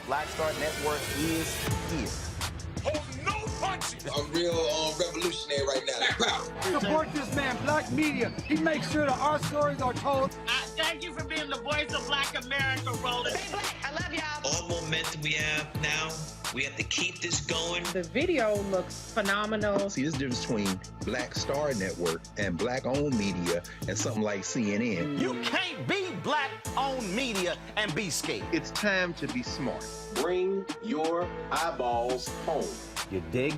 Black Star Network is here. Hold no punches. I'm real revolutionary right now. Support this man, Black Media. He makes sure that our stories are told. Thank you for being the voice of Black America, Roland. Stay black. I love y'all. All momentum we have now, we have to keep this going. The video looks phenomenal. See, there's a difference between Black Star Network and Black-owned media and something like CNN. You can't be Black-owned media and be scared. It's time to be smart. Bring your eyeballs home. You dig?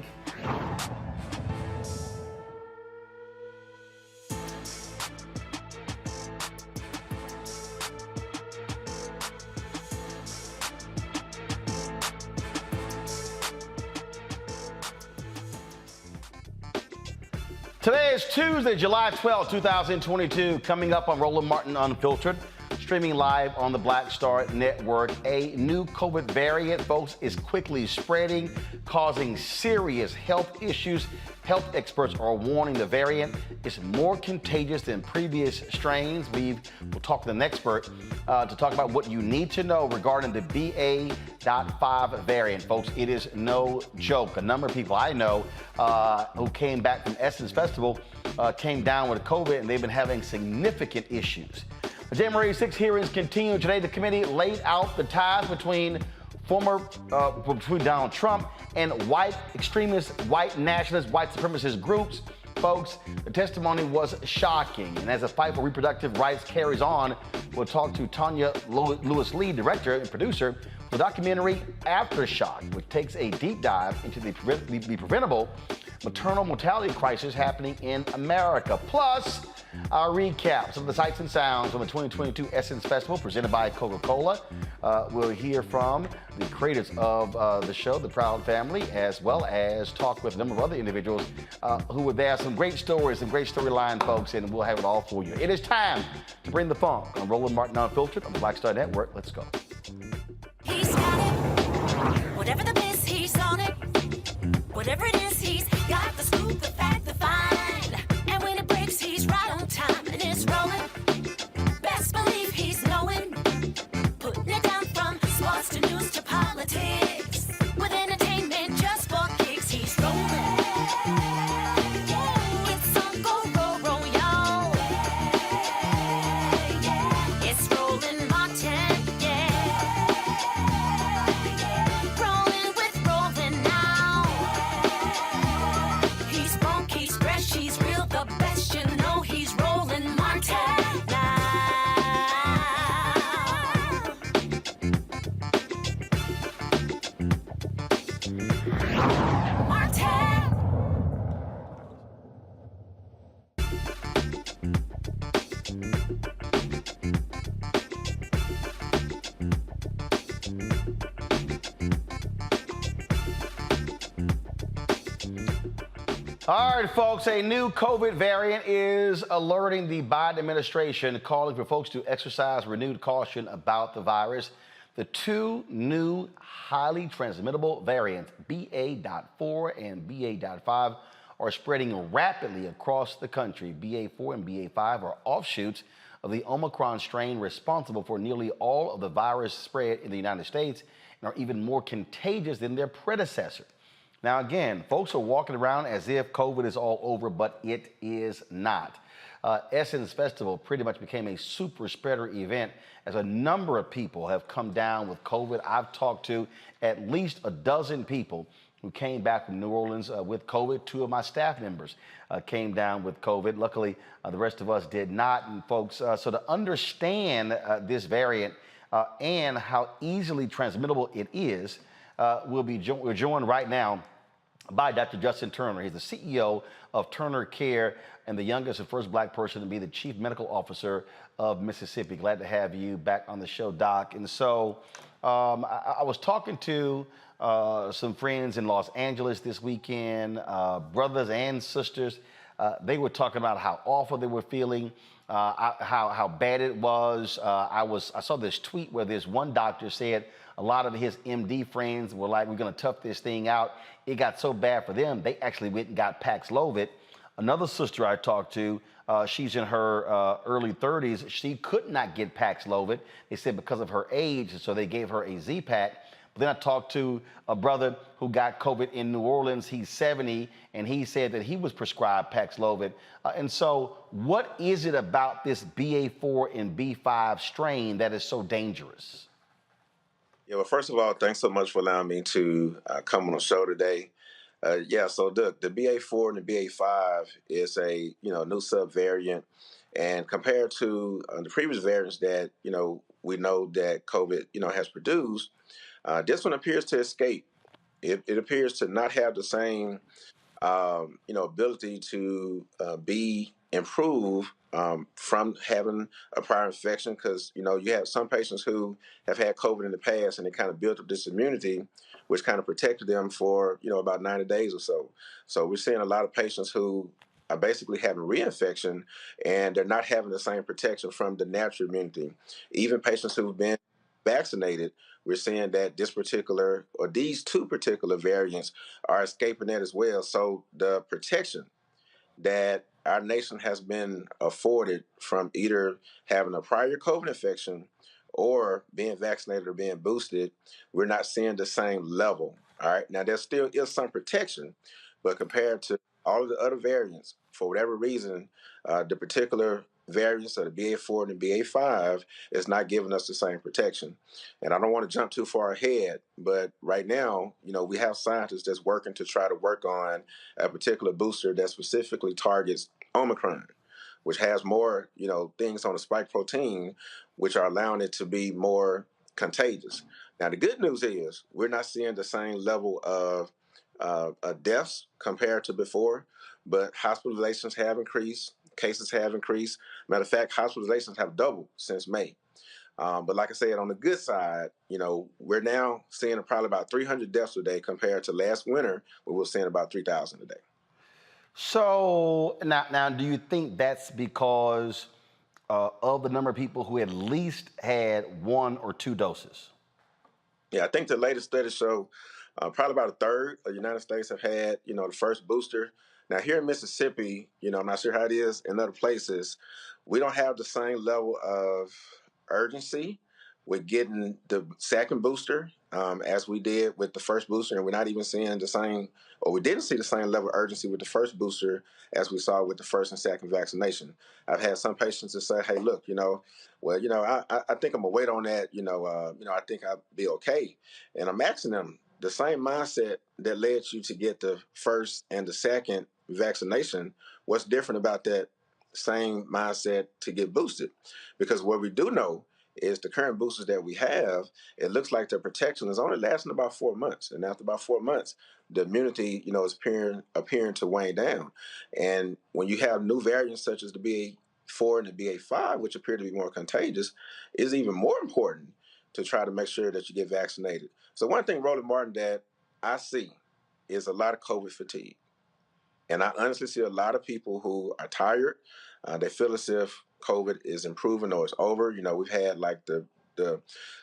Today is Tuesday, July 12, 2022. Coming up on Roland Martin Unfiltered, streaming live on the Black Star Network. A new COVID variant, folks, is quickly spreading, causing serious health issues. Health experts are warning the variant is more contagious than previous strains. We'll talk to an expert to talk about what you need to know regarding the BA.5 variant, folks. It is no joke. A number of people I know who came back from Essence Festival came down with COVID, and they've been having significant issues. The January 6 hearings continue today. The committee laid out the ties between Donald Trump and white extremist, white nationalist, white supremacist groups. Folks, the testimony was shocking. And as the fight for reproductive rights carries on, we'll talk to Tonya Lewis Lee, director and producer for the documentary Aftershock, which takes a deep dive into the preventable maternal mortality crisis happening in America. Plus, our recap, some of the sights and sounds from the 2022 Essence Festival presented by Coca-Cola. We'll hear from the creators of the show, the Proud Family, as well as talk with a number of other individuals who were there. Some great stories, some great storyline, folks, and we'll have it all for you. It is time to bring the funk on Roland Martin Unfiltered on the Black Star Network. Let's go. He's got it. Whatever the miss, he's on it. Whatever it is, he's got the scoop, the fact, the find. And when it breaks, he's right on time and it's rolling. Best believe he's knowing. Putting it down from sports to news to politics. With entertainment just for kicks, he's rolling. It's on go, roll, y'all. It's Roland Martin, rolling with Roland now. He's funk, he's fresh, he's real, the best, you know he's Roland Martin now. Martin. All right, folks, a new COVID variant is alerting the Biden administration, calling for folks to exercise renewed caution about the virus. The two new highly transmittable variants, BA.4 and BA.5, are spreading rapidly across the country. BA.4 and BA.5 are offshoots of the Omicron strain responsible for nearly all of the virus spread in the United States and are even more contagious than their predecessor. Now, again, folks are walking around as if COVID is all over, but it is not. Essence Festival pretty much became a super spreader event as a number of people have come down with COVID. I've talked to at least a dozen people who came back from New Orleans with COVID. Two of my staff members came down with COVID. Luckily, the rest of us did not. And folks, so to understand this variant and how easily transmittable it is, we're joined right now by Dr. Justin Turner. He's the CEO of Turner Care and the youngest and first Black person to be the Chief Medical Officer of Mississippi. Glad to have you back on the show, Doc. And so I was talking to some friends in Los Angeles this weekend, brothers and sisters. They were talking about how awful they were feeling, how bad it was. I saw this tweet where this one doctor said a lot of his MD friends were like, we're going to tough this thing out. It got so bad for them, they actually went and got Paxlovid. Another sister I talked to, she's in her early 30s. She could not get Paxlovid. They said because of her age, so they gave her a Z-Pack. But then I talked to a brother who got COVID in New Orleans. He's 70, and he said that he was prescribed Paxlovid. And so what is it about this BA4 and B5 strain that is so dangerous? Yeah, well, first of all, thanks so much for allowing me to come on the show today. So the BA4 and the BA5 is a new subvariant, and compared to the previous variants that we know that COVID has produced, this one appears to escape. It appears to not have the same ability to be improved from having a prior infection, because you have some patients who have had COVID in the past and they kind of built up this immunity, which kind of protected them for about 90 days or so. So we're seeing a lot of patients who are basically having reinfection and they're not having the same protection from the natural immunity. Even patients who've been vaccinated, we're seeing that these two particular variants are escaping that as well. So the protection that our nation has been afforded from either having a prior COVID infection or being vaccinated or being boosted, we're not seeing the same level. All right. Now, there still is some protection, but compared to all of the other variants, for whatever reason, the particular variants of the BA4 and the BA5 is not giving us the same protection. And I don't want to jump too far ahead, but right now, we have scientists that's working to try to work on a particular booster that specifically targets Omicron, which has more, things on the spike protein, which are allowing it to be more contagious. Now, the good news is we're not seeing the same level of deaths compared to before, but hospitalizations have increased, cases have increased. Matter of fact, hospitalizations have doubled since May. But like I said, on the good side, we're now seeing probably about 300 deaths a day compared to last winter, where we were seeing about 3,000 a day. So now, do you think that's because of the number of people who at least had 1 or 2 doses? Yeah, I think the latest studies show probably about a third of the United States have had, the first booster. Now, here in Mississippi, I'm not sure how it is in other places. We don't have the same level of urgency with getting the second booster as we did with the first booster. And we're not even seeing the same, or we didn't see the same level of urgency with the first booster as we saw with the first and second vaccination. I've had some patients that say, hey, look, I think I'm going to wait on that. I think I'll be okay. And I'm asking them, the same mindset that led you to get the first and the second vaccination, what's different about that same mindset to get boosted? Because what we do know is the current boosters that we have, it looks like the protection is only lasting about 4 months. And after about 4 months, the immunity, is appearing to wane down. And when you have new variants such as the BA4 and the BA5, which appear to be more contagious, is even more important to try to make sure that you get vaccinated. So one thing, Roland Martin, that I see is a lot of COVID fatigue. And I honestly see a lot of people who are tired. They feel as if COVID is improving or it's over. We've had like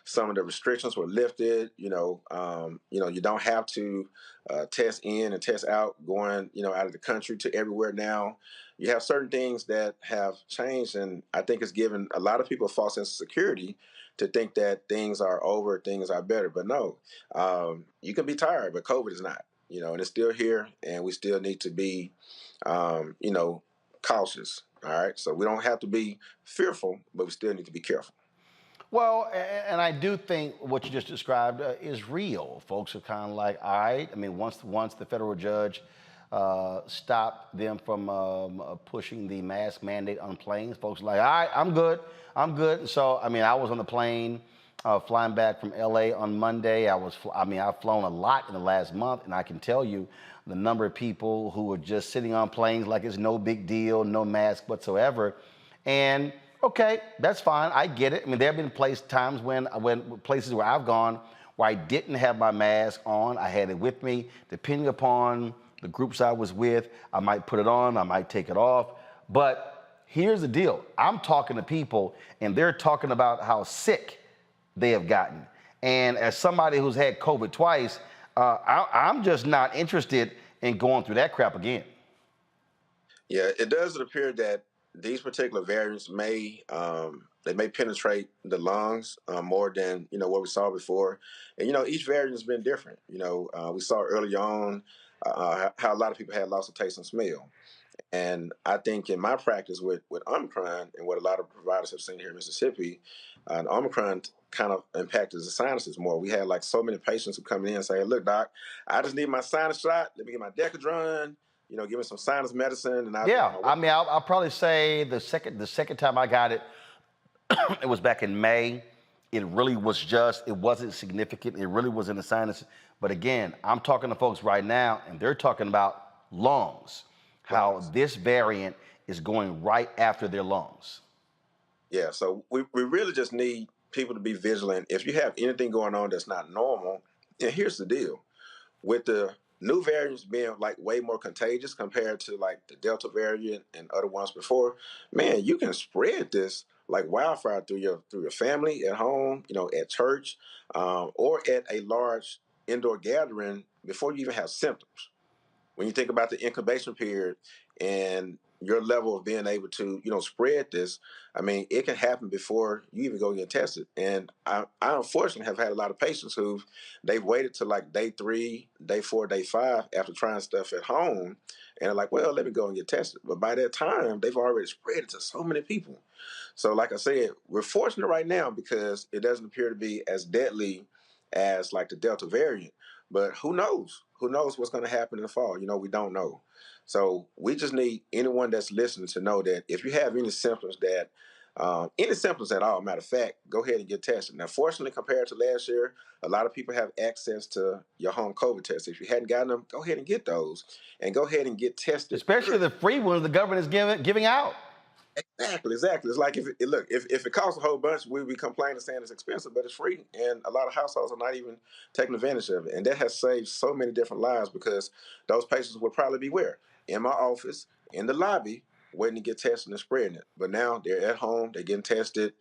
some of the restrictions were lifted. You don't have to test in and test out going, out of the country to everywhere now. You have certain things that have changed, and I think it's given a lot of people a false sense of security to think that things are over, things are better. But no, you can be tired, but COVID is not. And it's still here, and we still need to be, cautious. All right, so we don't have to be fearful, but we still need to be careful. Well, and I do think what you just described is real. Folks are kind of like, all right. I mean, once the federal judge stopped them from pushing the mask mandate on planes, folks are like, all right, I'm good. So, I mean, I was on the plane flying back from LA on Monday. I've flown a lot in the last month, and I can tell you the number of people who are just sitting on planes like it's no big deal, no mask whatsoever. And okay, that's fine. I get it. I mean, there have been times when places where I've gone where I didn't have my mask on. I had it with me. Depending upon the groups I was with, I might put it on, I might take it off. But here's the deal. I'm talking to people, and they're talking about how sick they have gotten. And as somebody who's had COVID twice, I'm just not interested in going through that crap again. Yeah, it does appear that these particular variants may they may penetrate the lungs more than what we saw before, and each variant has been different. We saw early on how a lot of people had loss of taste and smell, and I think in my practice with Omicron and what a lot of providers have seen here in Mississippi, Omicron kind of impacted the sinuses more. We had like so many patients who come in saying, "Look, doc, I just need my sinus shot. Let me get my Decadron. Give me some sinus medicine." And I'll probably say the second time I got it, it was back in May. It really was it wasn't significant. It really was in the sinus. But again, I'm talking to folks right now, and they're talking about lungs, how this variant is going right after their lungs. Yeah, so we really just need people to be vigilant. If you have anything going on that's not normal, and here's the deal. With the new variants being like way more contagious compared to like the Delta variant and other ones before, man, you can spread this like wildfire through your family, at home, at church, or at a large indoor gathering before you even have symptoms. When you think about the incubation period and your level of being able to, spread this, I mean, it can happen before you even go get tested. And I unfortunately have had a lot of patients they've waited to like day 3, day 4, day 5 after trying stuff at home, and they're like, well, let me go and get tested. But by that time, they've already spread it to so many people. So like I said, we're fortunate right now because it doesn't appear to be as deadly as like the Delta variant. But who knows? Who knows what's going to happen in the fall? We don't know. So we just need anyone that's listening to know that if you have any symptoms at all, matter of fact, go ahead and get tested. Now, fortunately, compared to last year, a lot of people have access to your home COVID tests. If you hadn't gotten them, go ahead and get those and go ahead and get tested. Especially the free ones the government is giving out. Exactly. It's like if it costs a whole bunch, we'd be complaining saying it's expensive, but it's free, and a lot of households are not even taking advantage of it, and that has saved so many different lives because those patients would probably be where? In my office, in the lobby, waiting to get tested and spreading it. But now they're at home, they're getting tested,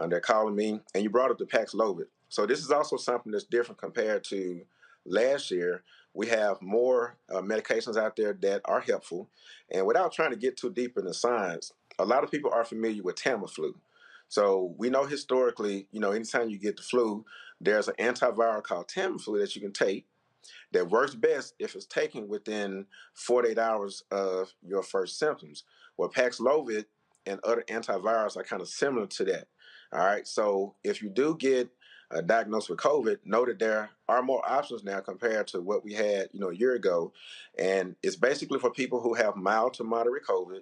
they're calling me, and you brought up the Paxlovid. So this is also something that's different compared to last year. We have more medications out there that are helpful, and without trying to get too deep in the science, a lot of people are familiar with Tamiflu. So we know historically, anytime you get the flu, there's an antiviral called Tamiflu that you can take that works best if it's taken within 48 hours of your first symptoms. Well, Paxlovid and other antivirals are kind of similar to that. All right, so if you do get diagnosed with COVID, know that there are more options now compared to what we had, a year ago. And it's basically for people who have mild to moderate COVID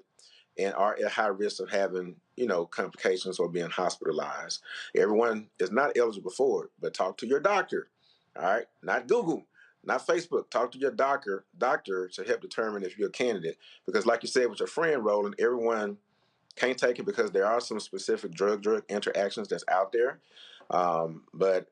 and are at high risk of having, complications or being hospitalized. Everyone is not eligible for it, but talk to your doctor, all right? Not Google, not Facebook. Talk to your doctor to help determine if you're a candidate. Because like you said with your friend, Roland, everyone can't take it because there are some specific drug interactions that's out there. But,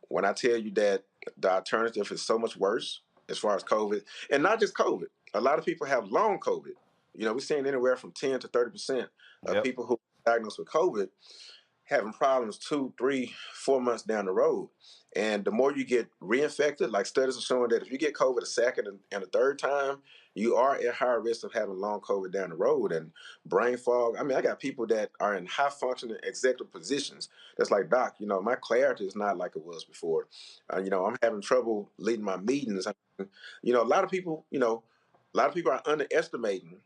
when I tell you that the alternative is so much worse as far as COVID, and not just COVID, a lot of people have long COVID. We're seeing anywhere from 10 to 30% of people who are diagnosed with COVID having problems 2, 3, 4 months down the road. And the more you get reinfected, like studies are showing that if you get COVID a second and a third time, you are at higher risk of having long COVID down the road and brain fog. I mean, I got people that are in high functioning executive positions. That's like, doc, my clarity is not like it was before. I'm having trouble leading my meetings. A lot of people are underestimating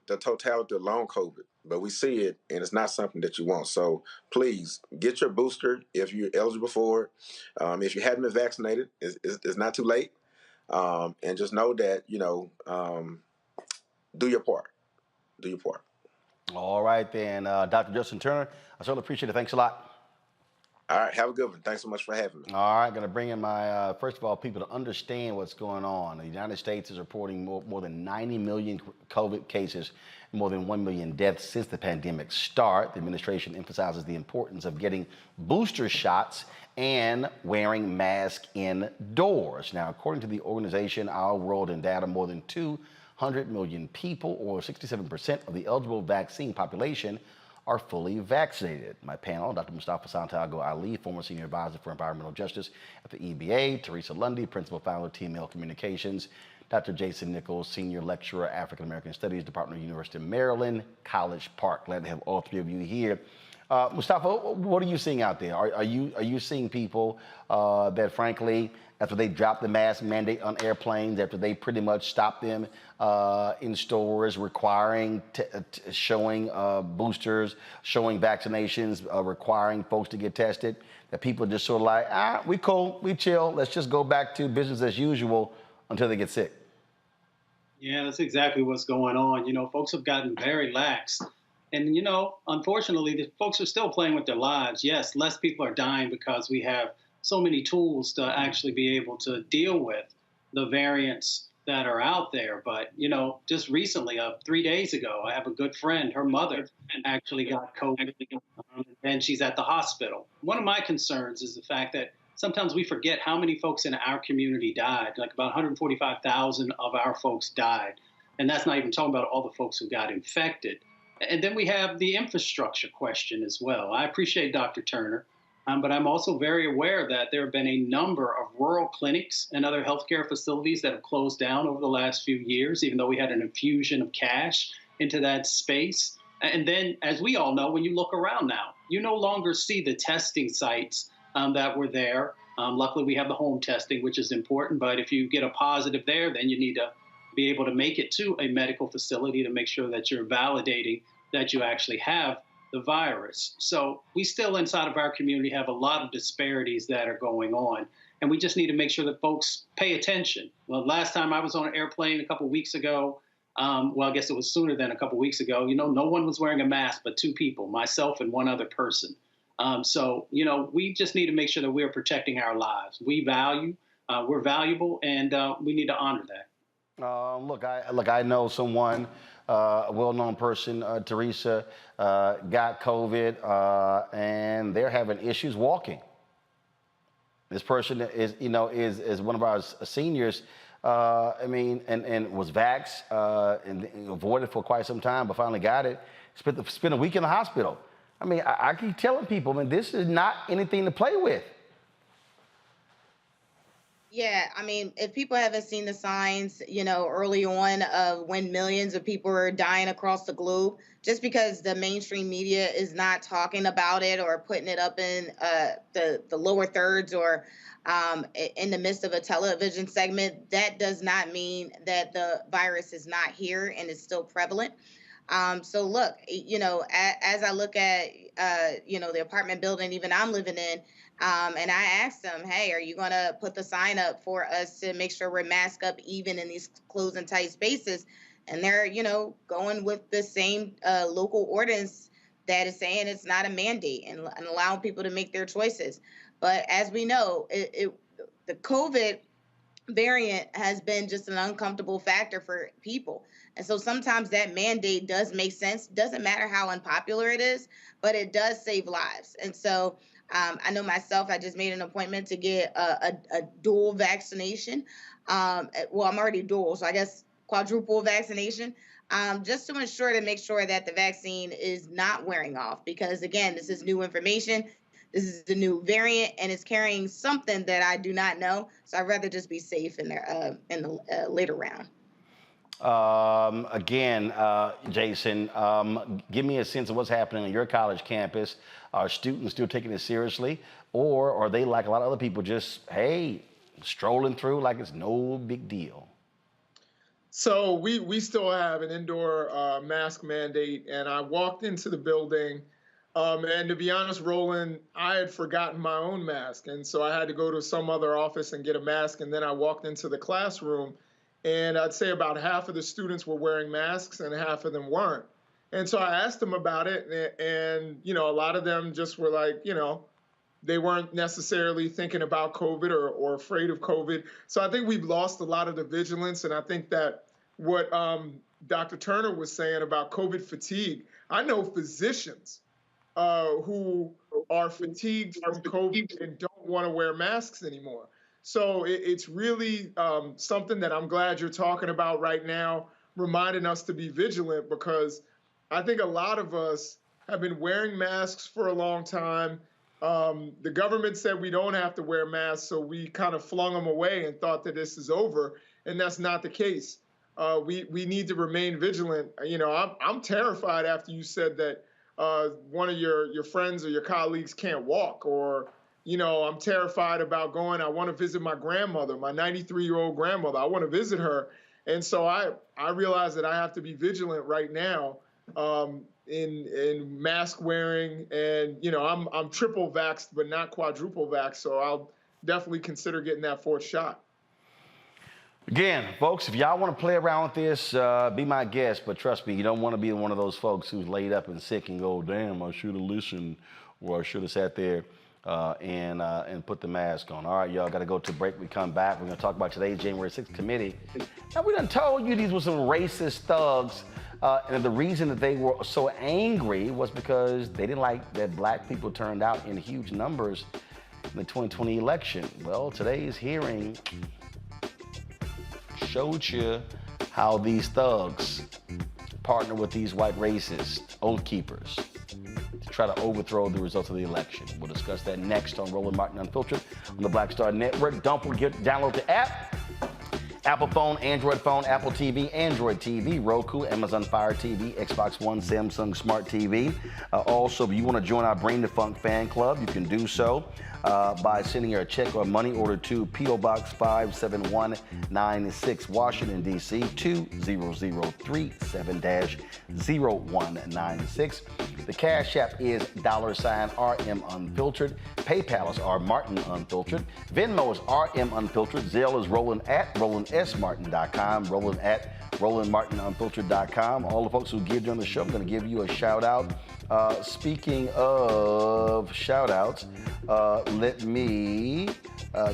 the totality of long COVID, but we see it, and it's not something that you want. So please get your booster if you're eligible for it. If you haven't been vaccinated, it's not too late. And just know that, do your part. Do your part. All right, then, Dr. Justin Turner, I certainly appreciate it. Thanks a lot. All right, have a good one. Thanks so much for having me. All right, going to bring in my, first of all, people to understand what's going on. The United States is reporting more than 90 million COVID cases, more than 1 million deaths since the pandemic start. The administration emphasizes the importance of getting booster shots and wearing masks indoors. Now, according to the organization Our World in Data, more than 200 million people, or 67% of the eligible vaccine population, are fully vaccinated. My panel, Dr. Mustafa Santiago Ali, former senior advisor for environmental justice at the EBA, Teresa Lundy, principal founder of TML Communications, Dr. Jason Nichols, Senior Lecturer, African American Studies, Department of University of Maryland, College Park. Glad to have all three of you here. Mustafa, what are you seeing out there? Are you seeing people that, frankly, after they dropped the mask mandate on airplanes, after they pretty much stopped them in stores, requiring showing boosters, showing vaccinations, requiring folks to get tested, that people are just sort of like, we cool, we chill, let's just go back to business as usual until they get sick? Yeah, that's exactly what's going on. You know, folks have gotten very lax. And, you know, unfortunately, the folks are still playing with their lives. Yes, less people are dying because we have so many tools to actually be able to deal with the variants that are out there. But, you know, just recently, 3 days ago, I have a good friend, her mother actually got COVID, and she's at the hospital. One of my concerns is the fact that sometimes we forget how many folks in our community died. Like about 145,000 of our folks died. And that's not even talking about all the folks who got infected. And then we have the infrastructure question as well. I appreciate Dr. Turner, but I'm also very aware that there have been a number of rural clinics and other healthcare facilities that have closed down over the last few years, even though we had an infusion of cash into that space. And then, as we all know, when you look around now, you no longer see the testing sites that were there. Luckily, we have the home testing, which is important. But if you get a positive there, then you need to be able to make it to a medical facility to make sure that you're validating that you actually have the virus. So we still inside of our community have a lot of disparities that are going on. And we just need to make sure that folks pay attention. Well, last time I was on an airplane a couple of weeks ago, well, I guess it was sooner than a couple of weeks ago, you know, no one was wearing a mask but two people, myself and one other person. So, you know, we just need to make sure that we're protecting our lives. We're valuable, and we need to honor that. Look, I know someone, a well-known person, Teresa, got COVID, and they're having issues walking. This person is one of our seniors. And was vaxxed and avoided for quite some time, but finally got it. Spent a week in the hospital. I mean, I keep telling people, man, this is not anything to play with. Yeah, I mean, if people haven't seen the signs, you know, early on of when millions of people are dying across the globe, just because the mainstream media is not talking about it or putting it up in the lower thirds or in the midst of a television segment, that does not mean that the virus is not here and is still prevalent. So look, you know, as I look at, you know, the apartment building even I'm living in, and I asked them, hey, are you going to put the sign up for us to make sure we're masked up even in these closed and tight spaces? And they're, you know, going with the same local ordinance that is saying it's not a mandate and allowing people to make their choices. But as we know, the COVID variant has been just an uncomfortable factor for people. And so sometimes that mandate does make sense. Doesn't matter how unpopular it is, but it does save lives. And so I know myself, I just made an appointment to get a dual vaccination. Well, I'm already dual, so I guess quadruple vaccination, just to ensure to make sure that the vaccine is not wearing off. Because again, this is new information. This is the new variant, and it's carrying something that I do not know. So I'd rather just be safe in the later round. Jason, give me a sense of what's happening on your college campus. Are students still taking it seriously, or are they, like a lot of other people, just, hey, strolling through like it's no big deal? So we still have an indoor mask mandate, and I walked into the building, and to be honest, Roland, I had forgotten my own mask, and so I had to go to some other office and get a mask, and then I walked into the classroom, and I'd say about half of the students were wearing masks and half of them weren't. And so I asked them about it, and you know, a lot of them just were like, you know, they weren't necessarily thinking about COVID or afraid of COVID. So I think we've lost a lot of the vigilance, and I think that what Dr. Turner was saying about COVID fatigue, I know physicians who are fatigued from COVID and don't want to wear masks anymore. So it's really something that I'm glad you're talking about right now, reminding us to be vigilant, because I think a lot of us have been wearing masks for a long time. The government said we don't have to wear masks, so we kind of flung them away and thought that this is over. and that's not the case. We need to remain vigilant. You know, I'm terrified after you said that one of your friends or your colleagues can't walk, or, you know, I'm terrified about going. I want to visit my grandmother, my 93-year-old grandmother. I want to visit her. And so I realize that I have to be vigilant right now in mask wearing. And, you know, I'm triple vaxxed, but not quadruple vaxxed. So I'll definitely consider getting that 4th shot. Again, folks, if y'all want to play around with this, be my guest. But trust me, you don't want to be one of those folks who's laid up and sick and go, damn, I should have listened, or I should have sat there and put the mask on. All right, y'all, got to go to break. We come back. We're going to talk about today's January 6th committee. And we done told you these were some racist thugs. And the reason that they were so angry was because they didn't like that black people turned out in huge numbers in the 2020 election. Well, today's hearing showed you how these thugs partner with these white racist oath keepers to try to overthrow the results of the election. We'll discuss that next on Roland Martin Unfiltered on the Black Star Network. Don't forget to download the app. Apple phone, Android phone, Apple TV, Android TV, Roku, Amazon Fire TV, Xbox One, Samsung Smart TV. Also, if you want to join our Brain Defunct fan club, you can do so by sending a check or money order to P.O. Box 57196, Washington, D.C. 20037-0196. The Cash App is $RM Unfiltered. PayPal is R Martin Unfiltered. Venmo is RM Unfiltered. Zelle is Roland at RolandSMartin.com. Roland at RolandMartinUnfiltered.com. All the folks who give during the show, I'm going to give you a shout out. Speaking of shout outs, let me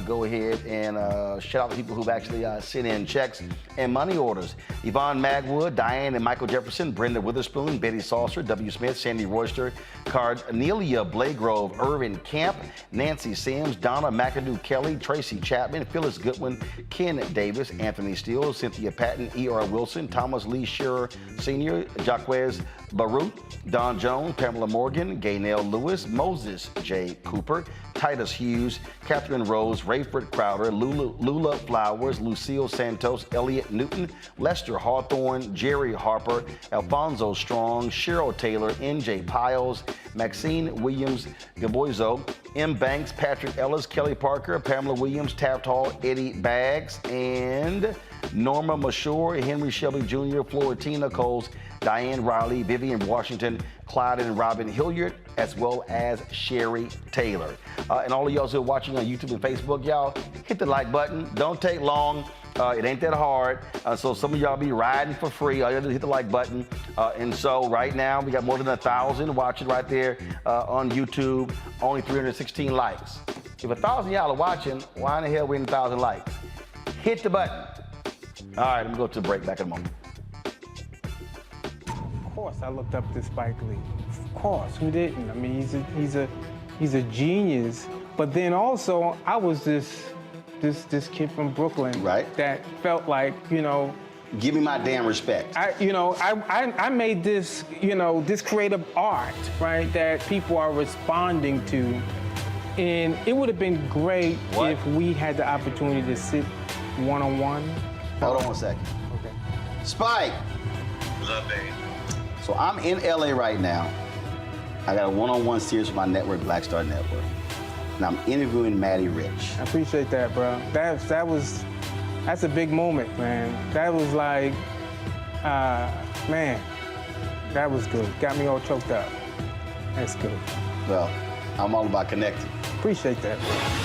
go ahead and shout out the people who've actually sent in checks and money orders. Yvonne Magwood, Diane and Michael Jefferson, Brenda Witherspoon, Betty Saucer, W. Smith, Sandy Royster, Carnelia Blagrove, Irvin Camp, Nancy Sims, Donna McAdoo Kelly, Tracy Chapman, Phyllis Goodwin, Ken Davis, Anthony Steele, Cynthia Patton, E.R. Wilson, Thomas Lee Shearer Sr., Jaquez Baruch, Don Jones, Pamela Morgan, Gaynell Lewis, Moses J. Cooper, Titus Hughes, Catherine Rose, Rayford Crowder, Lula Flowers, Lucille Santos, Elliot Newton, Lester Hawthorne, Jerry Harper, Alfonso Strong, Cheryl Taylor, N.J. Piles, Maxine Williams Gaboizo, M. Banks, Patrick Ellis, Kelly Parker, Pamela Williams, Taft Hall, Eddie Baggs, and Norma Mashore, Henry Shelby Jr., Florentina Coles, Diane Riley, Vivian Washington, Clyde and Robin Hilliard, as well as Sherry Taylor. And all of y'all who are watching on YouTube and Facebook, y'all, hit the like button. Don't take long. It ain't that hard. So some of y'all be riding for free. All you gotta do is hit the like button. And so right now, we got more than 1,000 watching right there on YouTube. Only 316 likes. If 1,000 y'all are watching, why in the hell we need 1,000 likes? Hit the button. All right, let me go to the break. Back in a moment. Of course, I looked up to Spike Lee. Of course, who didn't? I mean, he's a genius. But then also, I was this kid from Brooklyn, right? That felt like, you know, give me my damn respect. I made this, this creative art, right, that people are responding to, and it would have been great if we had the opportunity to sit one-on-one. Hold on one second. Okay. Spike. What's up, baby? So I'm in LA right now. I got a one-on-one series with my network, Black Star Network. And I'm interviewing Maddie Rich. I appreciate that, bro. That's a big moment, man. That was like, man, that was good. Got me all choked up. That's good. Well, I'm all about connecting. Appreciate that, bro.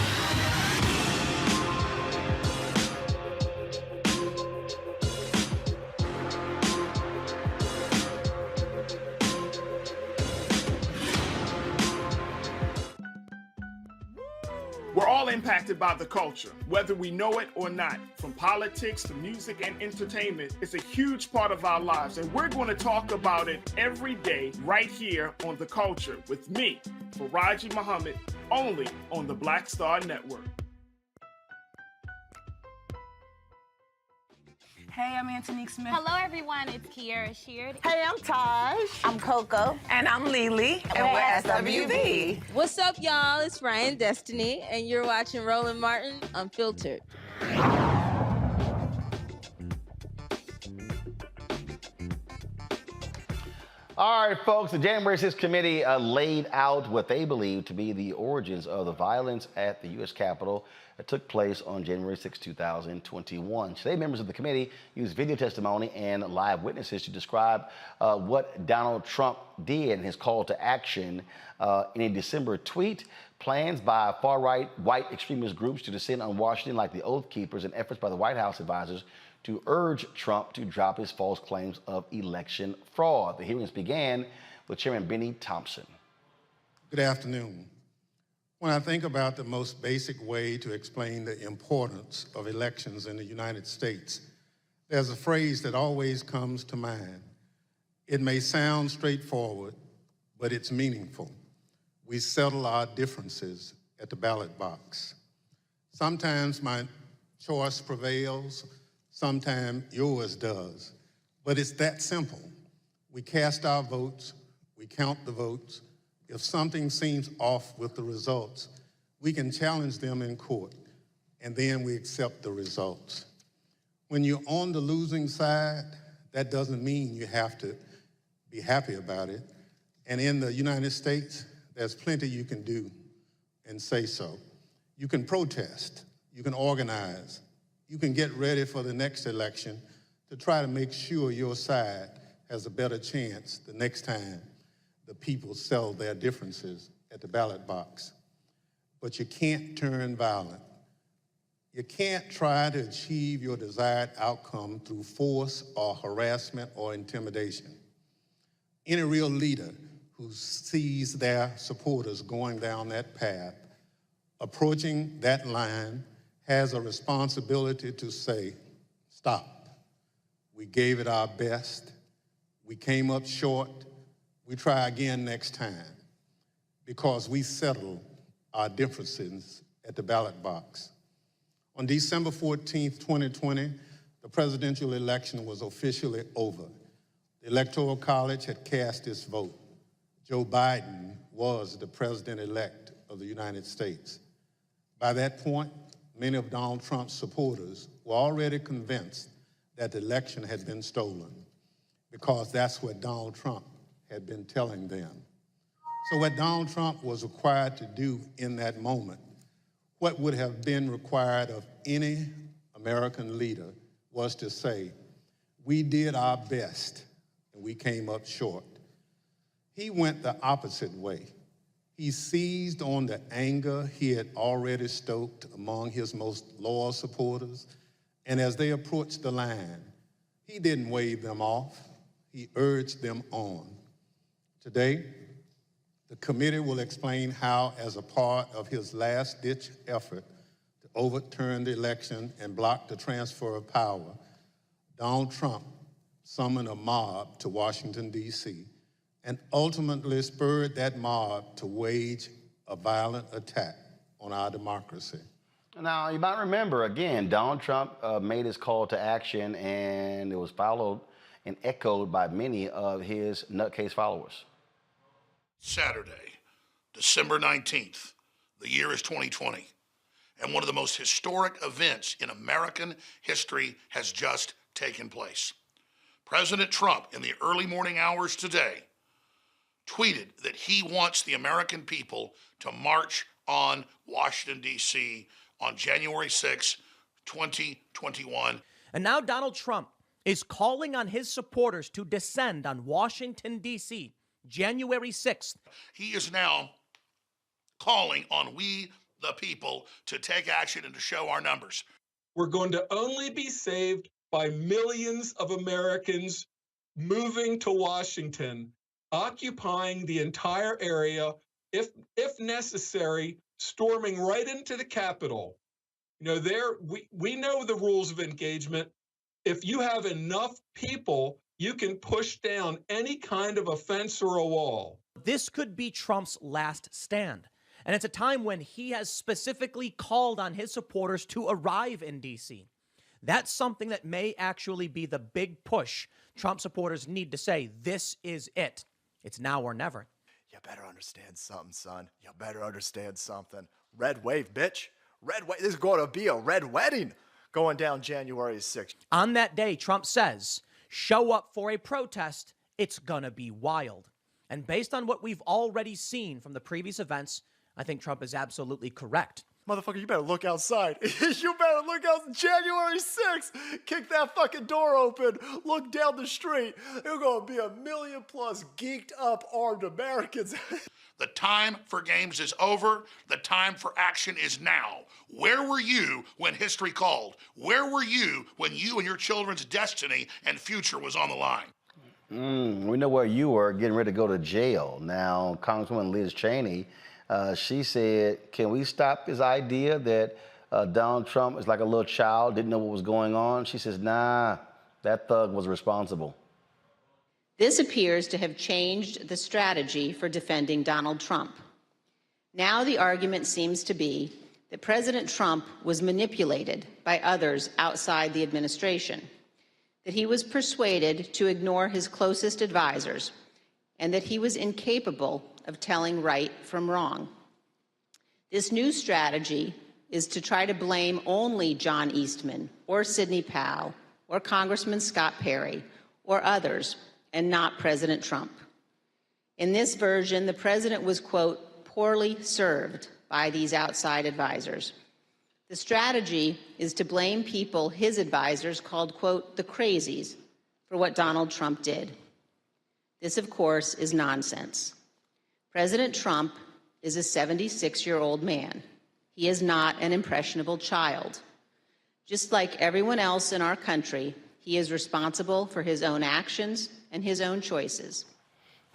We're all impacted by the culture, whether we know it or not. From politics to music and entertainment, it's a huge part of our lives, and we're going to talk about it every day right here on The Culture with me, Faraji Muhammad, only on the Black Star Network. Hey, I'm Antonique Smith. Hello, everyone. It's Kiara Sheard. Hey, I'm Taj. I'm Coco. And I'm Lily. And we're SWV. What's up, y'all? It's Ryan Destiny, and you're watching Roland Martin Unfiltered. All right, folks, the January 6th committee laid out what they believe to be the origins of the violence at the U.S. Capitol that took place on January 6, 2021. Today, members of the committee used video testimony and live witnesses to describe what Donald Trump did in his call to action in a December tweet. Plans by far-right white extremist groups to descend on Washington like the Oath Keepers and efforts by the White House advisors to urge Trump to drop his false claims of election fraud. The hearings began with Chairman Benny Thompson. Good afternoon. When I think about the most basic way to explain the importance of elections in the United States, there's a phrase that always comes to mind. It may sound straightforward, but it's meaningful. We settle our differences at the ballot box. Sometimes my choice prevails, sometimes yours does, but it's that simple. We cast our votes, we count the votes. If something seems off with the results, we can challenge them in court, and then we accept the results. When you're on the losing side, that doesn't mean you have to be happy about it. And in the United States, there's plenty you can do and say so. You can protest, you can organize, you can get ready for the next election to try to make sure your side has a better chance the next time the people settle their differences at the ballot box. But you can't turn violent. You can't try to achieve your desired outcome through force or harassment or intimidation. Any real leader who sees their supporters going down that path, approaching that line, has a responsibility to say, stop. We gave it our best. We came up short. We try again next time, because we settle our differences at the ballot box. On December 14th, 2020, the presidential election was officially over. The Electoral College had cast its vote. Joe Biden was the president-elect of the United States. By that point, many of Donald Trump's supporters were already convinced that the election had been stolen, because that's what Donald Trump had been telling them. So what Donald Trump was required to do in that moment, what would have been required of any American leader, was to say, we did our best and we came up short. He went the opposite way. He seized on the anger he had already stoked among his most loyal supporters, and as they approached the line, he didn't wave them off, he urged them on. Today, the committee will explain how, as a part of his last-ditch effort to overturn the election and block the transfer of power, Donald Trump summoned a mob to Washington, D.C., and ultimately spurred that mob to wage a violent attack on our democracy. Now, you might remember, again, Donald Trump made his call to action, and it was followed and echoed by many of his nutcase followers. Saturday, December 19th, the year is 2020, and one of the most historic events in American history has just taken place. President Trump, in the early morning hours today, tweeted that he wants the American people to march on Washington, D.C. on January 6, 2021. And now Donald Trump is calling on his supporters to descend on Washington, D.C., January 6th. He is now calling on we, the people, to take action and to show our numbers. We're going to only be saved by millions of Americans moving to Washington, occupying the entire area, if necessary, storming right into the Capitol. You know, we know the rules of engagement. If you have enough people, you can push down any kind of a fence or a wall. This could be Trump's last stand. And it's a time when he has specifically called on his supporters to arrive in D.C. That's something that may actually be the big push Trump supporters need to say, this is it. It's now or never. You better understand something, son. You better understand something. Red wave, bitch. Red wave. This is going to be a red wedding going down January 6th. On that day, Trump says, show up for a protest it's going to be wild. And based on what we've already seen from the previous events, I think Trump is absolutely correct. Motherfucker, you better look outside. You better look out. January 6th, kick that fucking door open, look down the street. There's going to be 1 million plus geeked up armed Americans. The time for games is over. The time for action is now. Where were you when history called? Where were you when you and your children's destiny and future was on the line? We know where you were, getting ready to go to jail. Now, Congresswoman Liz Cheney, she said, can we stop this idea that Donald Trump is like a little child, didn't know what was going on? She says, nah, that thug was responsible. This appears to have changed the strategy for defending Donald Trump. Now the argument seems to be that President Trump was manipulated by others outside the administration, that he was persuaded to ignore his closest advisors, and that he was incapable of telling right from wrong. This new strategy is to try to blame only John Eastman or Sidney Powell or Congressman Scott Perry or others, and not President Trump. In this version, the president was, quote, poorly served by these outside advisors. The strategy is to blame people his advisors called, quote, the crazies for what Donald Trump did. This, of course, is nonsense. President Trump is a 76-year-old man. He is not an impressionable child. Just like everyone else in our country, he is responsible for his own actions and his own choices.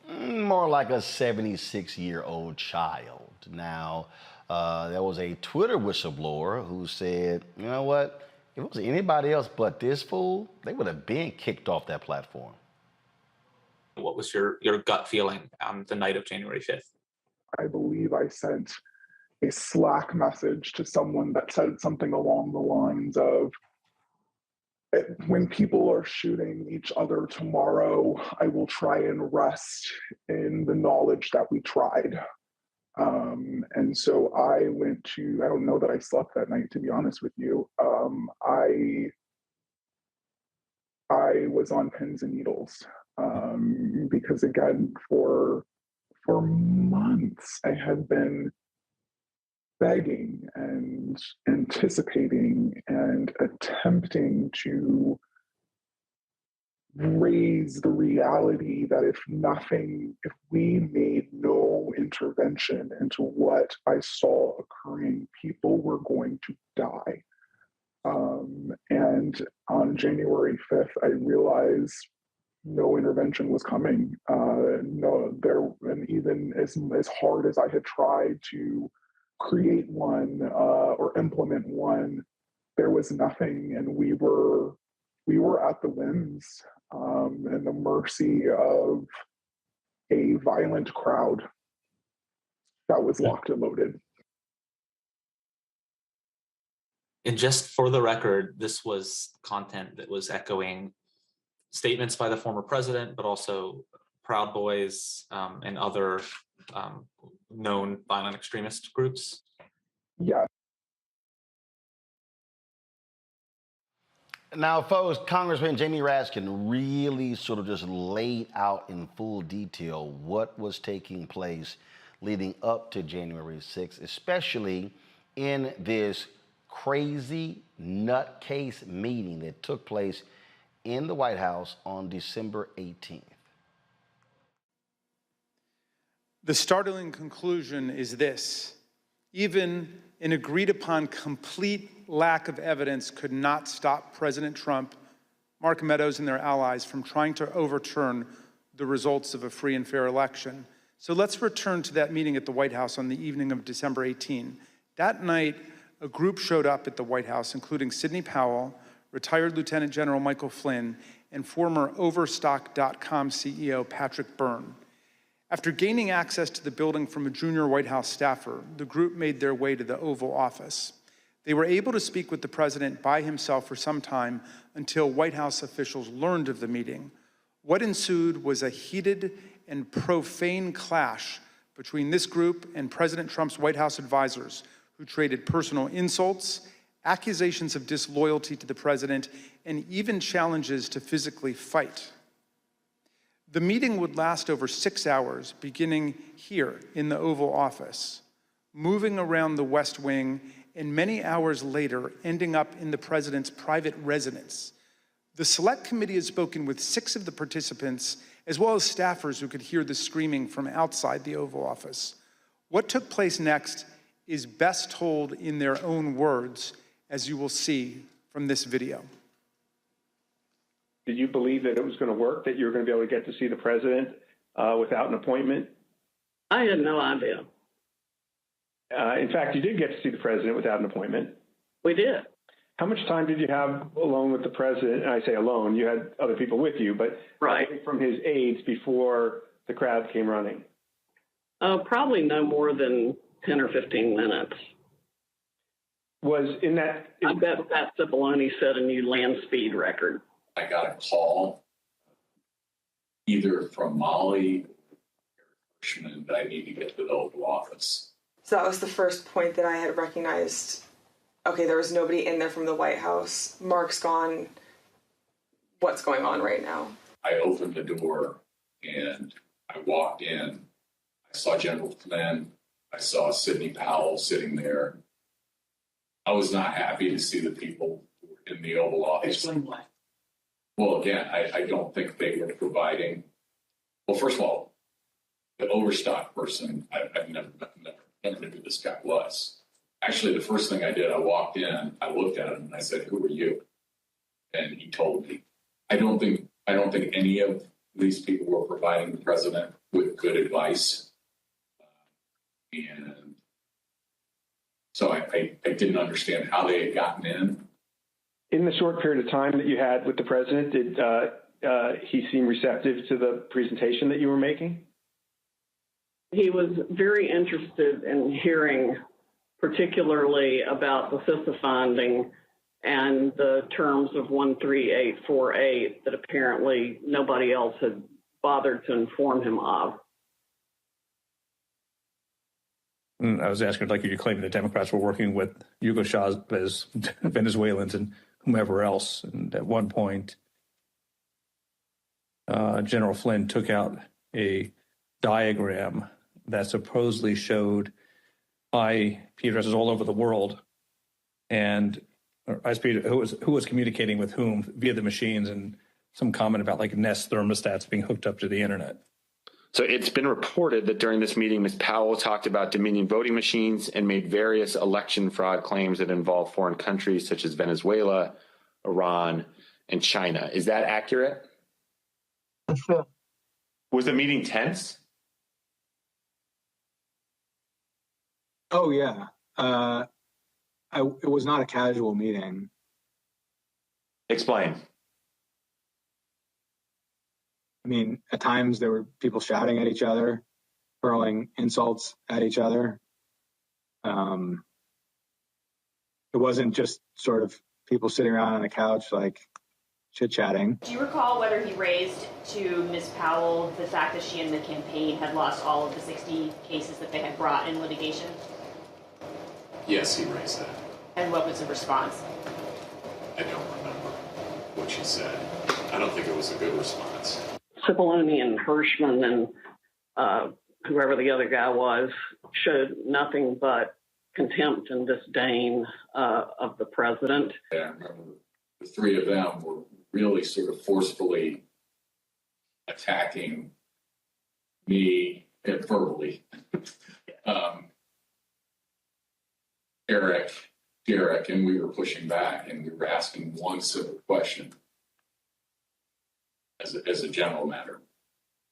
More like a 76-year-old child. Now, there was a Twitter whistleblower who said, you know what? If it was anybody else but this fool, they would have been kicked off that platform. What was your gut feeling on the night of January 5th? I believe I sent a Slack message to someone that said something along the lines of, when people are shooting each other tomorrow, I will try and rest in the knowledge that we tried. And so I went to, I don't know that I slept that night, to be honest with you. I was on pins and needles because, again, for months, I had been begging and anticipating and attempting to raise the reality that if we made no intervention into what I saw occurring, people were going to die. And on January 5th, I realized no intervention was coming. And even as hard as I had tried to create one or implement one, there was nothing, and we were at the whims and the mercy of a violent crowd that was locked and loaded. And just for the record, this was content that was echoing statements by the former president, but also Proud Boys and other known violent extremist groups. Yeah. Now, folks, Congressman Jamie Raskin really sort of just laid out in full detail what was taking place leading up to January 6th, especially in this crazy nutcase meeting that took place in the White House on December 18th. The startling conclusion is this: even an agreed upon complete lack of evidence could not stop President Trump, Mark Meadows, and their allies from trying to overturn the results of a free and fair election. So let's return to that meeting at the White House on the evening of December 18. That night, a group showed up at the White House, including Sidney Powell, retired Lieutenant General Michael Flynn, and former Overstock.com CEO Patrick Byrne. After gaining access to the building from a junior White House staffer, the group made their way to the Oval Office. They were able to speak with the president by himself for some time until White House officials learned of the meeting. What ensued was a heated and profane clash between this group and President Trump's White House advisors, who traded personal insults, accusations of disloyalty to the president, and even challenges to physically fight. The meeting would last over 6 hours, beginning here in the Oval Office, moving around the West Wing, and many hours later, ending up in the president's private residence. The Select Committee has spoken with 6 of the participants, as well as staffers who could hear the screaming from outside the Oval Office. What took place next is best told in their own words, as you will see from this video. Did you believe that it was going to work, that you were going to be able to get to see the president without an appointment? I had no idea. In fact, you did get to see the president without an appointment. We did. How much time did you have alone with the president? And I say alone, you had other people with you, but right from his aides before the crowd came running? Probably no more than 10 or 15 minutes. Was in that... I bet Pat Cipollone set a new land speed record. I got a call either from Molly or Hirschman that I need to get to the Oval Office. So that was the first point that I had recognized. Okay, there was nobody in there from the White House. Mark's gone. What's going on right now? I opened the door and I walked in. I saw General Flynn. I saw Sidney Powell sitting there. I was not happy to see the people in the Oval Office. Explain why. Well, again, I don't think they were providing. Well, first of all, the overstock person, I've never knew who this guy was. Actually, the first thing I did, I walked in, I looked at him, and I said, "Who are you?" And he told me. I don't think any of these people were providing the president with good advice, and so I didn't understand how they had gotten in. In the short period of time that you had with the president, did he seem receptive to the presentation that you were making? He was very interested in hearing particularly about the CISA finding and the terms of 13848 that apparently nobody else had bothered to inform him of. I was asking, like, you claiming the Democrats were working with Hugo Chavez, Venezuelans, and whomever else. And at one point, General Flynn took out a diagram that supposedly showed IP addresses all over the world, and who was communicating with whom via the machines, and some comment about like Nest thermostats being hooked up to the internet. So it's been reported that during this meeting, Ms. Powell talked about Dominion voting machines and made various election fraud claims that involve foreign countries such as Venezuela, Iran, and China. Is that accurate? Sure. Was the meeting tense? Oh, yeah. It was not a casual meeting. Explain. I mean, at times there were people shouting at each other, hurling insults at each other. It wasn't just sort of people sitting around on a couch, like, chit-chatting. Do you recall whether he raised to Ms. Powell the fact that she and the campaign had lost all of the 60 cases that they had brought in litigation? Yes, he raised that. And what was the response? I don't remember what she said. I don't think it was a good response. Cipollone and Hirschman and whoever the other guy was showed nothing but contempt and disdain of the president. Yeah, I remember the three of them were really sort of forcefully attacking me verbally. Derek, and we were pushing back, and we were asking one simple question as a general matter.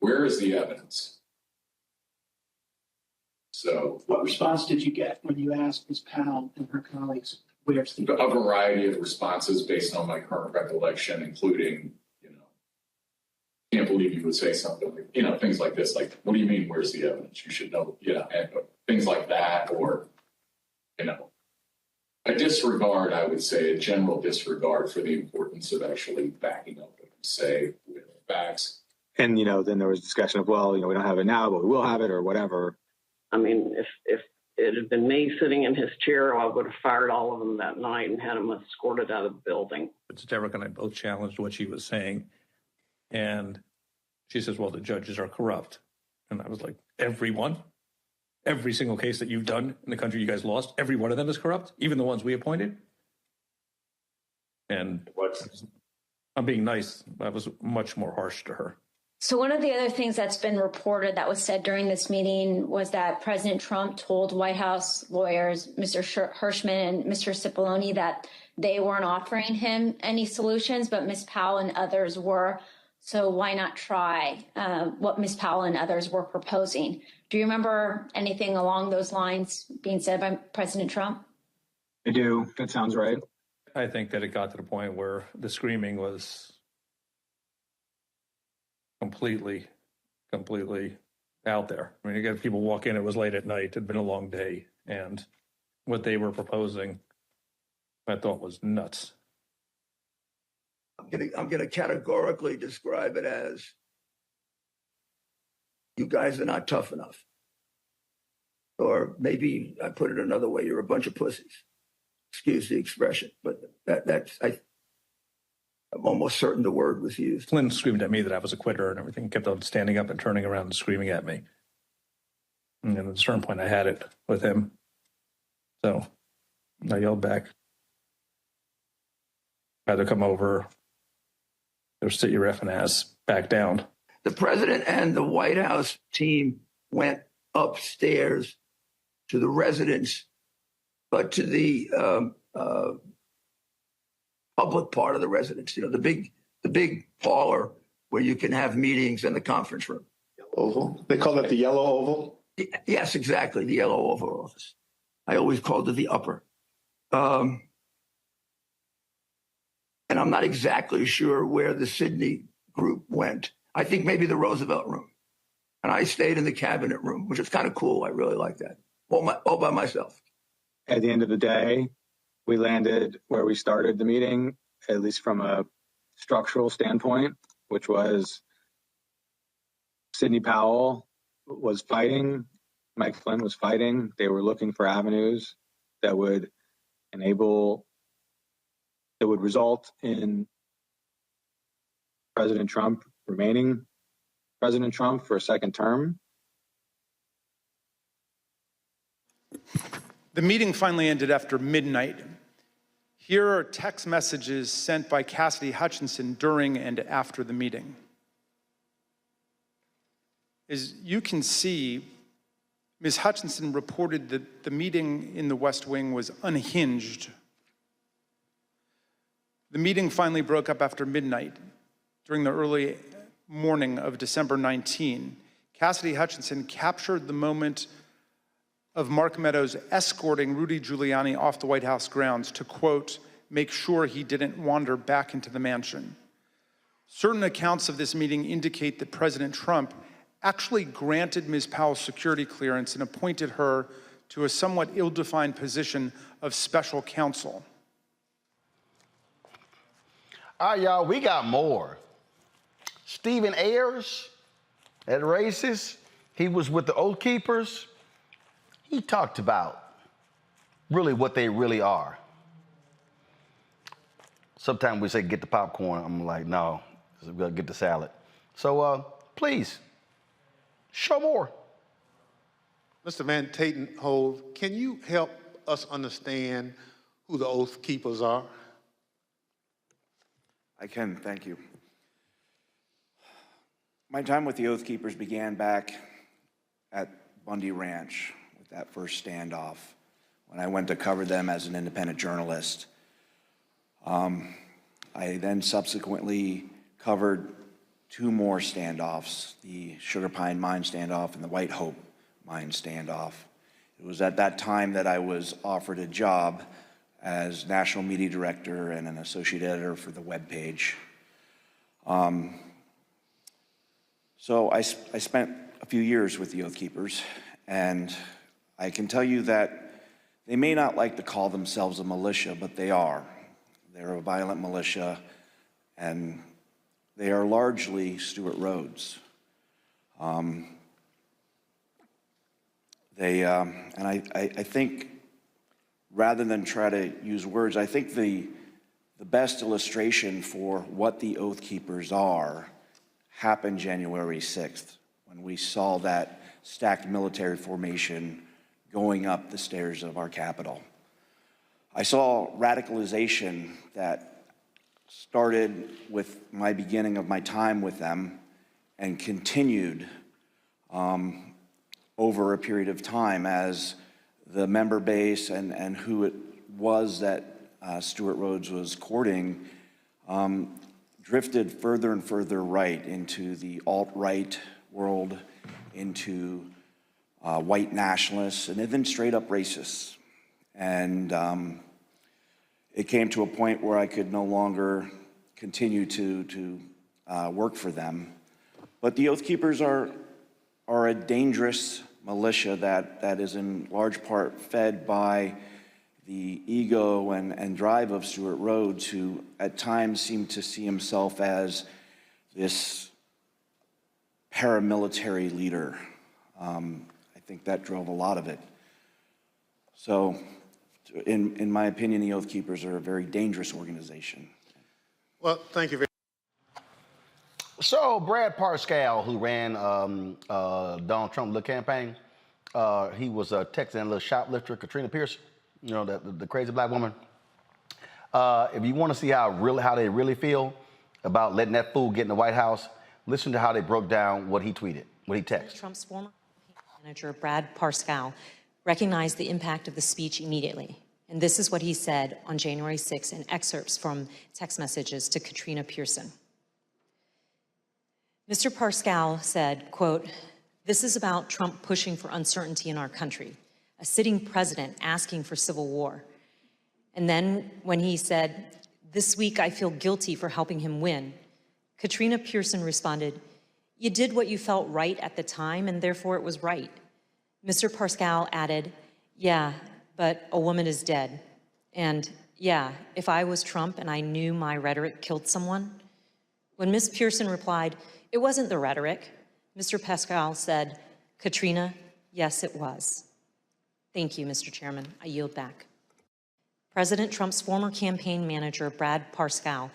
Where is the evidence? So, what response did you get when you asked Ms. Powell and her colleagues, where's the a variety of responses based on my current recollection, including, can't believe you would say something like, things like this, like, what do you mean, where's the evidence? You should know, and things like that, or, a disregard, I would say, a general disregard for the importance of actually backing up what you say with facts. And, then there was discussion of, well, we don't have it now, but we will have it or whatever. I mean, if it had been me sitting in his chair, I would have fired all of them that night and had them escorted out of the building. Derek and I both challenged what she was saying, and She says, well, the judges are corrupt. And I was like, everyone? Every single case that you've done in the country you guys lost, every one of them is corrupt, even the ones we appointed? And I'm being nice. I was much more harsh to her. So one of the other things that's been reported that was said during this meeting was that President Trump told White House lawyers, Mr. Hirschman and Mr. Cipollone, that they weren't offering him any solutions, but Ms. Powell and others were. So why not try what Ms. Powell and others were proposing? Do you remember anything along those lines being said by President Trump? I do. That sounds right. I think that it got to the point where the screaming was completely out there. I mean, you got people walk in, it was late at night, it had been a long day, and what they were proposing, I thought was nuts. I'm gonna categorically describe it as, you guys are not tough enough. Or maybe I put it another way, you're a bunch of pussies. Excuse the expression, but I'm almost certain the word was used. Flynn screamed at me that I was a quitter and everything, kept on standing up and turning around and screaming at me. And at a certain point, I had it with him. So I yelled back. I had to come over, or sit your effing ass back down. The president and the White House team went upstairs to the residence, but to the public part of the residence, the big parlor where you can have meetings in the conference room. Oval? They call it the yellow oval? Yes, exactly, the yellow Oval Office. I always called it the upper. And I'm not exactly sure where the Sydney group went. I think maybe the Roosevelt room. And I stayed in the cabinet room, which is kind of cool. I really like that. All by myself. At the end of the day, we landed where we started the meeting, at least from a structural standpoint, which was Sidney Powell was fighting, Mike Flynn was fighting. They were looking for avenues that would result in President Trump remaining President Trump for a second term. The meeting finally ended after midnight. Here are text messages sent by Cassidy Hutchinson during and after the meeting. As you can see, Ms. Hutchinson reported that the meeting in the West Wing was unhinged. The meeting finally broke up after midnight during the early morning of December 19. Cassidy Hutchinson captured the moment of Mark Meadows escorting Rudy Giuliani off the White House grounds to, quote, make sure he didn't wander back into the mansion. Certain accounts of this meeting indicate that President Trump actually granted Ms. Powell's security clearance and appointed her to a somewhat ill-defined position of special counsel. All right, y'all, we got more. Stephen Ayers at Races, he was with the Oath Keepers. He talked about really what they really are. Sometimes we say, get the popcorn. I'm like, no, we gotta get the salad. So please, show more. Mr. Van Tatenhove, can you help us understand who the Oath Keepers are? I can, thank you. My time with the Oath Keepers began back at Bundy Ranch with that first standoff when I went to cover them as an independent journalist. I then subsequently covered two more standoffs, the Sugar Pine Mine standoff and the White Hope Mine standoff. It was at that time that I was offered a job as national media director and an associate editor for the webpage. So I spent a few years with the Oath Keepers, and I can tell you that they may not like to call themselves a militia, but they are. They're a violent militia, and they are largely Stewart Rhodes. And I think, rather than try to use words, I think the best illustration for what the Oath Keepers are happened January 6th, when we saw that stacked military formation going up the stairs of our Capitol. I saw radicalization that started with my beginning of my time with them and continued over a period of time as the member base and who it was that Stuart Rhodes was courting drifted further and further right into the alt-right world, into white nationalists, and even straight up racists. And it came to a point where I could no longer continue to work for them. But the Oath Keepers are a dangerous militia that is in large part fed by the ego and drive of Stuart Rhodes, who at times seemed to see himself as this paramilitary leader. I think that drove a lot of it. So, in my opinion, the Oath Keepers are a very dangerous organization. Well, thank you very much. So Brad Parscale, who ran Donald Trump's campaign, he was texting a little shoplifter, Katrina Pierce, you know, the crazy black woman. If you want to see how they really feel about letting that fool get in the White House, listen to how they broke down what he tweeted, what he texted. Trump's former manager, Brad Parscale, recognized the impact of the speech immediately. And this is what he said on January 6th in excerpts from text messages to Katrina Pearson. Mr. Parscale said, quote, "This is about Trump pushing for uncertainty in our country, a sitting president asking for civil war." And then when he said, "This week I feel guilty for helping him win," Katrina Pearson responded, "You did what you felt right at the time, and therefore it was right." Mr. Parscale added, "Yeah, but a woman is dead. And yeah, if I was Trump and I knew my rhetoric killed someone." When Ms. Pearson replied, "It wasn't the rhetoric," Mr. Parscale said, "Katrina, yes, it was." Thank you, Mr. Chairman. I yield back. President Trump's former campaign manager, Brad Parscale,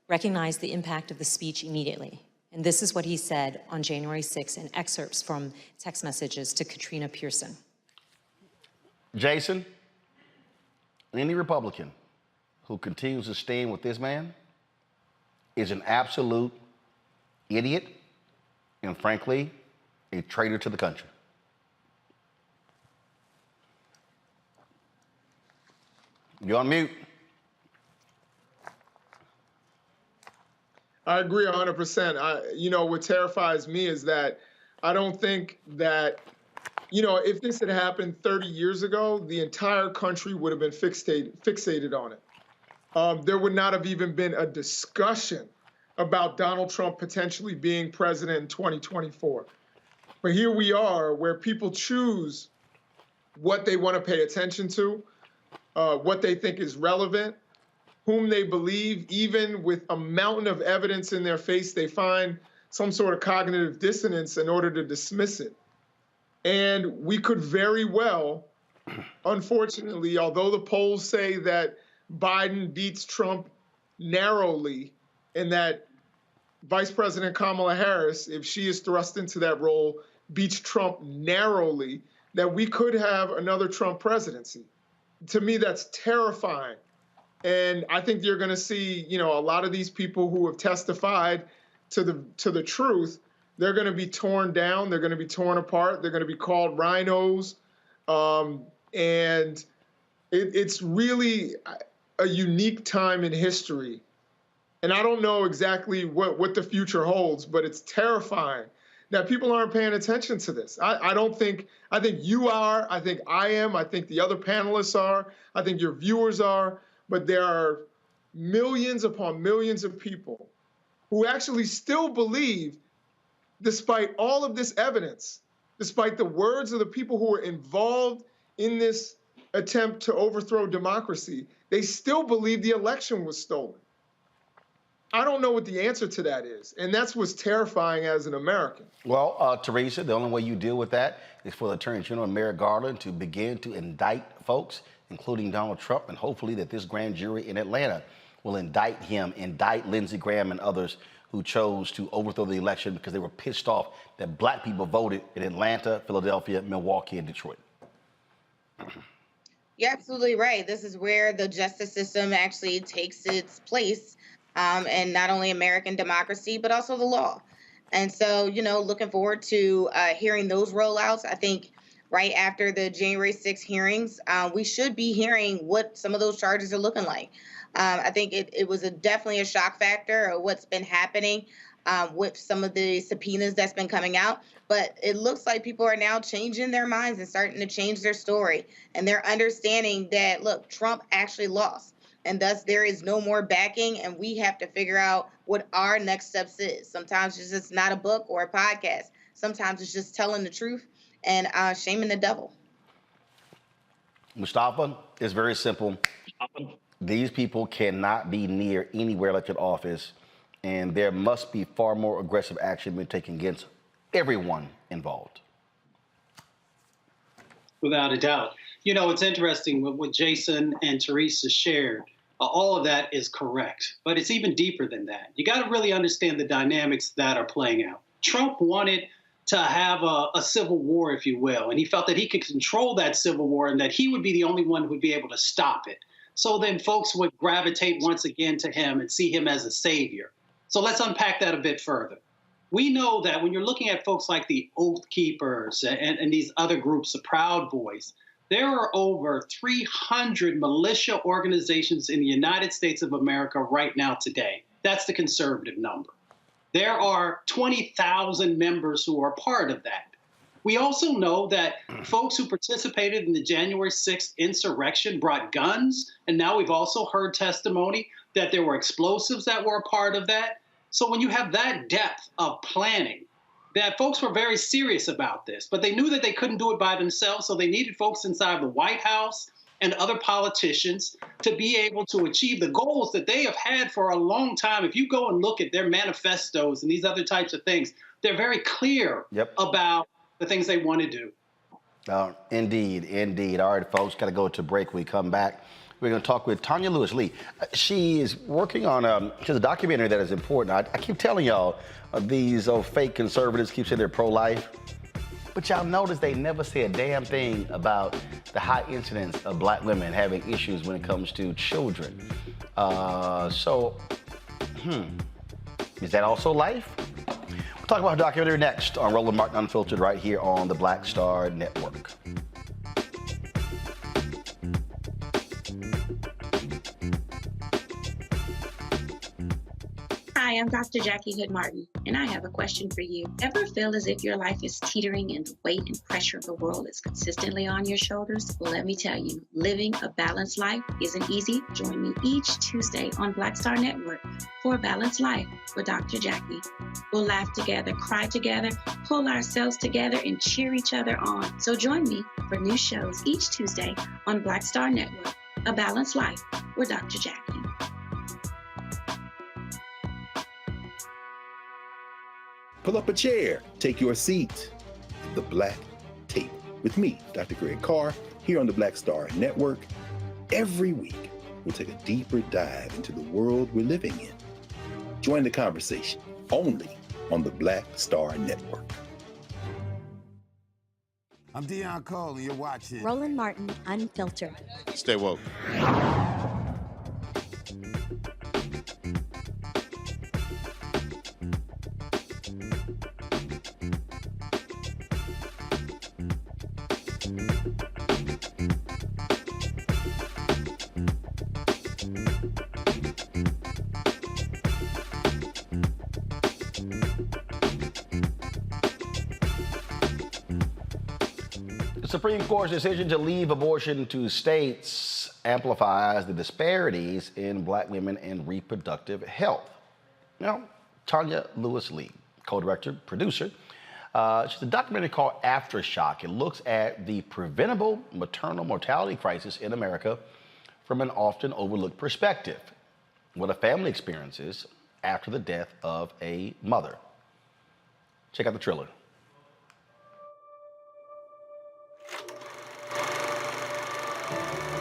recognized the impact of the speech immediately. And this is what he said on January 6th in excerpts from text messages to Katrina Pearson. Jason, any Republican who continues to stand with this man is an absolute idiot and, frankly, a traitor to the country. You're on mute. I agree 100%. What terrifies me is that I don't think that, if this had happened 30 years ago, the entire country would have been fixated on it. There would not have even been a discussion about Donald Trump potentially being president in 2024. But here we are, where people choose what they want to pay attention to, what they think is relevant, whom they believe. Even with a mountain of evidence in their face, they find some sort of cognitive dissonance in order to dismiss it. And we could very well, unfortunately, although the polls say that Biden beats Trump narrowly, and that Vice President Kamala Harris, if she is thrust into that role, beats Trump narrowly, that we could have another Trump presidency. To me, that's terrifying. And I think you're going to see, a lot of these people who have testified to the truth, they're going to be torn down, they're going to be torn apart, they're going to be called rhinos. And it's really a unique time in history. And I don't know exactly what the future holds, but it's terrifying that people aren't paying attention to this. I think you are, I think I am, I think the other panelists are, I think your viewers are, but there are millions upon millions of people who actually still believe, despite all of this evidence, despite the words of the people who were involved in this attempt to overthrow democracy, they still believe the election was stolen. I don't know what the answer to that is, and that's what's terrifying as an American. Well, Teresa, the only way you deal with that is for the Attorney General Merrick Garland to begin to indict folks, including Donald Trump, and hopefully that this grand jury in Atlanta will indict him, indict Lindsey Graham and others who chose to overthrow the election because they were pissed off that black people voted in Atlanta, Philadelphia, Milwaukee, and Detroit. You're absolutely right. This is where the justice system actually takes its place, and not only American democracy, but also the law. And so, looking forward to hearing those rollouts. I think right after the January 6th hearings, we should be hearing what some of those charges are looking like. I think it was definitely a shock factor of what's been happening with some of the subpoenas that's been coming out. But it looks like people are now changing their minds and starting to change their story. And they're understanding that, look, Trump actually lost. And thus there is no more backing. And we have to figure out what our next steps is. Sometimes it's just not a book or a podcast. Sometimes it's just telling the truth and shaming the devil. Mustafa, it's very simple. These people cannot be near anywhere elected office, and there must be far more aggressive action being taken against everyone involved. Without a doubt. It's interesting what Jason and Teresa shared. All of that is correct, but it's even deeper than that. You got to really understand the dynamics that are playing out. Trump wanted to have a civil war, if you will, and he felt that he could control that civil war and that he would be the only one who would be able to stop it. So then folks would gravitate once again to him and see him as a savior. So let's unpack that a bit further. We know that when you're looking at folks like the Oath Keepers and these other groups, the Proud Boys, there are over 300 militia organizations in the United States of America right now today. That's the conservative number. There are 20,000 members who are part of that. We also know that folks who participated in the January 6th insurrection brought guns, and now we've also heard testimony that there were explosives that were a part of that. So when you have that depth of planning, that folks were very serious about this, but they knew that they couldn't do it by themselves, so they needed folks inside the White House and other politicians to be able to achieve the goals that they have had for a long time. If you go and look at their manifestos and these other types of things, they're very clear about the things they want to do. Indeed. All right, folks, got to go to break. We come back. We're going to talk with Tonya Lewis Lee. She is working on she has a documentary that is important. I keep telling y'all, these fake conservatives keep saying they're pro-life, but y'all notice they never say a damn thing about the high incidence of black women having issues when it comes to children. Is that also life? We'll talk about her documentary next on Roland Martin Unfiltered right here on the Black Star Network. Hi, I'm Dr. Jackie Hood Martin, and I have a question for you. Ever feel as if your life is teetering and the weight and pressure of the world is consistently on your shoulders? Well, let me tell you, living a balanced life isn't easy. Join me each Tuesday on Black Star Network for A Balanced Life with Dr. Jackie. We'll laugh together, cry together, pull ourselves together, and cheer each other on. So join me for new shows each Tuesday on Black Star Network, A Balanced Life with Dr. Jackie. Pull up a chair, take your seat. The Black Tape with me, Dr. Greg Carr, here on the Black Star Network. Every week, we'll take a deeper dive into the world we're living in. Join the conversation only on the Black Star Network. I'm Deion Cole, and you're watching Roland Martin Unfiltered. Stay woke. The Supreme Court's decision to leave abortion to states amplifies the disparities in black women and reproductive health. Now, Tonya Lewis Lee, co-director, producer, she has a documentary called Aftershock. It looks at the preventable maternal mortality crisis in America from an often overlooked perspective, what a family experiences after the death of a mother. Check out the trailer.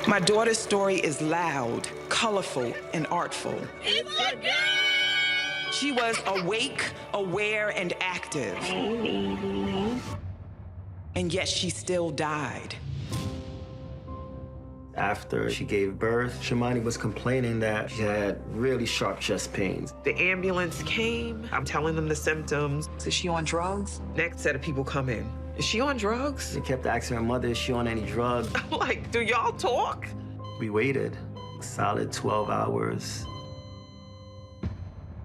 My daughter's story is loud, colorful, and artful. It's a girl! She was awake, aware, and active. And yet she still died. After she gave birth, Shamani was complaining that she had really sharp chest pains. The ambulance came. I'm telling them the symptoms. Is she on drugs? Next set of people come in. Is she on drugs? They kept asking her mother, is she on any drugs? I'm like, do y'all talk? We waited a solid 12 hours.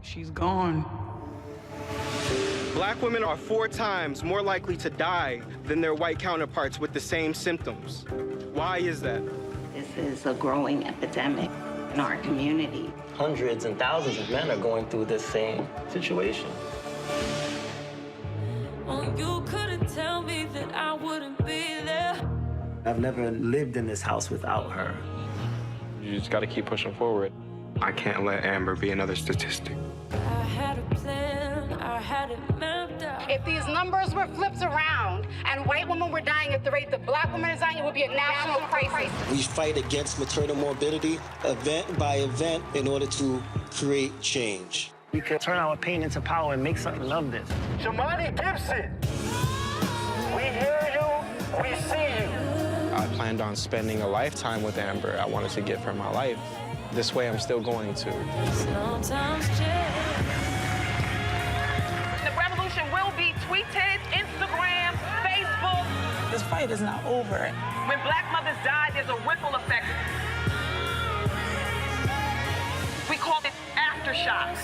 She's gone. Black women are 4 times more likely to die than their white counterparts with the same symptoms. Why is that? This is a growing epidemic in our community. Hundreds and thousands of men are going through this same situation. Oh, you couldn't tell me that I wouldn't be there. I've never lived in this house without her. You just gotta keep pushing forward. I can't let Amber be another statistic. I had a plan, I had it mapped out. If these numbers were flipped around and white women were dying at the rate that black women are dying, it would be a national crisis. We fight against maternal morbidity event by event in order to create change. We can turn our pain into power and make something of this. Shamani Gibson, we hear you, we see you. I planned on spending a lifetime with Amber. I wanted to give her my life. This way, I'm still going to. The revolution will be tweeted, Instagram, Facebook. This fight is not over. When black mothers die, there's a ripple effect. We call it Aftershock.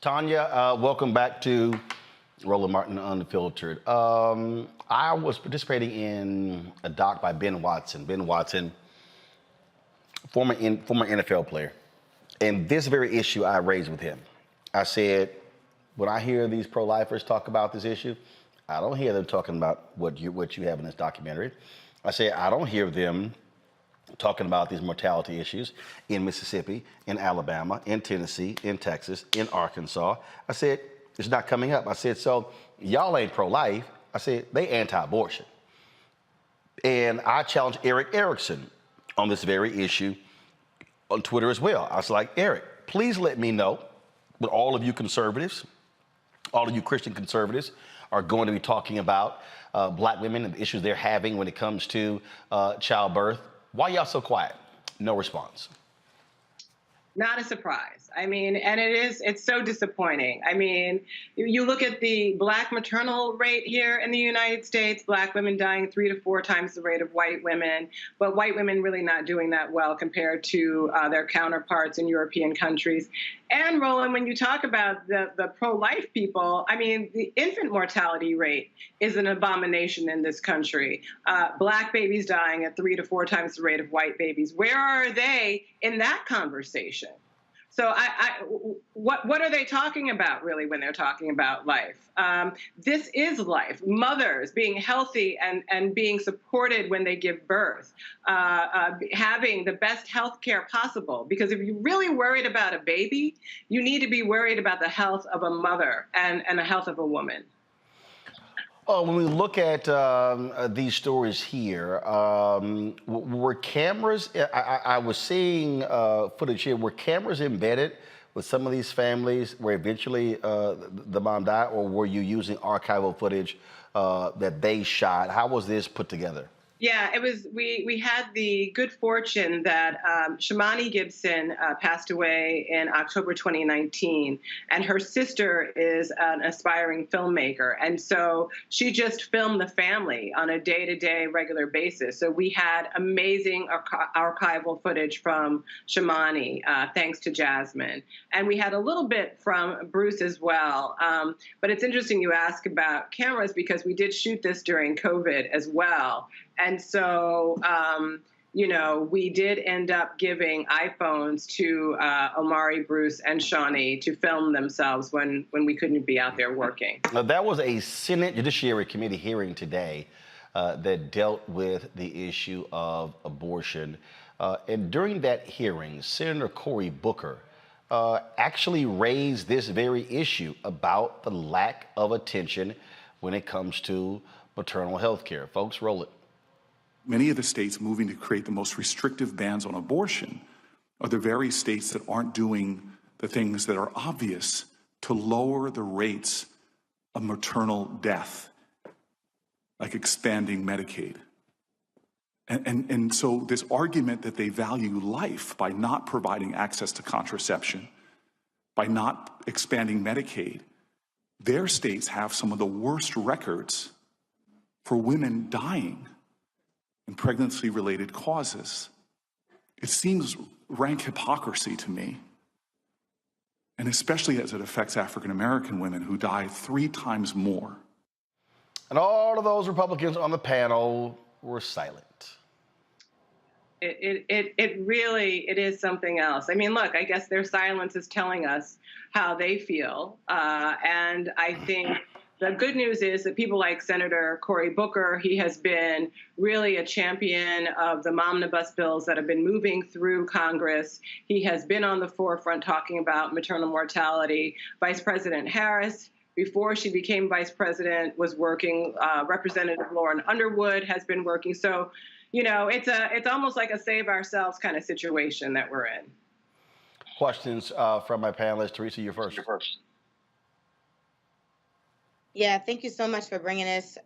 Tonya, welcome back to Roland Martin Unfiltered. I was participating in a doc by Ben Watson. Ben Watson, former NFL player. And this very issue I raised with him. I said, when I hear these pro-lifers talk about this issue, I don't hear them talking about what you have in this documentary. I say, I don't hear them talking about these mortality issues in Mississippi, in Alabama, in Tennessee, in Texas, in Arkansas. I said, it's not coming up. I said, so y'all ain't pro-life. I said, they anti-abortion. And I challenged Eric Erickson on this very issue on Twitter as well. I was like, Eric, please let me know what all of you conservatives, all of you Christian conservatives are going to be talking about black women and the issues they're having when it comes to childbirth. Why y'all so quiet? No response. Not a surprise. I mean, and it's so disappointing. I mean, you look at the black maternal rate here in the United States, black women dying 3 to 4 times the rate of white women, but white women really not doing that well compared to their counterparts in European countries. And Roland, when you talk about the pro-life people, I mean, the infant mortality rate is an abomination in this country. Black babies dying at 3 to 4 times the rate of white babies. Where are they in that conversation? So what are they talking about really when they're talking about life? This is life. Mothers being healthy and being supported when they give birth, having the best health care possible. Because if you're really worried about a baby, you need to be worried about the health of a mother and the health of a woman. When we look at these stories here, were cameras, I was seeing footage here, were cameras embedded with some of these families where eventually the mom died, or were you using archival footage that they shot? How was this put together? Yeah, it was. We had the good fortune that Shamani Gibson passed away in October 2019, and her sister is an aspiring filmmaker, and so she just filmed the family on a day-to-day regular basis. So we had amazing archival footage from Shamani, thanks to Jasmine, and we had a little bit from Bruce as well. But it's interesting you ask about cameras because we did shoot this during COVID as well. And so, you know, we did end up giving iPhones to Omari, Bruce, and Shawnee to film themselves when we couldn't be out there working. Now, that was a Senate Judiciary Committee hearing today that dealt with the issue of abortion. And during that hearing, Senator Cory Booker actually raised this very issue about the lack of attention when it comes to maternal health care. Folks, roll it. Many of the states moving to create the most restrictive bans on abortion are the very states that aren't doing the things that are obvious to lower the rates of maternal death, like expanding Medicaid. And so this argument that they value life by not providing access to contraception, by not expanding Medicaid, their states have some of the worst records for women dying in pregnancy-related causes. It seems rank hypocrisy to me, and especially as it affects African-American women who die 3 times more. And all of those Republicans on the panel were silent. It really is something else. I mean, look, I guess their silence is telling us how they feel. And I think the good news is that people like Senator Cory Booker, he has been really a champion of the momnibus bills that have been moving through Congress. He has been on the forefront talking about maternal mortality. Vice President Harris, before she became vice president, was working. Representative Lauren Underwood has been working. So, you know, it's almost like a save ourselves kind of situation that we're in. Questions from my panelists. Teresa, you're first. Yeah, thank you so much for bringing this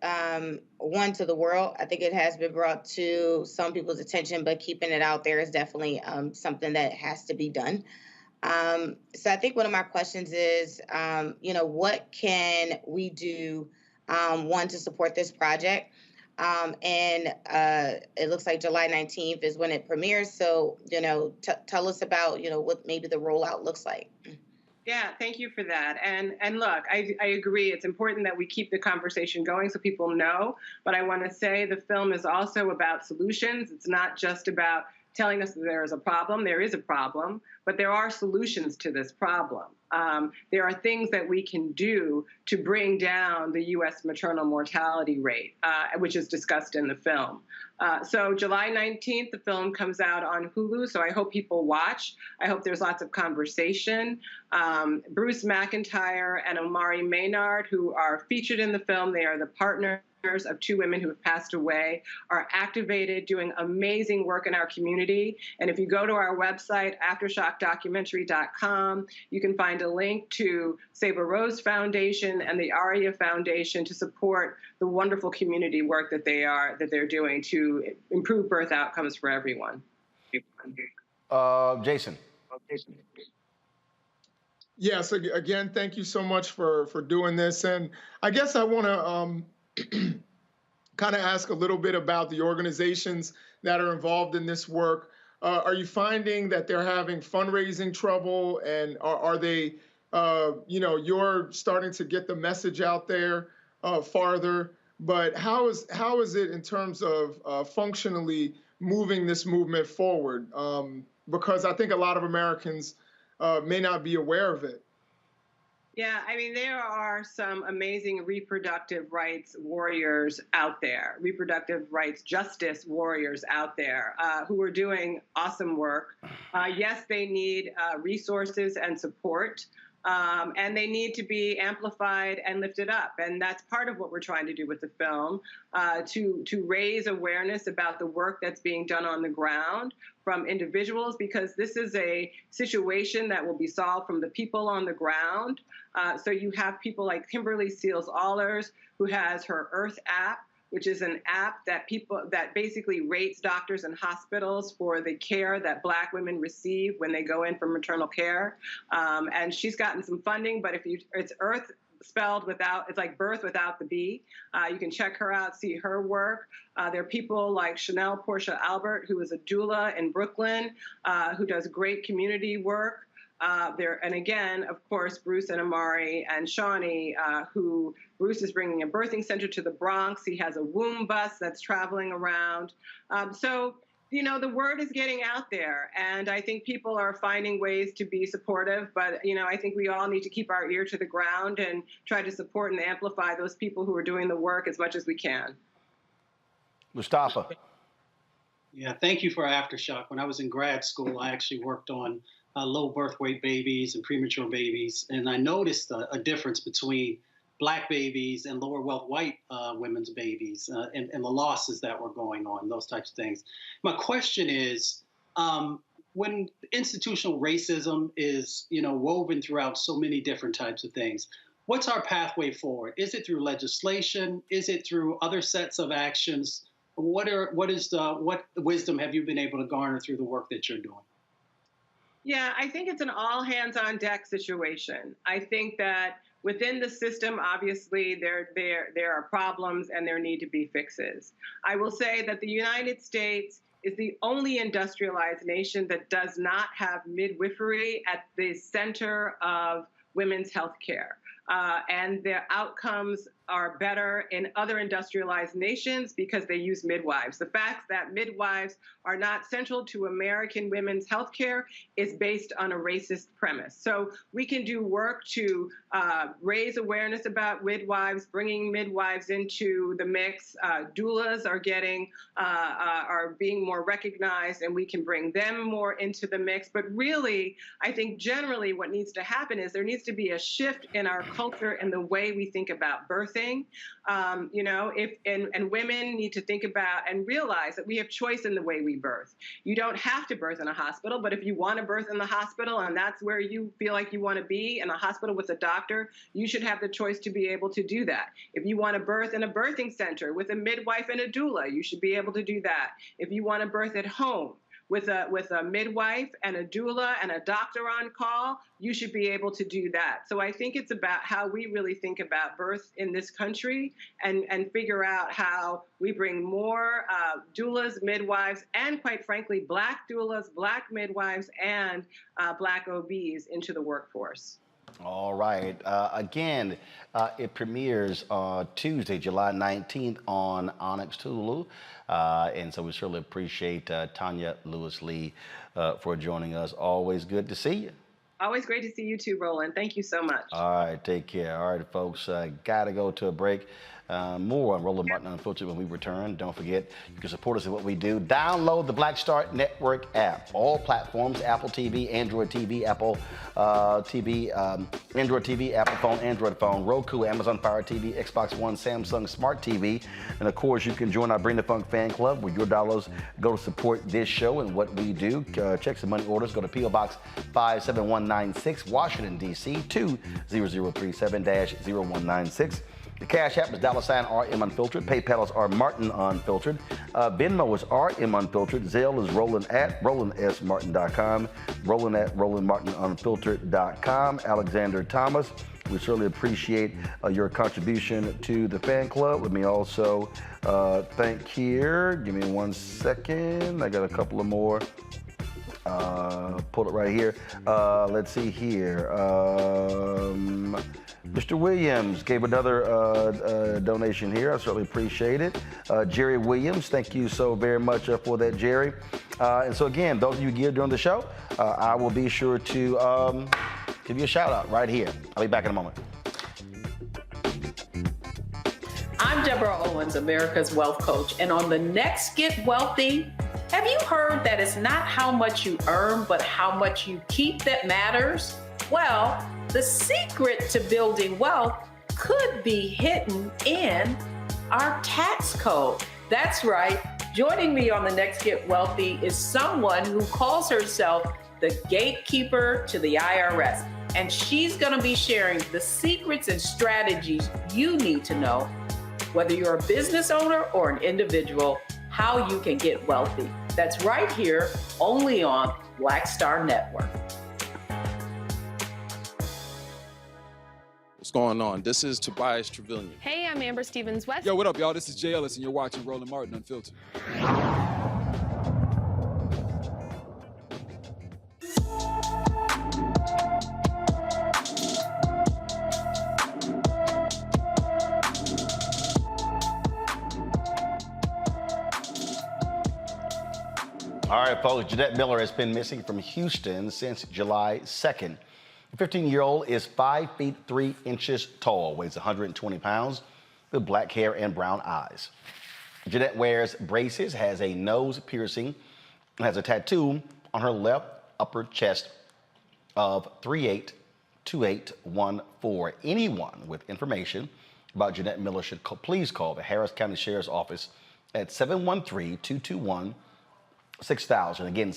one to the world. I think it has been brought to some people's attention, but keeping it out there is definitely something that has to be done. So I think one of my questions is, you know, what can we do, one, to support this project? And it looks like July 19th is when it premieres. So, you know, tell us about, you know, what maybe the rollout looks like. Yeah, thank you for that. And look, I agree. It's important that we keep the conversation going so people know. But I want to say the film is also about solutions. It's not just about telling us that there is a problem. There is a problem, but there are solutions to this problem. There are things that we can do to bring down the U.S. maternal mortality rate, which is discussed in the film. So July 19th, the film comes out on Hulu, so I hope people watch. I hope there's lots of conversation. Bruce McIntyre and Omari Maynard, who are featured in the film, they are the partners of 2 women who have passed away, are activated, doing amazing work in our community. And if you go to our website, aftershockdocumentary.com, you can find a link to Save a Rose Foundation and the ARIA Foundation to support the wonderful community work that they're doing to improve birth outcomes for everyone. Jason. Yes, again, thank you so much for doing this. And I guess I want to kind of ask a little bit about the organizations that are involved in this work. Are you finding that they're having fundraising trouble, and are they, you know, you're starting to get the message out there farther, but how is it in terms of functionally moving this movement forward? Because I think a lot of Americans may not be aware of it. Yeah, I mean, there are some amazing reproductive rights warriors out there, reproductive rights justice warriors out there who are doing awesome work. Yes, they need resources and support, and they need to be amplified and lifted up. And that's part of what we're trying to do with the film, to raise awareness about the work that's being done on the ground from individuals, because this is a situation that will be solved from the people on the ground. So you have people like Kimberly Seals-Allers, who has her Earth app, which is an app that basically rates doctors and hospitals for the care that Black women receive when they go in for maternal care. And she's gotten some funding, but it's Earth spelled without, it's like birth without the B. You can check her out, see her work. There are people like Chanel Portia Albert, who is a doula in Brooklyn, who does great community work. And again, of course, Bruce and Omari and Shawnee, who Bruce is bringing a birthing center to the Bronx. He has a womb bus that's traveling around. So, you know, the word is getting out there, and I think people are finding ways to be supportive. But, you know, I think we all need to keep our ear to the ground and try to support and amplify those people who are doing the work as much as we can. Mustafa. Yeah, thank you for Aftershock. When I was in grad school, I actually worked on low birth weight babies and premature babies, and I noticed a difference between Black babies and lower wealth white women's babies and the losses that were going on, those types of things. My question is, when institutional racism is, woven throughout so many different types of things, what's our pathway forward? Is it through legislation? Is it through other sets of actions? What wisdom have you been able to garner through the work that you're doing? Yeah, I think it's an all hands on deck situation. I think that within the system, obviously, there are problems and there need to be fixes. I will say that the United States is the only industrialized nation that does not have midwifery at the center of women's health care. And the outcomes are better in other industrialized nations because they use midwives. The fact that midwives are not central to American women's healthcare is based on a racist premise. So we can do work to raise awareness about midwives, bringing midwives into the mix. Doulas are being more recognized, and we can bring them more into the mix. But really, I think generally what needs to happen is there needs to be a shift in our culture and the way we think about birthing. And women need to think about and realize that we have choice in the way we birth. You don't have to birth in a hospital, but if you want to birth in the hospital and that's where you feel like you want to be, in a hospital with a doctor, you should have the choice to be able to do that. If you want to birth in a birthing center with a midwife and a doula, you should be able to do that. If you want to birth at home with a midwife and a doula and a doctor on call, you should be able to do that. So I think it's about how we really think about birth in this country and figure out how we bring more doulas, midwives, and quite frankly, Black doulas, Black midwives, and Black OBs into the workforce. All right. Again, it premieres Tuesday, July 19th on Onyx Hulu. And so we certainly appreciate Tonya Lewis Lee for joining us. Always good to see you. Always great to see you too, Roland. Thank you so much. All right, take care. All right, folks, got to go to a break. More on Roland Martin Unfiltered when we return. Don't forget, you can support us in what we do. Download the Black Star Network app. All platforms, Apple TV, Android TV, Apple TV, Android TV, Apple phone, Android phone, Roku, Amazon Fire TV, Xbox One, Samsung Smart TV. And of course, you can join our Bring the Funk fan club where your dollars go to support this show and what we do. Check some money orders. Go to P.O. Box 57196, Washington, D.C. 20037-0196. The Cash App is $RM Unfiltered. PayPal is R Martin Unfiltered. Venmo is RM Unfiltered. Zelle is roland@rolandsmartin.com. roland@rolandmartinunfiltered.com. Alexander Thomas, we certainly appreciate your contribution to the fan club. Let me also thank here. Give me 1 second. I got a couple of more. Pull it right here. Let's see here. Mr. Williams gave another donation here. I certainly appreciate it. Jerry Williams, thank you so very much for that, Jerry. And so again, those of you give during the show, I will be sure to give you a shout out right here. I'll be back in a moment. I'm Deborah Owens, America's Wealth Coach. And on the next Get Wealthy, have you heard that it's not how much you earn, but how much you keep that matters? Well, the secret to building wealth could be hidden in our tax code. That's right. Joining me on the next Get Wealthy is someone who calls herself the gatekeeper to the IRS. And she's going to be sharing the secrets and strategies you need to know, whether you're a business owner or an individual, how you can get wealthy. That's right here, only on Black Star Network. What's going on? This is Tobias Trevelyan. Hey, I'm Amber Stevens-West. Yo, what up, y'all? This is Jay Ellis, and you're watching Roland Martin Unfiltered. All right, folks, Jeanette Miller has been missing from Houston since July 2nd. The 15-year-old is 5 feet 3 inches tall, weighs 120 pounds, with black hair and brown eyes. Jeanette wears braces, has a nose piercing, and has a tattoo on her left upper chest of 382814. Anyone with information about Jeanette Miller should please call the Harris County Sheriff's Office at 713-221-6000. Again,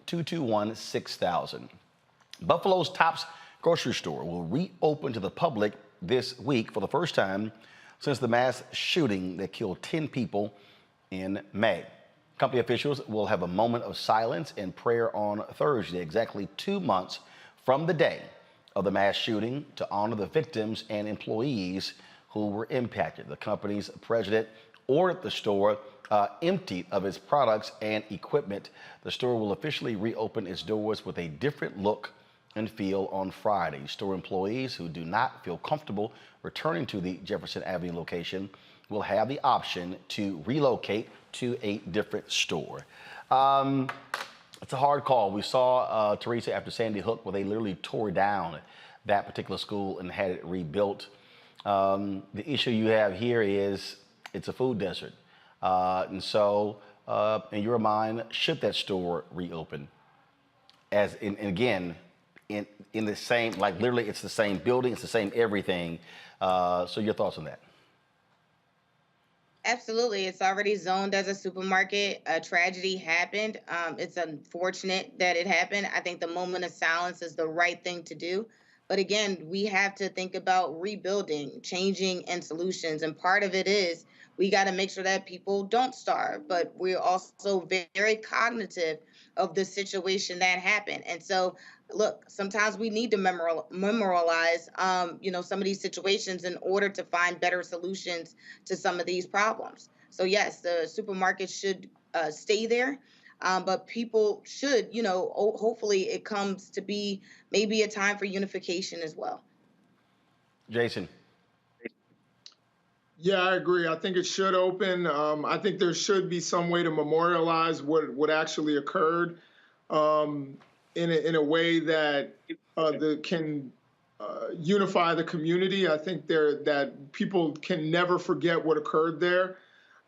221-6000. Buffalo's Tops grocery store will reopen to the public this week for the first time since the mass shooting that killed 10 people in May. Company officials will have a moment of silence and prayer on Thursday, exactly 2 months from the day of the mass shooting, to honor the victims and employees who were impacted. The company's president ordered the store emptied of its products and equipment. The store will officially reopen its doors with a different look and feel on Friday. Store employees who do not feel comfortable returning to the Jefferson Avenue location will have the option to relocate to a different store. It's a hard call. We saw, Teresa, after Sandy Hook, where they literally tore down that particular school and had it rebuilt. The issue you have here is it's a food desert. And so, in your mind, should that store reopen? In the same, like literally it's the same building, it's the same everything. So your thoughts on that? Absolutely. It's already zoned as a supermarket. A tragedy happened. It's unfortunate that it happened. I think the moment of silence is the right thing to do. But again, we have to think about rebuilding, changing, and solutions. And part of it is we got to make sure that people don't starve. But we're also very cognitive of the situation that happened. And so, look, sometimes we need to memorialize, some of these situations in order to find better solutions to some of these problems. So yes, the supermarket should stay there, but people should, hopefully it comes to be maybe a time for unification as well. Jason. Yeah, I agree. I think it should open. I think there should be some way to memorialize what actually occurred in a way that can unify the community. I think that people can never forget what occurred there,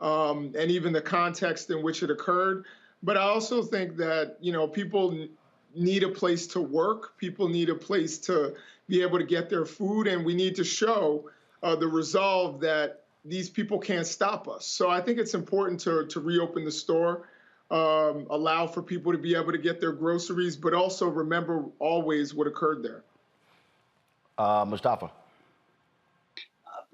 and even the context in which it occurred. But I also think that people need a place to work. People need a place to be able to get their food, and we need to show the resolve that these people can't stop us. So I think it's important to reopen the store, allow for people to be able to get their groceries, but also remember always what occurred there. Mustafa.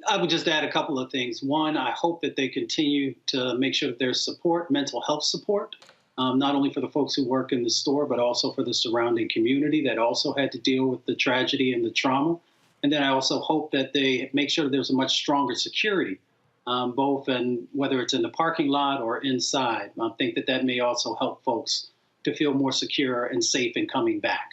I would just add a couple of things. One, I hope that they continue to make sure that there's support, mental health support, not only for the folks who work in the store, but also for the surrounding community that also had to deal with the tragedy and the trauma. And then I also hope that they make sure there's a much stronger security, both in whether it's in the parking lot or inside. I think that may also help folks to feel more secure and safe in coming back.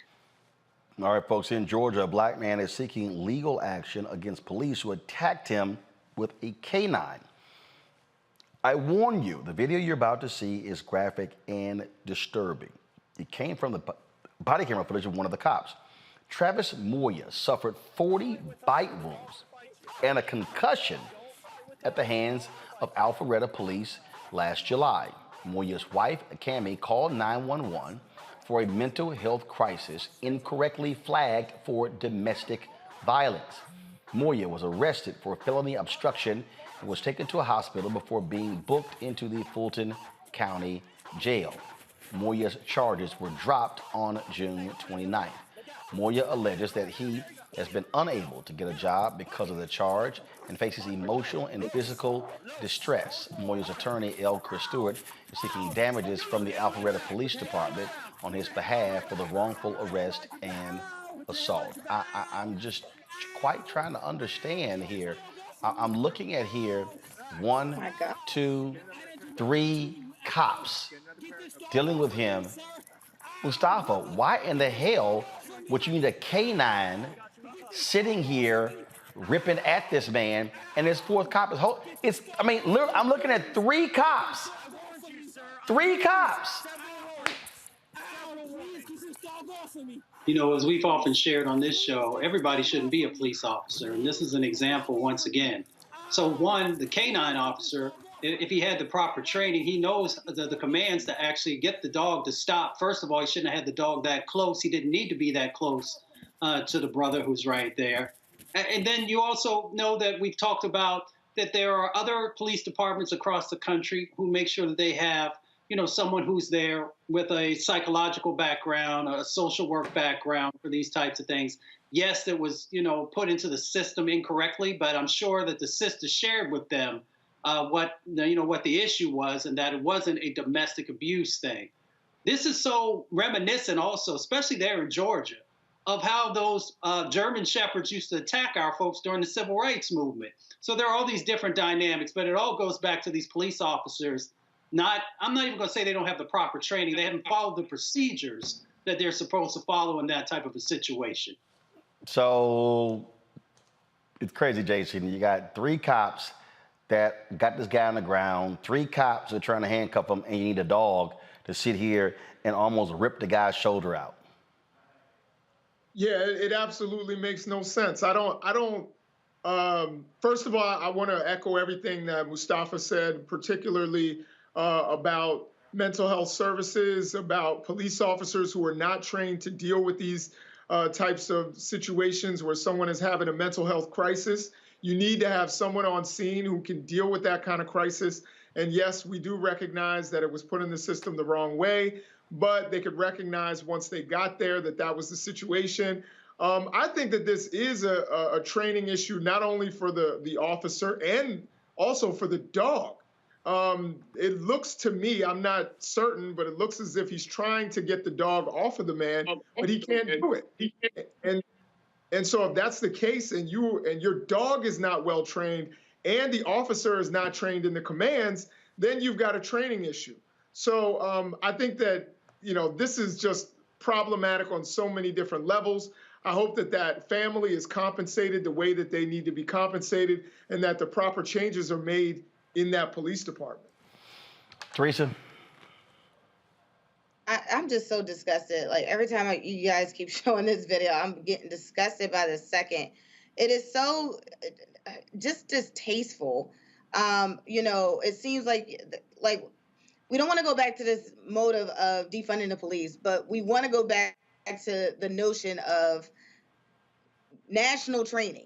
All right, folks, in Georgia, a black man is seeking legal action against police who attacked him with a canine. I warn you, the video you're about to see is graphic and disturbing. It came from the body camera footage of one of the cops. Travis Moya suffered 40 bite wounds and a concussion at the hands of Alpharetta police last July. Moya's wife, Cami, called 911 for a mental health crisis, incorrectly flagged for domestic violence. Moya was arrested for felony obstruction and was taken to a hospital before being booked into the Fulton County Jail. Moya's charges were dropped on June 29th. Moya alleges that he has been unable to get a job because of the charge and faces emotional and physical distress. Moya's attorney, L. Chris Stewart, is seeking damages from the Alpharetta Police Department on his behalf for the wrongful arrest and assault. I'm just quite trying to understand here. I'm looking at here 1, 2, 3 cops dealing with him. Mustafa, why in the hell would you need a canine sitting here ripping at this man, and his fourth cop is I'm looking at 3 cops. 3 cops. As we've often shared on this show, everybody shouldn't be a police officer, and this is an example once again. So one, the canine officer, if he had the proper training, he knows the commands to actually get the dog to stop. First of all, he shouldn't have had the dog that close. He didn't need to be that close to the brother who's right there. And then you also know that we've talked about that there are other police departments across the country who make sure that they have someone who's there with a psychological background, a social work background for these types of things. Yes, it was, put into the system incorrectly, but I'm sure that the sister shared with them what the issue was, and that it wasn't a domestic abuse thing. This is so reminiscent also, especially there in Georgia, of how those German shepherds used to attack our folks during the civil rights movement. So there are all these different dynamics, but it all goes back to these police officers. I'm not even going to say they don't have the proper training. They haven't followed the procedures that they're supposed to follow in that type of a situation. So it's crazy, Jason. You got 3 cops that got this guy on the ground, 3 cops that are trying to handcuff him, and you need a dog to sit here and almost rip the guy's shoulder out. Yeah, it absolutely makes no sense. I don't. First of all, I want to echo everything that Mustafa said, particularly about mental health services, about police officers who are not trained to deal with these types of situations where someone is having a mental health crisis. You need to have someone on scene who can deal with that kind of crisis. And yes, we do recognize that it was put in the system the wrong way, but they could recognize once they got there that that was the situation. I think that this is a training issue, not only for the officer and also for the dog. It looks to me, I'm not certain, but it looks as if he's trying to get the dog off of the man, but he can't do it. And so if that's the case, and your dog is not well trained, and the officer is not trained in the commands, then you've got a training issue. So I think that this is just problematic on so many different levels. I hope that that family is compensated the way that they need to be compensated, and that the proper changes are made in that police department. Teresa? I'm just so disgusted. Like every time you guys keep showing this video, I'm getting disgusted by the second. It is so just distasteful. It seems like we don't want to go back to this motive of defunding the police, but we want to go back to the notion of national training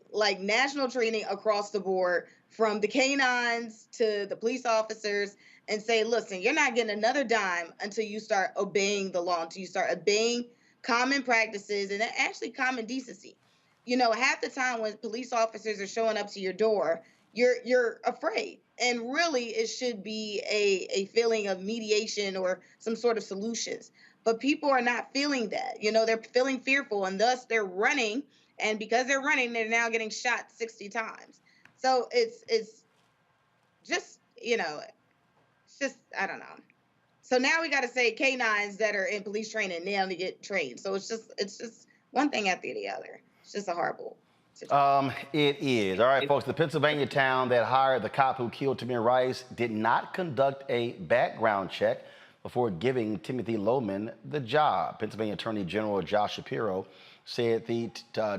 across the board, from the canines to the police officers, and say, listen, you're not getting another dime until you start obeying the law, until you start obeying common practices and actually common decency. Half the time when police officers are showing up to your door, you're afraid. And really, it should be a feeling of mediation or some sort of solutions. But people are not feeling that. They're feeling fearful, and thus they're running. And because they're running, they're now getting shot 60 times. So it's just, it's just, I don't know. So now we got to say canines that are in police training now to get trained. So it's just one thing after the other. It's just a horrible situation. It is. All right, folks, the Pennsylvania town that hired the cop who killed Tamir Rice did not conduct a background check before giving Timothy Loman the job. Pennsylvania Attorney General Josh Shapiro said the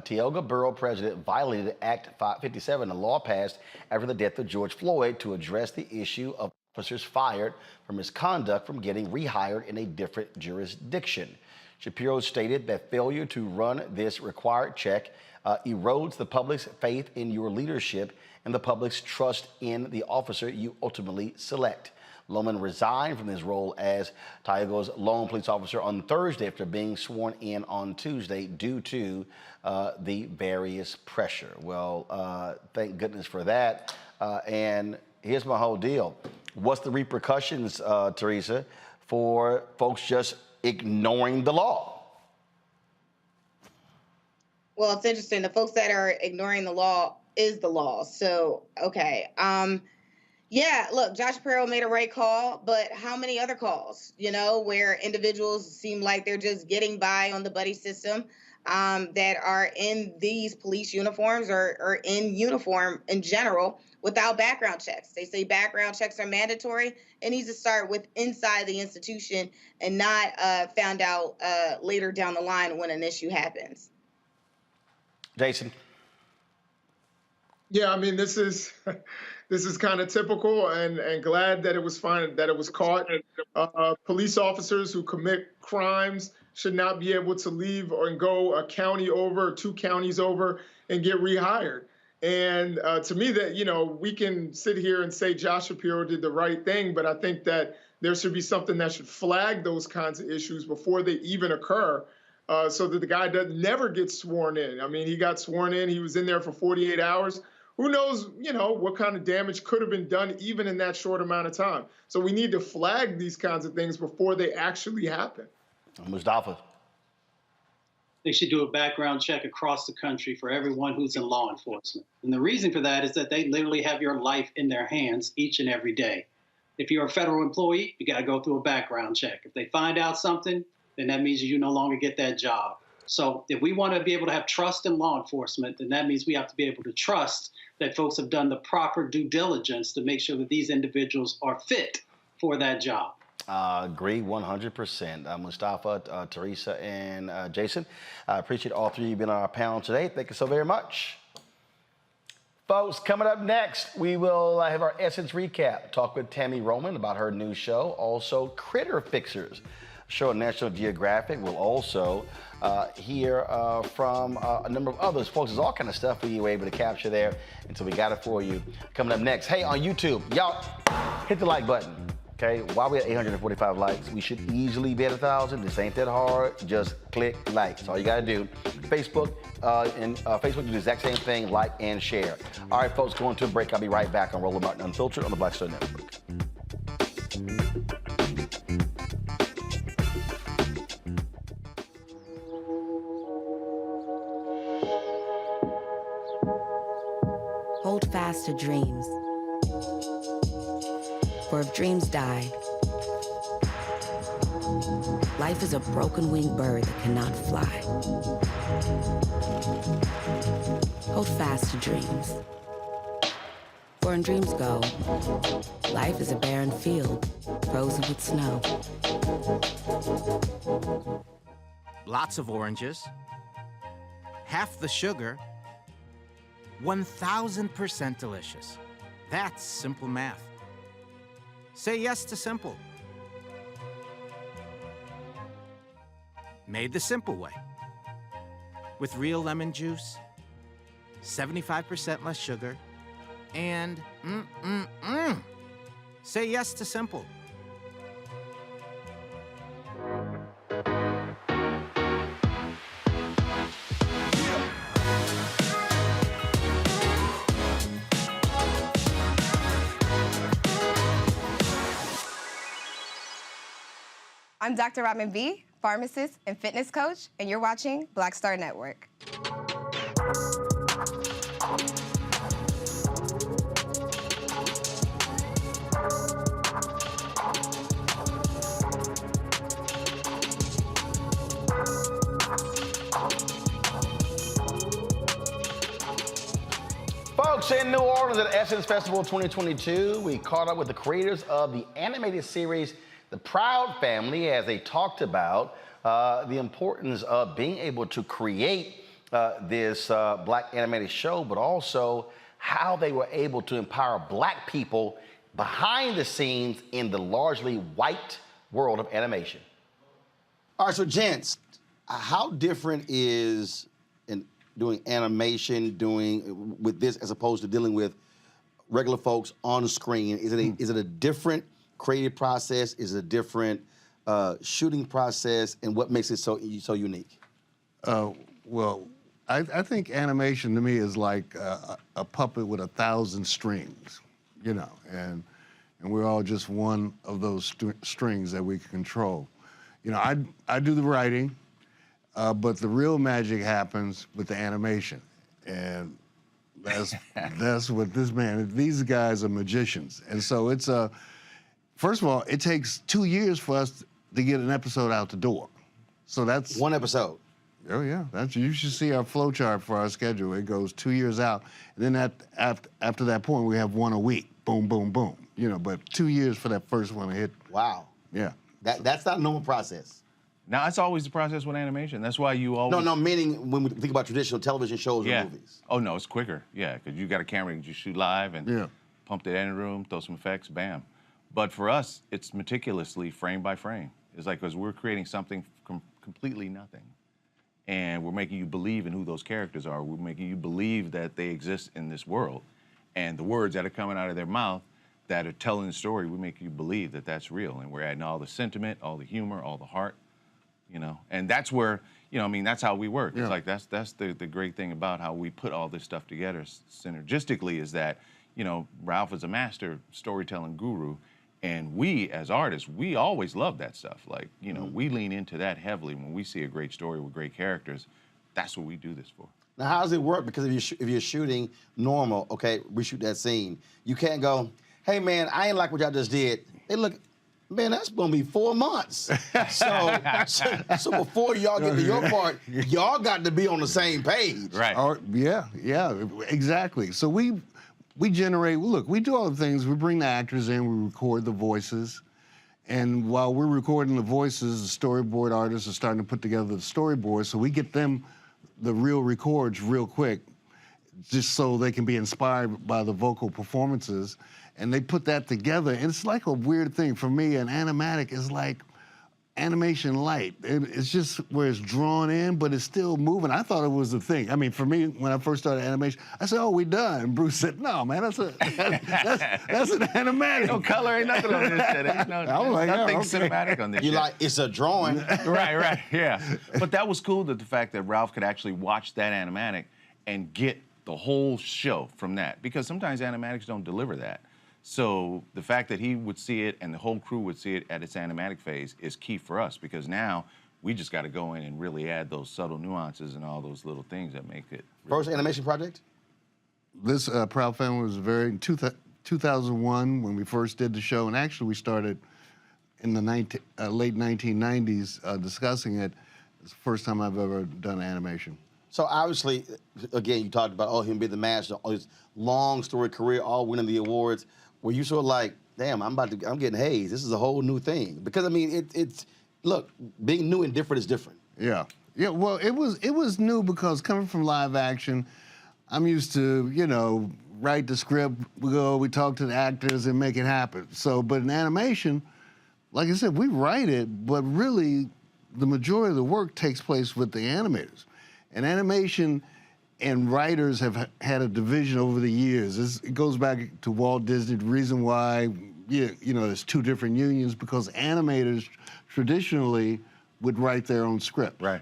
Tioga Borough president violated Act 557, a law passed after the death of George Floyd, to address the issue of officers fired for misconduct from getting rehired in a different jurisdiction. Shapiro stated that failure to run this required check erodes the public's faith in your leadership and the public's trust in the officer you ultimately select. Loman resigned from his role as Tioga's lone police officer on Thursday after being sworn in on Tuesday due to the various pressure. Well, thank goodness for that. And here's my whole deal. What's the repercussions, Teresa, for folks just ignoring the law? Well, it's interesting. The folks that are ignoring the law is the law. So, okay. Yeah, look, Josh Shapiro made a right call, but how many other calls, where individuals seem like they're just getting by on the buddy system, that are in these police uniforms or in uniform in general without background checks. They say background checks are mandatory. It needs to start with inside the institution and not found out later down the line when an issue happens. Jason? Yeah, I mean, this is kind of typical, and glad that it was caught. Police officers who commit crimes should not be able to leave and go a county over, 2 counties over, and get rehired. And to me, that, you know, we can sit here and say Josh Shapiro did the right thing, but I think that there should be something that should flag those kinds of issues before they even occur, so that the guy never gets sworn in. I mean, he got sworn in, he was in there for 48 hours. Who knows, you know, what kind of damage could have been done even in that short amount of time. So we need to flag these kinds of things before they actually happen. Mustafa. They should do a background check across the country for everyone who's in law enforcement. And the reason for that is that they literally have your life in their hands each and every day. If you're a federal employee, you got to go through a background check. If they find out something, then that means you no longer get that job. So if we want to be able to have trust in law enforcement, then that means we have to be able to trust that folks have done the proper due diligence to make sure that these individuals are fit for that job. Agree 100%. Mustafa, Teresa, and Jason, I appreciate all three of you being on our panel today. Thank you so very much. Folks, coming up next, we will have our Essence recap. Talk with Tammy Roman about her new show. Also, Critter Fixers, a show on National Geographic. We'll also hear from a number of others. Folks, there's all kind of stuff we were able to capture there, and so we got it for you. Coming up next, hey, on YouTube, y'all, hit the like button. Okay, while we're at 845 likes, we should easily be at 1,000. This ain't that hard. Just click like. That's all you gotta do. Facebook Facebook do the exact same thing, like and share. All right, folks, going to a break. I'll be right back on Roland Martin Unfiltered on the Black Star Network. Hold fast to dreams. For if dreams die, life is a broken-winged bird that cannot fly. Hold fast to dreams. For when dreams go, life is a barren field, frozen with snow. Lots of oranges, half the sugar, 1,000% delicious. That's simple math. Say yes to simple. Made the simple way. With real lemon juice, 75% less sugar, and Say yes to simple. I'm Dr. Robin B., pharmacist and fitness coach, and you're watching Black Star Network. Folks, in New Orleans at Essence Festival 2022, we caught up with the creators of the animated series The Proud Family as they talked about the importance of being able to create this Black animated show, but also how they were able to empower Black people behind the scenes in the largely white world of animation. All right, so gents, how different is doing animation, with this as opposed to dealing with regular folks on the screen? Is it a different creative process? Is it a different shooting process? And what makes it so unique? Well, I think animation to me is like a puppet with 1,000 strings, you know, and we're all just one of those strings that we can control. You know, I do the writing, but the real magic happens with the animation, and that's what these guys are magicians, and so it's first of all, it takes 2 years for us to get an episode out the door. So that's one episode. Oh yeah, you should see our flow chart for our schedule. It goes 2 years out, and then after that point, we have one a week. Boom, boom, boom. You know, but 2 years for that first one to hit. Wow. Yeah. That's not a normal process. Now, it's always the process with animation. That's why you always... No, meaning when we think about traditional television shows or movies. Oh, no, it's quicker. Yeah, because you got a camera, you just shoot live and pump the editing room, throw some effects, bam. But for us, it's meticulously frame by frame. It's like, because we're creating something from completely nothing. and we're making you believe in who those characters are. We're making you believe that they exist in this world. And the words that are coming out of their mouth that are telling the story, we make you believe that that's real. And we're adding all the sentiment, all the humor, all the heart, you know. And that's where, you know, I mean, that's how we work. Yeah. It's like that's the great thing about how we put all this stuff together synergistically is that, you know, Ralph is a master storytelling guru. And we, as artists, we always love that stuff. Like, you know, we lean into that heavily when we see a great story with great characters. That's what we do this for. Now, how does it work? Because if you're shooting normal, okay, we shoot that scene. You can't go, hey, man, I ain't like what y'all just did. Hey, look, man, that's going to be 4 months. So before y'all get to your part, y'all got to be on the same page. Right. Yeah, exactly. So we generate, look, we do all the things. We bring the actors in, we record the voices. And while we're recording the voices, the storyboard artists are starting to put together the storyboard. So we get them the real records real quick, just so they can be inspired by the vocal performances. And they put that together. And it's like a weird thing. For me, an animatic is like animation light. It's just where it's drawn in, but it's still moving. I thought it was a thing. I mean, for me, when I first started animation, I said, oh, we done. And Bruce said, no, man, that's an animatic. No color, ain't nothing on this shit. Ain't nothing cinematic on this shit. You like, it's a drawing. Right, yeah. But that was cool, that the fact that Ralph could actually watch that animatic and get the whole show from that. Because sometimes animatics don't deliver that. So the fact that he would see it and the whole crew would see it at its animatic phase is key for us, because now we just got to go in and really add those subtle nuances and all those little things that make it. First animation project? This Proud Family was in 2001 when we first did the show, and actually we started in the late 1990s discussing it. It's the first time I've ever done animation. So obviously, again, you talked about him being the master, all his long story career, all winning the awards. Were you sort of like, damn, I'm getting hazed. This is a whole new thing. Because I mean, look, being new and different is different. Yeah. Well, it was new because coming from live action, I'm used to, you know, write the script, we talk to the actors and make it happen. So, but in animation, like I said, we write it, but really the majority of the work takes place with the animators. And animation and writers have had a division over the years. It goes back to Walt Disney. The reason why, you know, there's two different unions, because animators traditionally would write their own script. Right.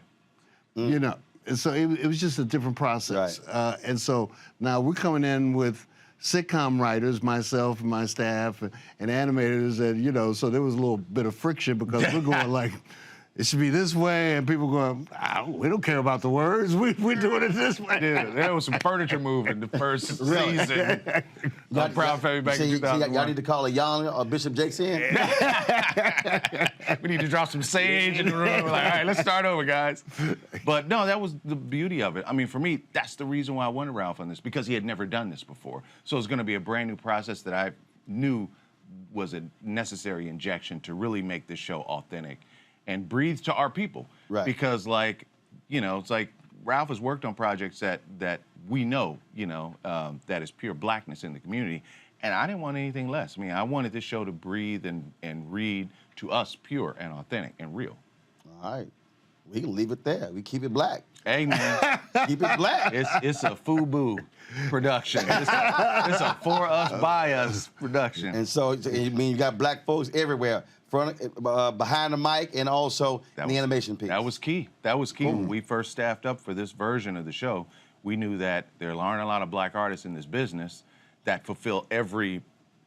You know, and so it was just a different process. Right. And so now we're coming in with sitcom writers, myself and my staff, and animators, and, you know, so there was a little bit of friction because we're going like, it should be this way, and people going, we don't care about the words. We're doing it this way. Dude, there was some furniture moving the first season of Proud Family back in 2001. Y'all need to call a Young or Bishop Jakes in. We need to drop some sage in the room. We're like, all right, let's start over, guys. But no, that was the beauty of it. I mean, for me, that's the reason why I wanted Ralph on this, because he had never done this before. So it's going to be a brand new process that I knew was a necessary injection to really make this show authentic and breathe to our people. Right. Because, like, you know, it's like Ralph has worked on projects that we know, you know, that is pure blackness in the community. And I didn't want anything less. I mean, I wanted this show to breathe and read to us pure and authentic and real. All right. We can leave it there. We keep it black. Hey, man. Keep it black. It's a FUBU production. It's a for us, by us production. And so, I mean, you got black folks everywhere. Behind the mic, and also in the animation piece. That was key. That was key. When we first staffed up for this version of the show, we knew that there aren't a lot of black artists in this business that fulfill every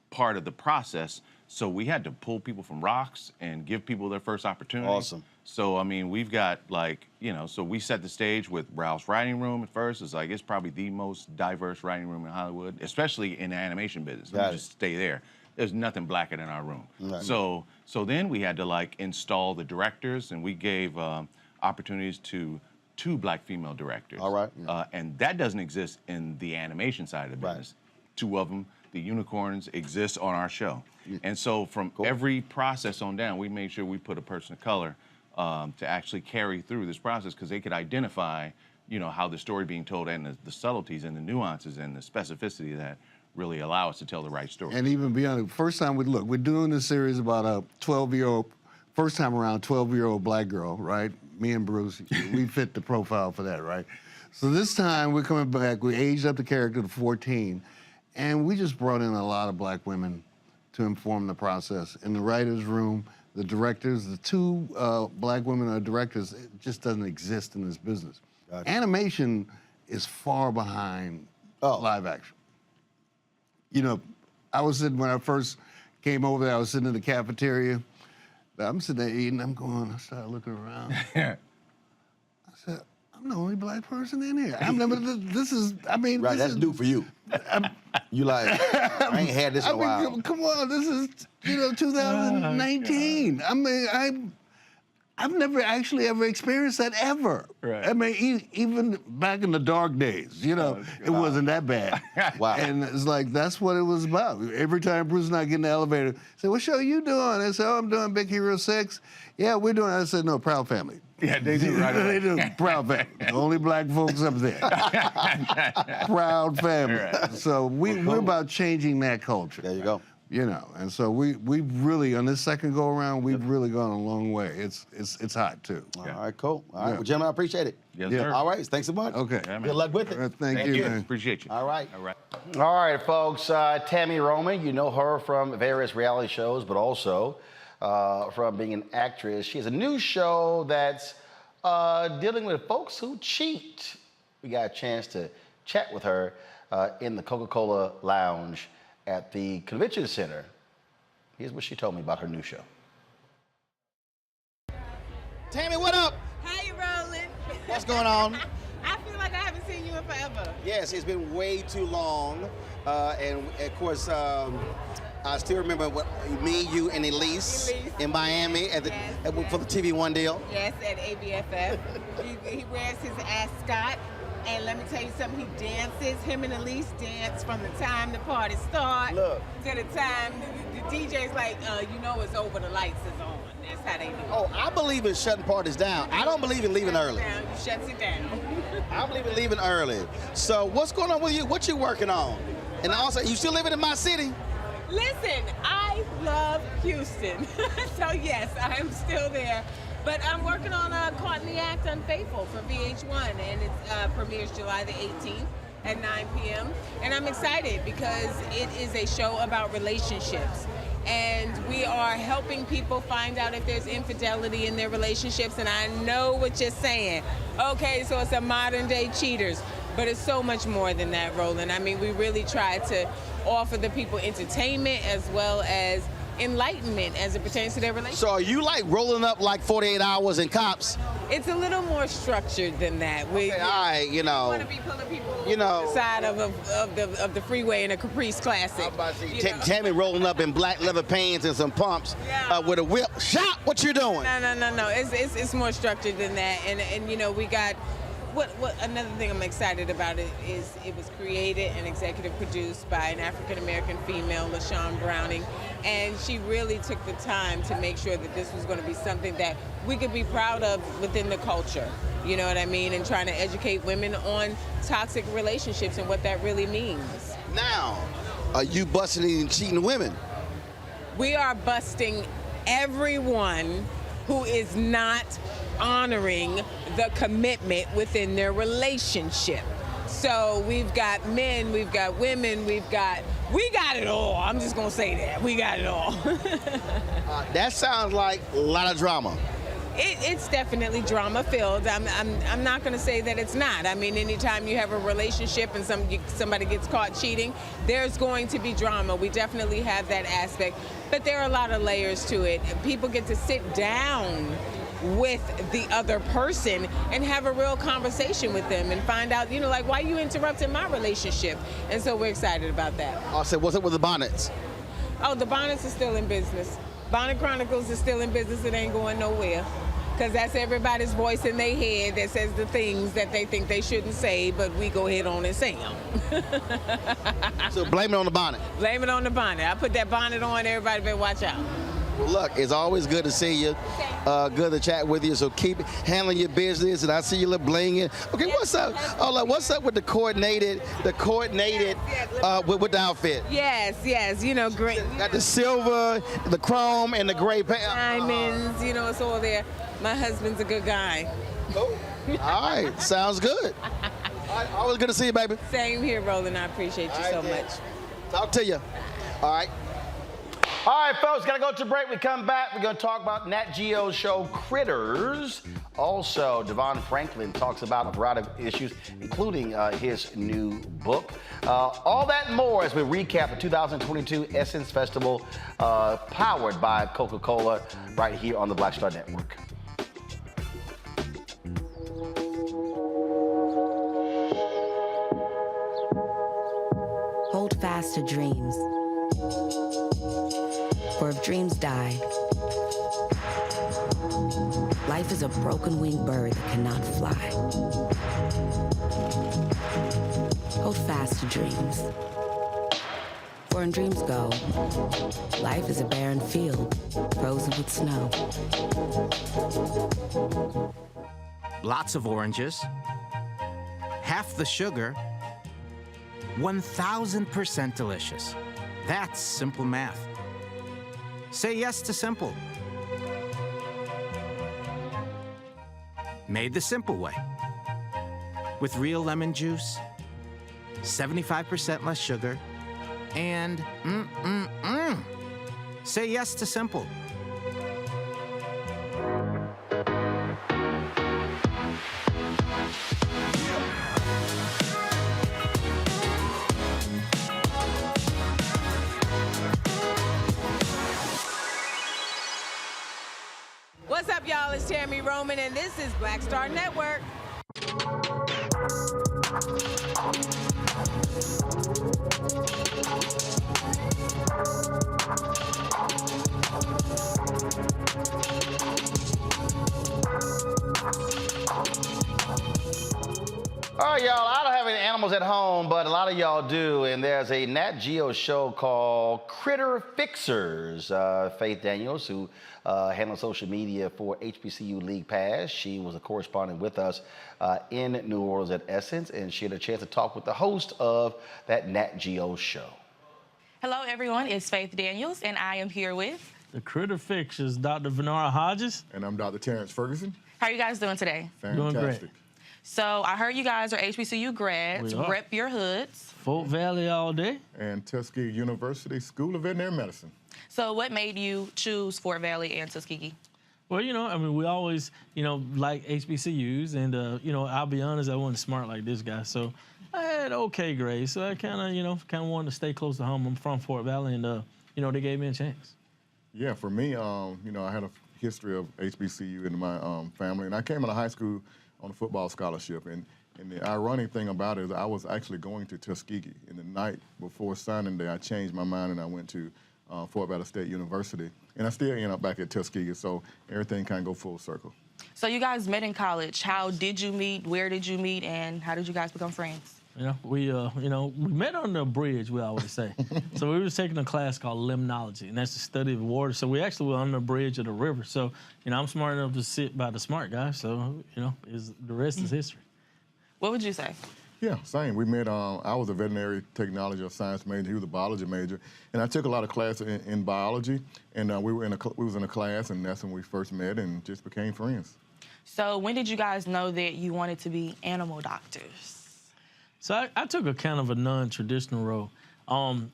part of the process. So we had to pull people from rocks and give people their first opportunity. Awesome. So, I mean, we've got, like, you know, so we set the stage with Ralph's writing room at first. It's like, it's probably the most diverse writing room in Hollywood, especially in the animation business. Let me just stay there. There's nothing blacker than our room. Right. So then we had to, like, install the directors, and we gave opportunities to 2 black female directors. All right. And that doesn't exist in the animation side of the business. Right. 2 of them, the unicorns, exist on our show. And so from every process on down, we made sure we put a person of color to actually carry through this process, because they could identify, you know, how the story being told and the subtleties and the nuances and the specificity that really allow us to tell the right story. And even beyond, the first time we're doing this series about a 12-year-old first time around, 12-year-old black girl, right? Me and Bruce, we fit the profile for that, right? So this time we're coming back, we aged up the character to 14, and we just brought in a lot of black women to inform the process. In the writer's room, the directors, the two black women are directors, it just doesn't exist in this business. Gotcha. Animation is far behind live action. You know, I was sitting, when I first came over there, I was sitting in the cafeteria. I'm sitting there eating, I started looking around. I said, I'm the only black person in here. I've never, Right, that's new for you. You like, I ain't had this in a while. Come on, this is, 2019. I mean, I've never actually ever experienced that ever. Right. I mean, even back in the dark days, it wasn't that bad. Wow. And it's like, that's what it was about. Every time Bruce and I get in the elevator, say, what show are you doing? They say, oh, I'm doing Big Hero 6. Yeah, we're doing it. I said, no, Proud Family. Yeah, they do right away. They do, Proud Family. The only black folks up there. Proud Family. Right. So we're about changing that culture. There you go. And so we've really, on this second go around, we've really gone a long way. It's hot too. All right, cool. All right, well, gentlemen, I appreciate it. Yes, sir. All right, thanks so much. Okay. Yeah, good luck with it. Thank you, man. Appreciate you. All right. All right. All right, folks. Tammy Roman, you know her from various reality shows, but also from being an actress. She has a new show that's dealing with folks who cheat. We got a chance to chat with her in the Coca-Cola lounge at the convention center. Here's what she told me about her new show. Tammy, what up? How you rolling? What's going on? I feel like I haven't seen you in forever. Yes, it's been way too long. And of course, I still remember me, you, and Elise in Miami for the TV One deal. Yes, at ABFF. he wears his ascot. And let me tell you something, he dances. Him and Elise dance from the time the party starts to the time the DJ's like, it's over, the lights is on. That's how they do it. Oh, I believe in shutting parties down. I don't believe in leaving early. He shuts it down. I believe in leaving early. So what's going on with you? What you working on? And also, you still living in my city? Listen, I love Houston. So yes, I am still there. But I'm working on Caught in the Act Unfaithful for VH1, and it premieres July the 18th at 9 p.m. And I'm excited because it is a show about relationships. And we are helping people find out if there's infidelity in their relationships. And I know what you're saying. Okay, so it's a modern day cheaters. But it's so much more than that, Roland. I mean, we really try to offer the people entertainment as well as enlightenment as it pertains to their relationship. So are you like rolling up like 48 Hours and Cops? It's a little more structured than that. All right, We want to be pulling people on the side of the freeway in a Caprice Classic. I'm about to say, Tammy rolling up in black leather pants and some pumps with a whip. Shop, what you doing? No. It's more structured than that. And we got what another thing I'm excited about is it was created and executive produced by an African-American female, LaShawn Browning, and she really took the time to make sure that this was going to be something that we could be proud of within the culture, you know what I mean, and trying to educate women on toxic relationships and what that really means. Now, are you busting and cheating women? We are busting everyone who is not honoring the commitment within their relationship. So we've got men, we've got women, we got it all. I'm just gonna say that, we got it all. That sounds like a lot of drama. It's definitely drama filled. I'm not going to say that it's not. I mean, anytime you have a relationship and somebody gets caught cheating, there's going to be drama. We definitely have that aspect, but there are a lot of layers to it. People get to sit down with the other person and have a real conversation with them and find out, like, why you interrupting my relationship? And so we're excited about that. I said, what's up with the bonnets? Oh, the bonnets are still in business. Bonnet Chronicles is still in business. It ain't going nowhere. Because that's everybody's voice in their head that says the things that they think they shouldn't say, but we go ahead on and say them. So blame it on the bonnet. Blame it on the bonnet. I put that bonnet on, everybody better watch out. Well, look, it's always good to see you. Good to chat with you. So keep handling your business, and I see you little blinging. Okay, what's up? Oh, look, what's up with the coordinated, with the outfit? Yes, you know, great. Got the silver, the chrome, and the gray diamonds, you know, it's all there. My husband's a good guy. All right, sounds good. All right, always good to see you, baby. Same here, Roland. I appreciate you so much. Talk to you. All right. All right, folks, gotta go to break. We come back, we're gonna talk about Nat Geo's show Critters. Also, Devon Franklin talks about a variety of issues, including his new book. All that and more as we recap the 2022 Essence Festival, powered by Coca-Cola, right here on the Black Star Network. Hold fast to dreams. For if dreams die, life is a broken-winged bird that cannot fly. Hold fast to dreams. For when dreams go, life is a barren field, frozen with snow. Lots of oranges, half the sugar, 1,000% delicious. That's simple math. Say yes to simple. Made the simple way. With real lemon juice, 75% less sugar, and Say yes to simple. What's up, y'all? It's Tammy Roman, and this is Black Star Network. All right, y'all, I don't have any animals at home, but a lot of y'all do, and there's a Nat Geo show called Critter Fixers. Faith Daniels, who handles social media for HBCU League Pass, she was a correspondent with us in New Orleans at Essence, and she had a chance to talk with the host of that Nat Geo show. Hello, everyone. It's Faith Daniels, and I am here with the Critter Fixers, Dr. Venara Hodges. And I'm Dr. Terrence Ferguson. How are you guys doing today? Doing great. So I heard you guys are HBCU grads. Rep your hoods. Fort Valley all day. And Tuskegee University School of Veterinary Medicine. So what made you choose Fort Valley and Tuskegee? Well, you know, I mean, we always, you know, like HBCUs. And, you know, I'll be honest, I wasn't smart like this guy. So I had okay grades. So I kind of, you know, wanted to stay close to home. I'm from Fort Valley, and, you know, they gave me a chance. Yeah, for me, you know, I had a history of HBCU in my family. And I came out of high school on a football scholarship. And the ironic thing about it is I was actually going to Tuskegee. In the night before signing day, I changed my mind and I went to Fort Valley State University. And I still end up back at Tuskegee, so everything kind of go full circle. So you guys met in college. How did you meet? Where did you meet? And how did you guys become friends? Yeah, we met on the bridge, we always say. So we was taking a class called limnology, and that's the study of water. So we actually were on the bridge of the river. So, you know, I'm smart enough to sit by the smart guy. So, you know, the rest is history. What would you say? Yeah, same. We met, I was a veterinary technology or science major. He was a biology major. And I took a lot of classes in biology. And we was in a class, and that's when we first met and just became friends. So when did you guys know that you wanted to be animal doctors? So I took a kind of a non-traditional road.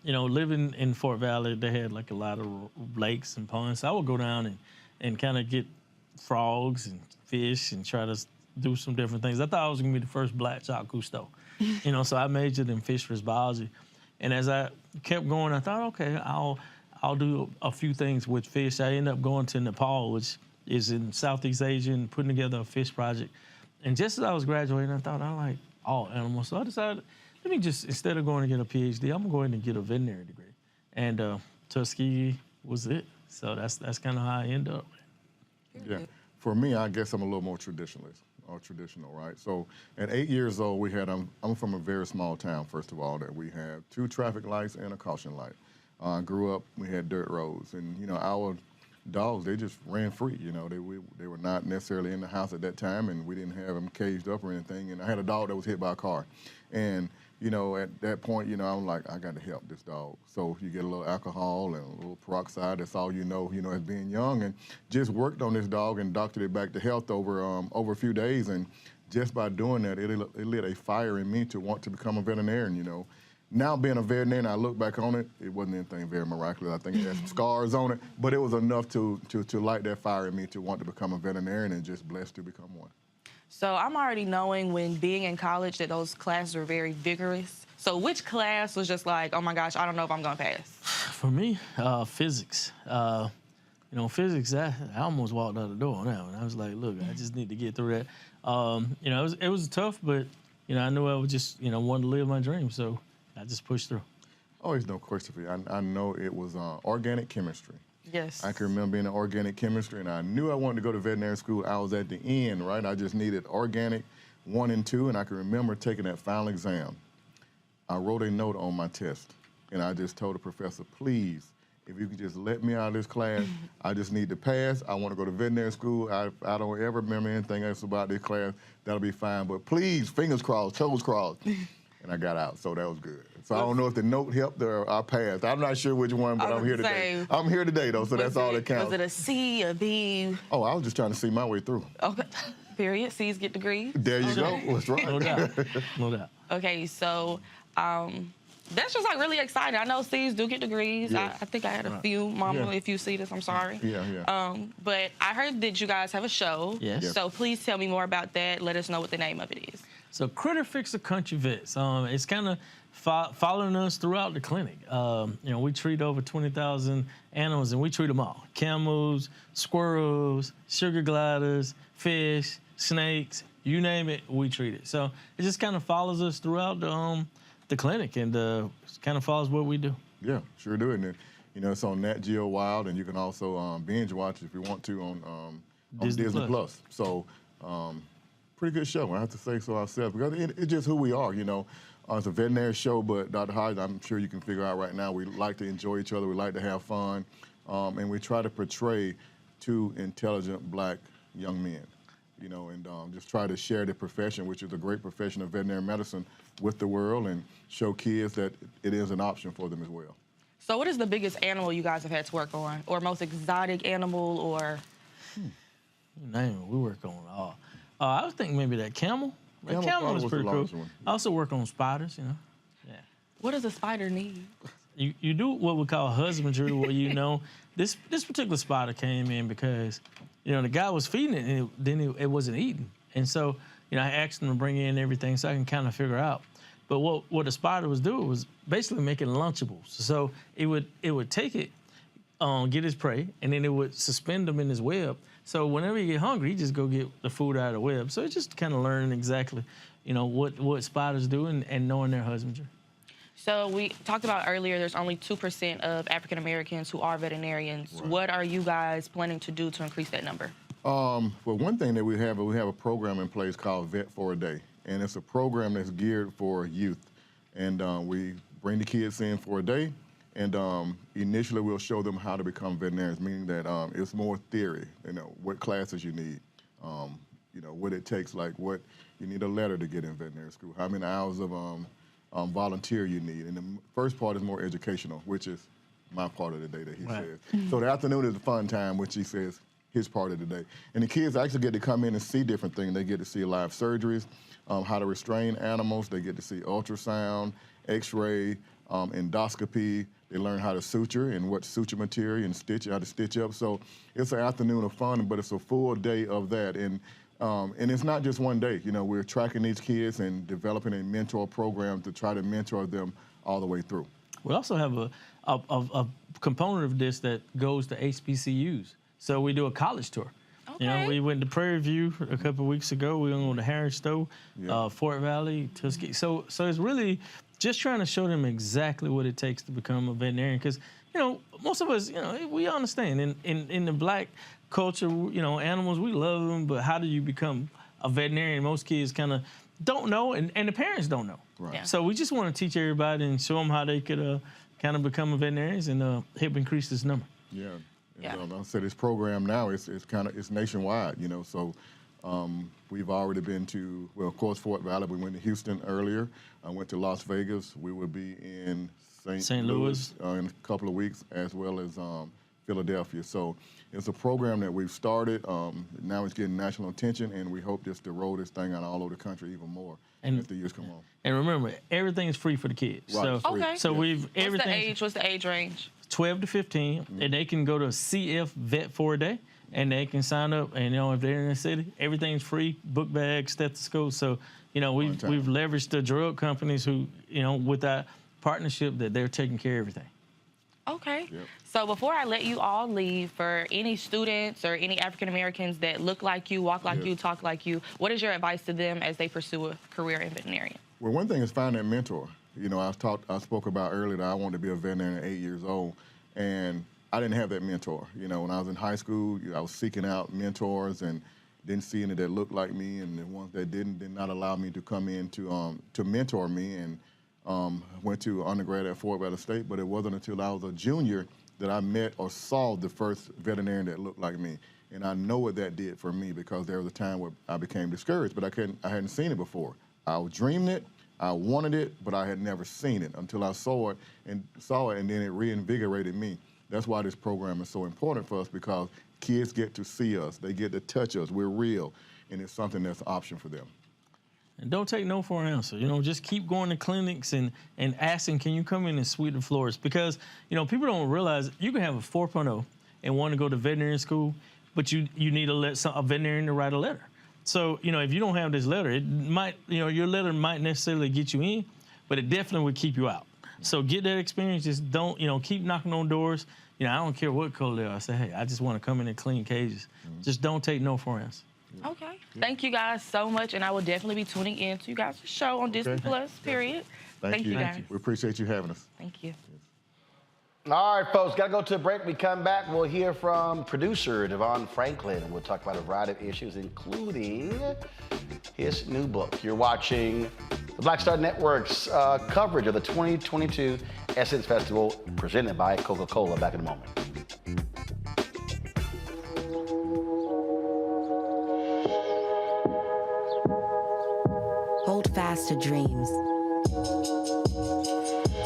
You know, living in Fort Valley, they had like a lot of lakes and ponds. So I would go down and kind of get frogs and fish and try to do some different things. I thought I was gonna be the first black Jacques Cousteau. You know, so I majored in fisheries biology. And as I kept going, I thought, okay, I'll do a few things with fish. I ended up going to Nepal, which is in Southeast Asia, and putting together a fish project. And just as I was graduating, I thought, I like all animals. So I decided, let me just, instead of going to get a PhD, I'm going to get a veterinary degree. And Tuskegee was it. So that's kind of how I ended up. Yeah. For me, I guess I'm a little more traditional, right? So at 8 years old, we had, I'm from a very small town, first of all, that we have 2 traffic lights and a caution light. Grew up, we had dirt roads. And, you know, our dogs, they just ran free. You know, they were not necessarily in the house at that time, and we didn't have them caged up or anything. And I had a dog that was hit by a car. And, you know, at that point, you know, I'm like, I got to help this dog. So you get a little alcohol and a little peroxide. That's all you know, as being young. And just worked on this dog and doctored it back to health over a few days. And just by doing that, it lit a fire in me to want to become a veterinarian, you know. Now being a veterinarian, I look back on it, it wasn't anything very miraculous. I think it had some scars on it, but it was enough to light that fire in me to want to become a veterinarian, and just blessed to become one. So I'm already knowing when being in college that those classes were very vigorous. So which class was just like, oh my gosh, I don't know if I'm gonna pass? For me, physics. You know, physics, I almost walked out the door on that one. I was like, look, I just need to get through that. You know, it was tough, but, you know, I knew I would just, you know, want to live my dream, so I just pushed through. Always no question for you. I know it was organic chemistry. Yes. I can remember being in organic chemistry, and I knew I wanted to go to veterinary school. I was at the end, right? I just needed organic 1 and 2, and I can remember taking that final exam. I wrote a note on my test, and I just told the professor, please, if you could just let me out of this class, I just need to pass. I want to go to veterinary school. I don't ever remember anything else about this class. That'll be fine. But please, fingers crossed, toes crossed. And I got out, so that was good. So I don't know if the note helped or I passed. I'm not sure which one, but I'm here today. I'm here today, though, so that's all that counts. Was it a C, a B? Oh, I was just trying to see my way through. Okay, period. C's get degrees. There you go. That's right. No doubt. No doubt. Okay, so that's just like really exciting. I know C's do get degrees. Yes. I think I had a few. Mama, if you see this, I'm sorry. Yeah. But I heard that you guys have a show. Yes. So please tell me more about that. Let us know what the name of it is. So Critter Fixer Country Vets. It's kind of following us throughout the clinic. You know, we treat over 20,000 animals, and we treat them all. Camels, squirrels, sugar gliders, fish, snakes, you name it, we treat it. So it just kind of follows us throughout the clinic, and kind of follows what we do. Yeah, sure do. And you know, it's on Nat Geo Wild, and you can also binge watch if you want to on Disney Plus. So pretty good show, I have to say so ourselves, because it's just who we are, you know. It's a veterinary show, but Dr. Hodge, I'm sure you can figure out right now, we like to enjoy each other, we like to have fun, and we try to portray 2 intelligent black young men, you know, and just try to share the profession, which is a great profession of veterinary medicine, with the world, and show kids that it is an option for them as well. So what is the biggest animal you guys have had to work on, or most exotic animal, or? You name it, we work on it all. I was thinking maybe that camel. That camel was pretty cool. I also work on spiders, you know. Yeah. What does a spider need? You do what we call husbandry, where you know this particular spider came in because, you know, the guy was feeding it, and then it wasn't eating, and so, you know, I asked him to bring in everything so I can kind of figure out. But what the spider was doing was basically making Lunchables. So it would take it, get his prey, and then it would suspend them in his web. So whenever you get hungry, you just go get the food out of the web. So it's just kind of learning exactly, you know, what spiders do and knowing their husbandry. So we talked about earlier, there's only 2% of African Americans who are veterinarians. Right. What are you guys planning to do to increase that number? Well, one thing that we have a program in place called Vet for a Day, and it's a program that's geared for youth. And we bring the kids in for a day, and initially we'll show them how to become veterinarians, meaning that it's more theory, you know, what classes you need, you know, what it takes, like what you need a letter to get in veterinary school, how many hours of volunteer you need. And the first part is more educational, which is my part of the day that he says. So the afternoon is the fun time, which he says his part of the day. And the kids actually get to come in and see different things. They get to see live surgeries, how to restrain animals. They get to see ultrasound, x-ray, endoscopy. They learn how to suture and what suture material and stitch, how to stitch up. So it's an afternoon of fun, but it's a full day of that. And it's not just one day. You know, we're tracking these kids and developing a mentor program to try to mentor them all the way through. We also have a component of this that goes to HBCUs. So we do a college tour. Okay. You know, we went to Prairie View a couple of weeks ago. We went to Harris Stowe, Fort Valley, Tuskegee. So it's really just trying to show them exactly what it takes to become a veterinarian. Because, you know, most of us, you know, we understand in the black culture, you know, animals, we love them, but how do you become a veterinarian? Most kids kind of don't know, and the parents don't know. Right. Yeah. So we just want to teach everybody and show them how they could kind of become a veterinarian and help increase this number. Yeah. Yeah. I said this program now it's nationwide, you know. So we've already been to, well, of course, Fort Valley. We went to Houston earlier. I went to Las Vegas. We will be in St. Louis in a couple of weeks, as well as Philadelphia. So it's a program that we've started. Now it's getting national attention, and we hope just to roll this thing out all over the country even more as the years come on. And remember, everything's free for the kids. Right, So, Okay. so we've everything. What's the age range? 12 to 15, and they can go to CF Vet for a day, and they can sign up. And you know, if they're in the city, everything's free: book bag, stethoscope. So you know, we've leveraged the drug companies who, you know, with that partnership, that they're taking care of everything. Okay. So before I let you all leave, for any students or any African Americans that look like you, walk like you, talk like you, what is your advice to them as they pursue a career in veterinarian? Well, one thing is find that mentor. You know, I spoke about earlier that I wanted to be a veterinarian at 8 years old, and I didn't have that mentor. You know, when I was in high school, I was seeking out mentors and didn't see any that looked like me, and the ones that did not allow me to come in to mentor me. And went to undergrad at Fort Valley State, but it wasn't until I was a junior that I met or saw the first veterinarian that looked like me. And I know what that did for me, because there was a time where I became discouraged, but I hadn't seen it before. I was dreaming it, I wanted it, but I had never seen it until I saw it, and then it reinvigorated me. That's why this program is so important for us, because kids get to see us, they get to touch us, we're real, and it's something that's an option for them. And don't take no for an answer. You know, just keep going to clinics and asking, can you come in and sweep the floors? Because, you know, people don't realize you can have a 4.0 and want to go to veterinary school, but you need a veterinarian to write a letter. So, you know, if you don't have this letter, it might, you know, your letter might necessarily get you in, but it definitely would keep you out. So get that experience. Just don't, you know, keep knocking on doors. You know, I don't care what color they are. I say, hey, I just want to come in and clean cages. Just don't take no for an answer. Okay. Thank you guys so much, and I will definitely be tuning in to you guys' show on Disney Plus, period. Thank you guys. We appreciate you having us. Thank you. All right, folks, got to go to a break. We come back, we'll hear from producer Devon Franklin, and we'll talk about a variety of issues, including his new book. You're watching the Black Star Network's coverage of the 2022 Essence Festival, presented by Coca-Cola. Back in a moment. Hold fast to dreams.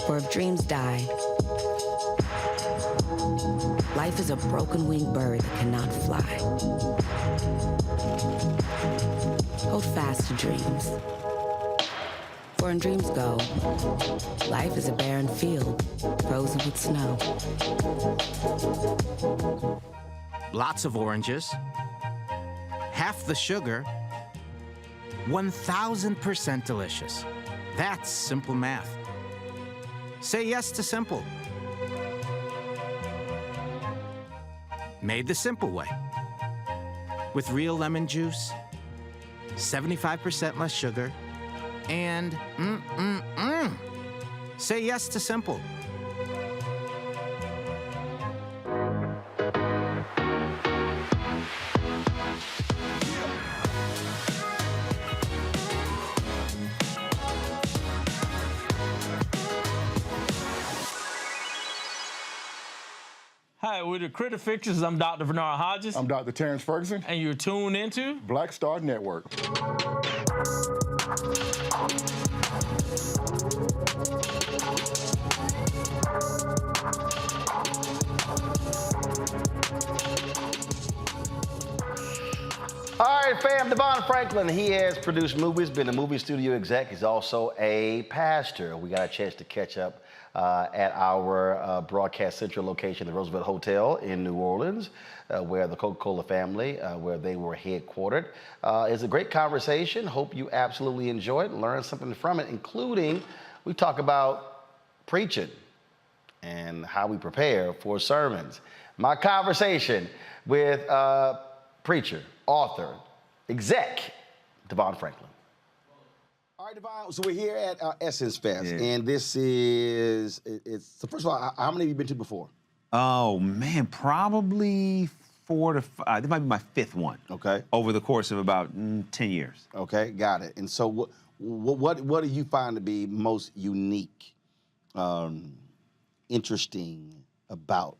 For if dreams die, life is a broken-winged bird that cannot fly. Hold fast to dreams. For when dreams go, life is a barren field, frozen with snow. Lots of oranges, half the sugar, 1,000% delicious. That's simple math. Say yes to simple. Made the simple way. With real lemon juice, 75% less sugar, and say yes to simple. Hi, we're the Critter Fixers. I'm Dr. Bernard Hodges. I'm Dr. Terrence Ferguson. And you're tuned into Black Star Network. All right, fam, Devon Franklin, he has produced movies, been a movie studio exec. He's also a pastor. We got a chance to catch up at our Broadcast Central location, the Roosevelt Hotel in New Orleans, where the Coca-Cola family, where they were headquartered. It's a great conversation. Hope you absolutely enjoy it and learn something from it, including we talk about preaching and how we prepare for sermons. My conversation with preacher, author, exec, Devon Franklin. All right, Devon, so we're here at Essence Fest, and this is, so first of all, how many have you been to before? Oh, man, probably 4 to 5. This might be my 5th one. Okay. Over the course of about 10 years. Okay, got it. And so what do you find to be most unique, interesting about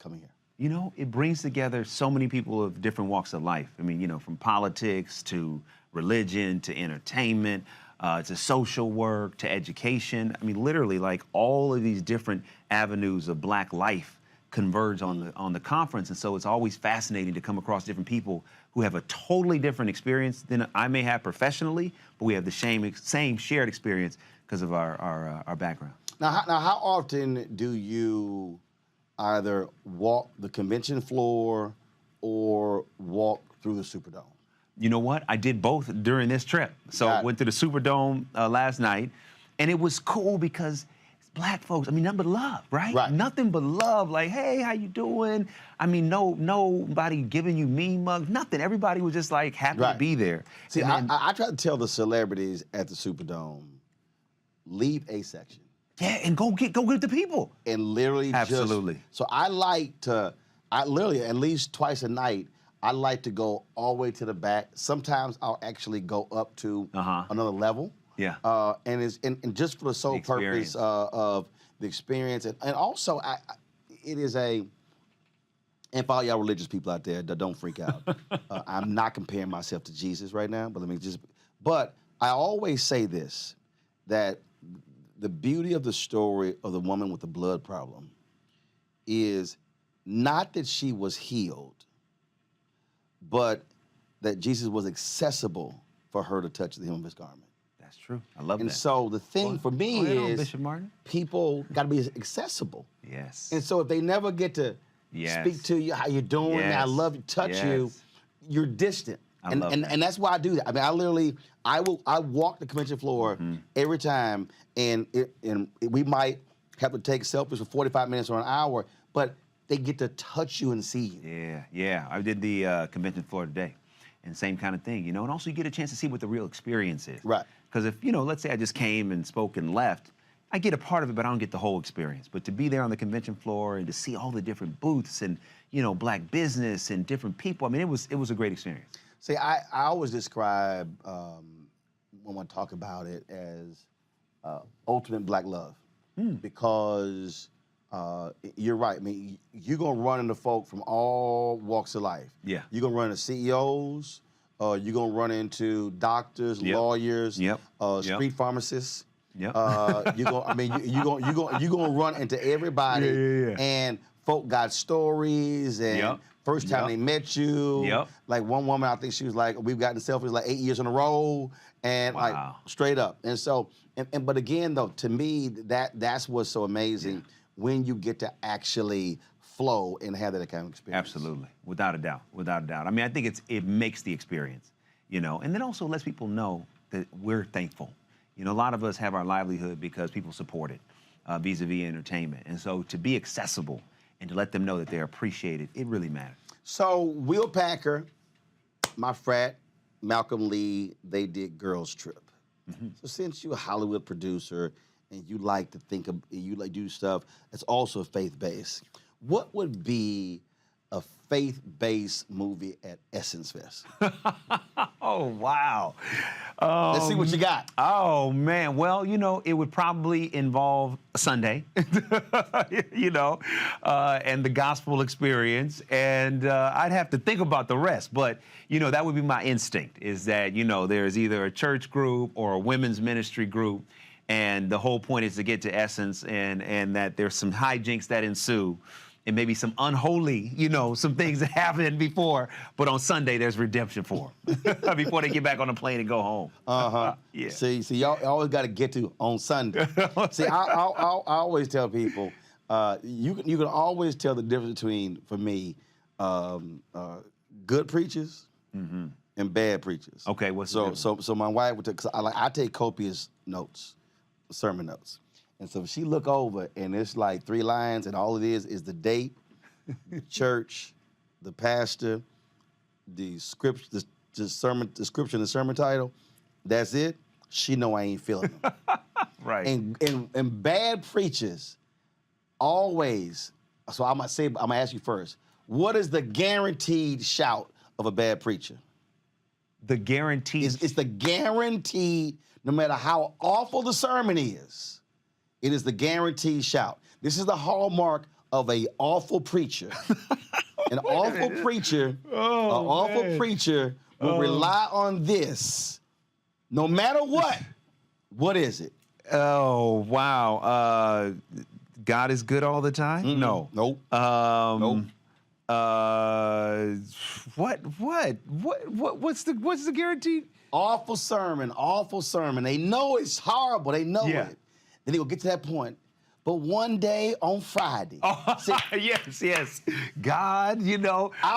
coming here? You know, it brings together so many people of different walks of life. I mean, you know, from politics to religion to entertainment, to social work to education. I mean, literally, like all of these different avenues of Black life converge on the conference, and so it's always fascinating to come across different people who have a totally different experience than I may have professionally, but we have the same shared experience because of our background. Now, how often do you either walk the convention floor or walk through the Superdome? You know what? I did both during this trip. So I went to the Superdome last night, and it was cool because it's Black folks. I mean, nothing but love, right? Right. Nothing but love. Like, hey, how you doing? I mean, nobody giving you mean mugs, nothing. Everybody was just like happy to be there. See, I try to tell the celebrities at the Superdome, leave a section. Yeah, and go get the people. And literally So I literally at least twice a night, I like to go all the way to the back. Sometimes I'll actually go up to another level. Yeah. And just for the sole purpose of the experience. And also, it is and for all y'all religious people out there, don't freak out. I'm not comparing myself to Jesus right now, but I always say this, that the beauty of the story of the woman with the blood problem is not that she was healed, but that Jesus was accessible for her to touch the hem of his garment. That's true. I love that. And so the thing for me is Bishop Martin. People got to be accessible. Yes. And so if they never get to speak to you, how you doing, I love you, touch you, you're distant. And that's why I do that. I mean, I walk the convention floor every time, and we might have to take selfies for 45 minutes or an hour, but they get to touch you and see you. Yeah. I did the convention floor today, and same kind of thing, you know. And also, you get a chance to see what the real experience is. Right. Because if let's say I just came and spoke and left, I get a part of it, but I don't get the whole experience. But to be there on the convention floor and to see all the different booths and Black business and different people, I mean, it was a great experience. See, I always describe, when I talk about it, as ultimate Black love. Because you're right. I mean, you're going to run into folk from all walks of life. Yeah. You're going to run into CEOs. You're going to run into doctors, lawyers, street pharmacists. You're going to run into everybody. And folk got stories and first time they met you. Like one woman, I think she was like, we've gotten selfies like 8 years in a row, and like straight up. And so, but again though, to me, that's what's so amazing when you get to actually flow and have that kind of experience. Absolutely, without a doubt. I mean, I think it makes the experience, and then also lets people know that we're thankful. A lot of us have our livelihood because people support it, vis-a-vis entertainment. And so to be accessible and to let them know that they're appreciated, it really matters. So Will Packer, my frat, Malcolm Lee, they did Girls Trip. So since you're a Hollywood producer and you like to do stuff that's also faith-based, what would be a faith-based movie at Essence Fest? Oh, wow. Let's see what you got. Oh, man. Well, it would probably involve a Sunday, and the gospel experience. And I'd have to think about the rest. But, that would be my instinct, is that, there's either a church group or a women's ministry group. And the whole point is to get to Essence, and that there's some hijinks that ensue. And maybe some unholy, some things that happened before, but on Sunday there's redemption for them before they get back on the plane and go home. Yeah. See, y'all always got to get to on Sunday. See, I always tell people, you can always tell the difference between, for me, good preachers and bad preachers. Okay, what's so my wife would take, because I take copious notes, sermon notes. And so she look over, and it's like 3 lines, and all it is the date, the church, the pastor, the script, the sermon, the scripture, and the sermon title. That's it. She know I ain't feeling them. Right. And bad preachers always. So I'm gonna ask you first. What is the guaranteed shout of a bad preacher? The guaranteed. It's the guaranteed. No matter how awful the sermon is. It is the guaranteed shout. This is the hallmark of a awful preacher. An awful preacher, preacher will rely on this no matter what. What is it? Oh, wow. God is good all the time? Mm-mm. No. Nope. Nope. What's the guarantee? Awful sermon. They know it's horrible. They know Yeah. it. Then they will get to that point. But one day on Friday. Yes. God,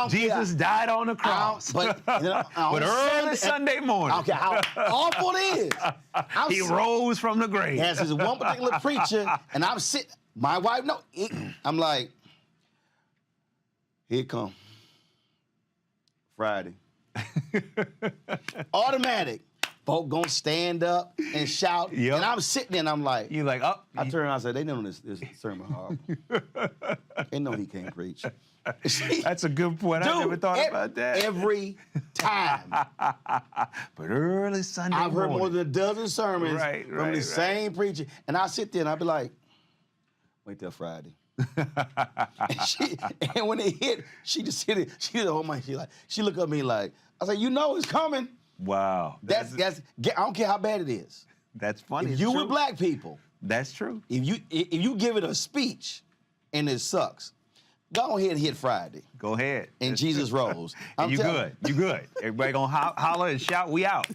Jesus died on the cross. But early Sunday morning. Okay, how awful it is. He rose from the grave. As this one particular preacher, and I'm sitting, my wife, I'm like, here it come. Friday. Automatic. Folk gonna stand up and shout, and I'm sitting there and I'm like, you like, I turned around and said, they know this sermon horrible. They know he can't preach. That's a good point. I never thought about that. Every time. But early Sunday I've heard morning. more than a dozen sermons from the same preacher, and I sit there and I be like, wait till Friday. and when it hit, she just hit it. She did the whole mind. She looked at me like, I said, it's coming. Wow. That's I don't care how bad it is. That's funny. If you with black people, that's true. If you give it a speech and it sucks, go ahead and hit Friday. Go ahead. And Jesus rose. You good. Everybody gonna holler and shout, we out.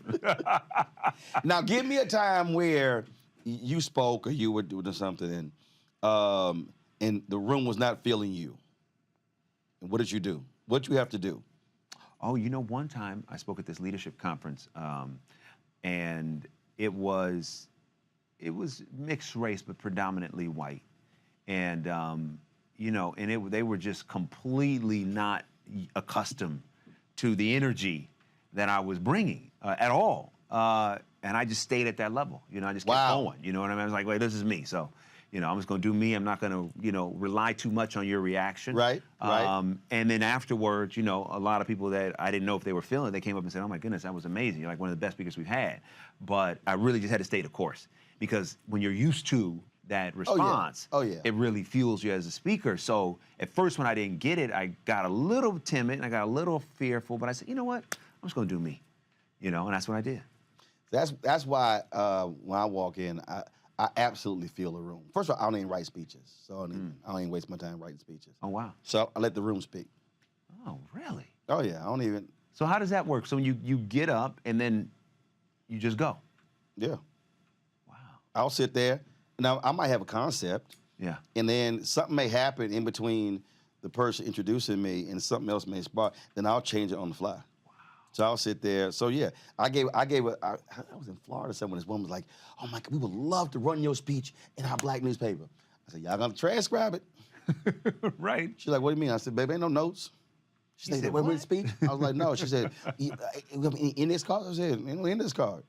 Now give me a time where you spoke or you were doing something and the room was not feeling you. And what did you do? What did you have to do? Oh, one time I spoke at this leadership conference, and it was mixed race, but predominantly white, and they were just completely not accustomed to the energy that I was bringing at all, and I just stayed at that level. I just kept going. You know what I mean? I was like, wait, this is me, so. I'm just going to do me. I'm not going to, rely too much on your reaction. Right. And then afterwards, a lot of people that I didn't know if they were feeling it, they came up and said, oh, my goodness, that was amazing. You're like one of the best speakers we've had. But I really just had to stay the course because when you're used to that response, it really fuels you as a speaker. So at first when I didn't get it, I got a little timid and I got a little fearful. But I said, you know what? I'm just going to do me. And that's what I did. That's why when I walk in, I absolutely feel the room. First of all, I don't even write speeches, so I don't even waste my time writing speeches. Oh, wow. So I let the room speak. Oh, really? Oh, yeah, I don't even. So how does that work? So when you get up and then you just go? Yeah. Wow. I'll sit there. Now, I might have a concept. Yeah. And then something may happen in between the person introducing me and something else may spark. Then I'll change it on the fly. So I'll sit there. So yeah, I was in Florida somewhere. This woman was like, "Oh my God, we would love to run your speech in our black newspaper." I said, "Y'all gonna transcribe it?" Right. She's like, "What do you mean?" I said, "Baby, ain't no notes." She said, "What with speech?" I was like, "No." She said, "In this card?" I said, "In this card."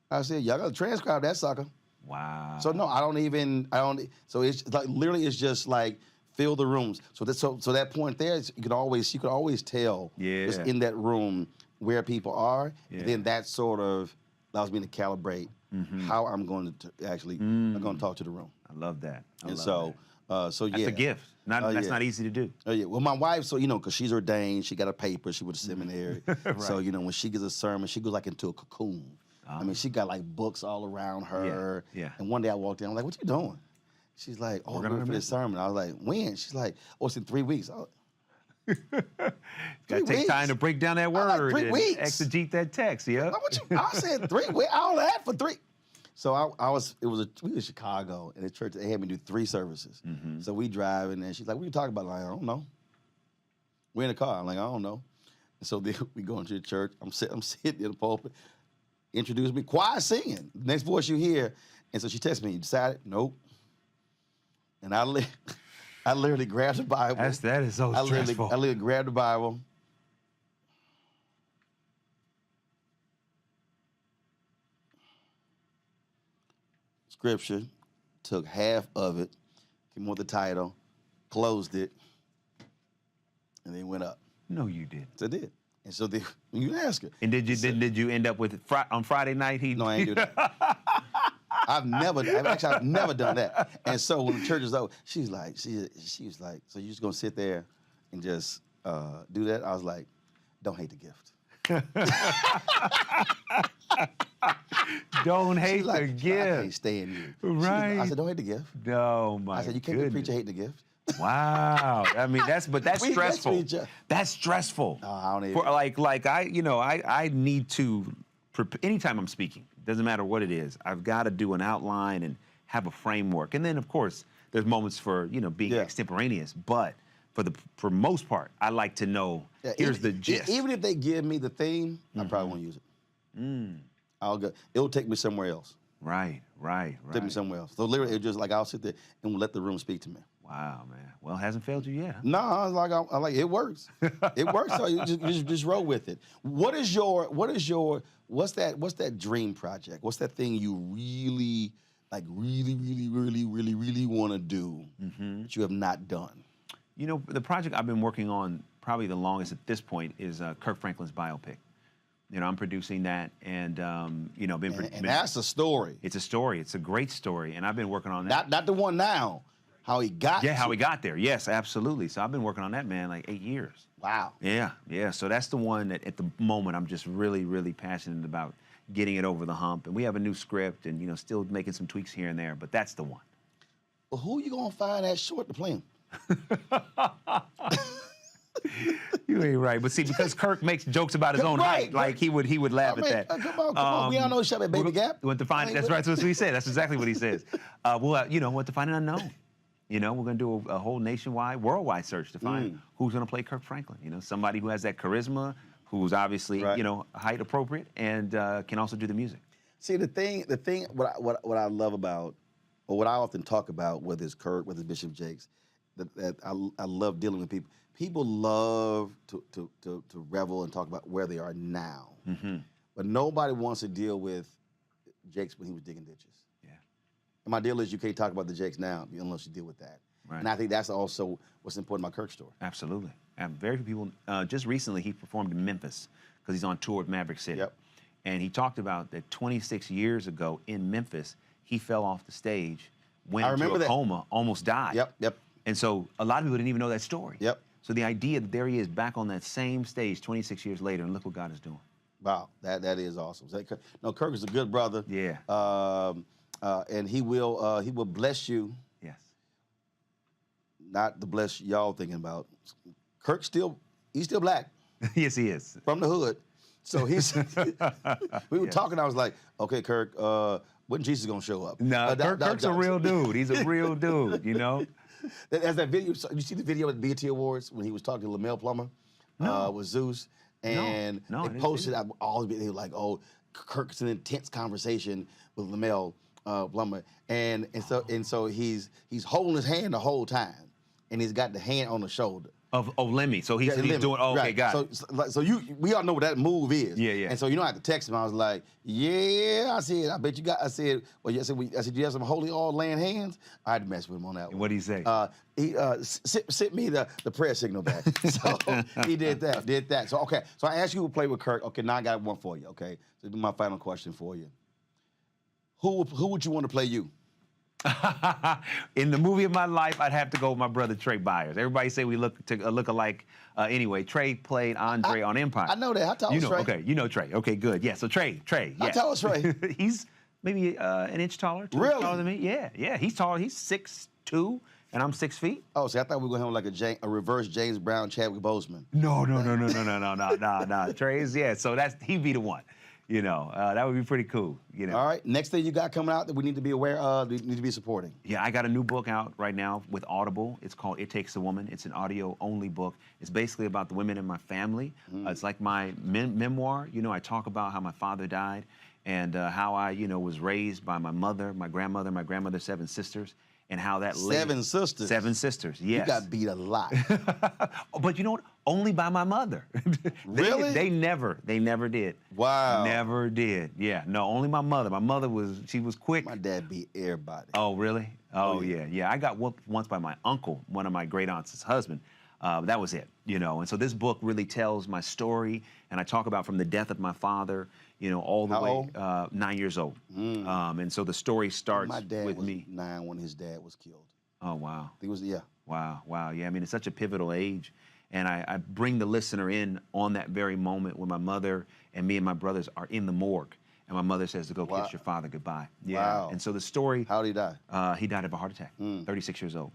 I said, "Y'all gotta transcribe that sucker." Wow. So no, I don't. So it's like literally, it's just like fill the rooms. So that point there, you could always tell. It's in that room where people are, and then that sort of allows me to calibrate how I'm going to actually I'm going to talk to the room. I love that. So that's a gift. That's not easy to do. Oh yeah. Well, my wife, so because she's ordained, she got a paper. She went to seminary. Right. So when she gives a sermon, she goes like into a cocoon. I mean, she got like books all around her. Yeah. And one day I walked in, I'm like, "What you doing?" She's like, "Oh, I'm ready for this sermon." I was like, "When?" She's like, "Oh, it's in 3 weeks." Gotta take time to break down that word like, 3 and weeks. exegete that text. Yeah. I said 3 weeks. All that for 3. So we was in Chicago, and the church, they had me do 3 services. So we driving, and she's like, "What are you talking about?" I'm like, "I don't know." We're in the car. I'm like, "I don't know." And so then we go into the church. I'm sitting in the pulpit. Introduce me, choir singing. Next voice you hear. And so she texts me, "You decided?" "Nope." And I literally grabbed the Bible. That is so stressful. I literally grabbed the Bible. Scripture, took half of it, came with the title, closed it, and then went up. No, you didn't. So I did. And so you ask her. And did you end up with on Friday night? No, I ain't do that. I've never done that. And so when the church is over, she was like, so you just gonna sit there and just do that? I was like, don't hate the gift. Don't hate like, the gift. I can't stand you. Right. I said, don't hate the gift. No, my I said, you can't be a preacher hate the gift. Wow. I mean, that's stressful. That's stressful. No, I don't even. For I need to, anytime I'm speaking, doesn't matter what it is, I've got to do an outline and have a framework. And then, of course, there's moments for, being extemporaneous. But for most part, I like to know, here's the gist. Even if they give me the theme, I probably won't use it. I'll go. It'll take me somewhere else. Right. Take me somewhere else. So literally, it's just like I'll sit there and let the room speak to me. Wow, man. Well, it hasn't failed you yet. Huh? No, I like it works. It works. So you just roll with it. What's that dream project? What's that thing you really want to do that you have not done? The project I've been working on probably the longest at this point is Kirk Franklin's biopic. I'm producing that, and and that's a story. It's a story. It's a great story, and I've been working on that. Not the one now. How he got? Yeah, how he got there. Yes, absolutely. So I've been working on that, man, like 8 years. Wow. Yeah. So that's the one that at the moment I'm just really, really passionate about getting it over the hump. And we have a new script, and still making some tweaks here and there, but that's the one. Well, who you gonna find that short to play him? You ain't right, but see, because Kirk makes jokes about his own height, like he would laugh at that. Come on, we all know shop at Baby Gap. Went to find. That's right. That's what he said. That's exactly what he says. We'll, went to find an unknown. We're going to do a whole nationwide, worldwide search to find who's going to play Kirk Franklin. Somebody who has that charisma, who's obviously, height appropriate, and can also do the music. See, the thing, what I love about, or what I often talk about, whether it's Kirk, whether it's Bishop Jakes, that I love dealing with people. People love to revel and talk about where they are now, but nobody wants to deal with Jakes when he was digging ditches. And my deal is you can't talk about the Jakes now unless you deal with that. Right. And I think that's also what's important about Kirk's story. Absolutely. And very few people, just recently he performed in Memphis because he's on tour with Maverick City. Yep. And he talked about that 26 years ago in Memphis, he fell off the stage, went into a coma, almost died. Yep. And so a lot of people didn't even know that story. Yep. So the idea that there he is back on that same stage 26 years later, and look what God is doing. Wow, that is awesome. No, Kirk is a good brother. Yeah. And he will bless you. Yes. Not the bless y'all thinking about. Kirk he's still black. Yes, he is. From the hood. So we were talking, I was like, okay, Kirk, when Jesus gonna show up? No, Kirk's a real dude. He's a real dude, As that video, you see the video at the BET Awards when he was talking to LaMel Plummer with Zeus? And they posted, they were like, oh, Kirk's an intense conversation with LaMel Plummer. And so he's holding his hand the whole time. And he's got the hand on the shoulder. Of Lemmy. So he's doing, okay, right. got it. So we all know what that move is. Yeah. And so I had to text him. I was like, yeah, I said, I bet you got, I said, you have some holy oil laying hands? I had to mess with him on that one. What'd he say? He sent me the prayer signal back. So he did that. So, okay, so I asked you to play with Kirk. Okay, now I got one for you, okay? So this is my final question for you. Who would you want to play you? In the movie of my life, I'd have to go with my brother Trey Byers. Everybody say we look alike. Anyway, Trey played Andre on Empire. I know that. How tall is Trey? Okay, you know Trey. Okay, good. Yeah, so Trey. Yeah. How tall is Trey? He's maybe an inch taller. Really? Taller than me. Yeah. He's tall. He's 6'2", and I'm 6 feet. Oh, see, I thought we were going to have like a reverse James Brown, Chadwick Boseman. No. Trey's, so he'd be the one. That would be pretty cool. All right. Next thing you got coming out that we need to be aware of, we need to be supporting. Yeah, I got a new book out right now with Audible. It's called It Takes a Woman. It's an audio-only book. It's basically about the women in my family. It's like my memoir. I talk about how my father died and how I, was raised by my mother, my grandmother's 7 sisters, and how that 7 sisters? 7 sisters, yes. You got beat a lot. But you know what? Only by my mother. Really? They never did. Wow. Never did. Yeah. No, only my mother. My mother she was quick. My dad beat everybody. Oh, really? Oh, yeah. I got whooped once by my uncle, one of my great aunts' husband. That was it, you know. And so this book really tells my story, and I talk about from the death of my father, you know, all the How way old? 9 years old. And so the story starts My dad with was me. 9 when his dad was killed. Oh, wow. He was, yeah. Wow, wow. Yeah, I mean, it's such a pivotal age. And I bring the listener in on that very moment when my mother and me and my brothers are in the morgue. And my mother says to go kiss your father goodbye. Yeah. Wow. And so the story. How did he die? He died of a heart attack, 36 years old.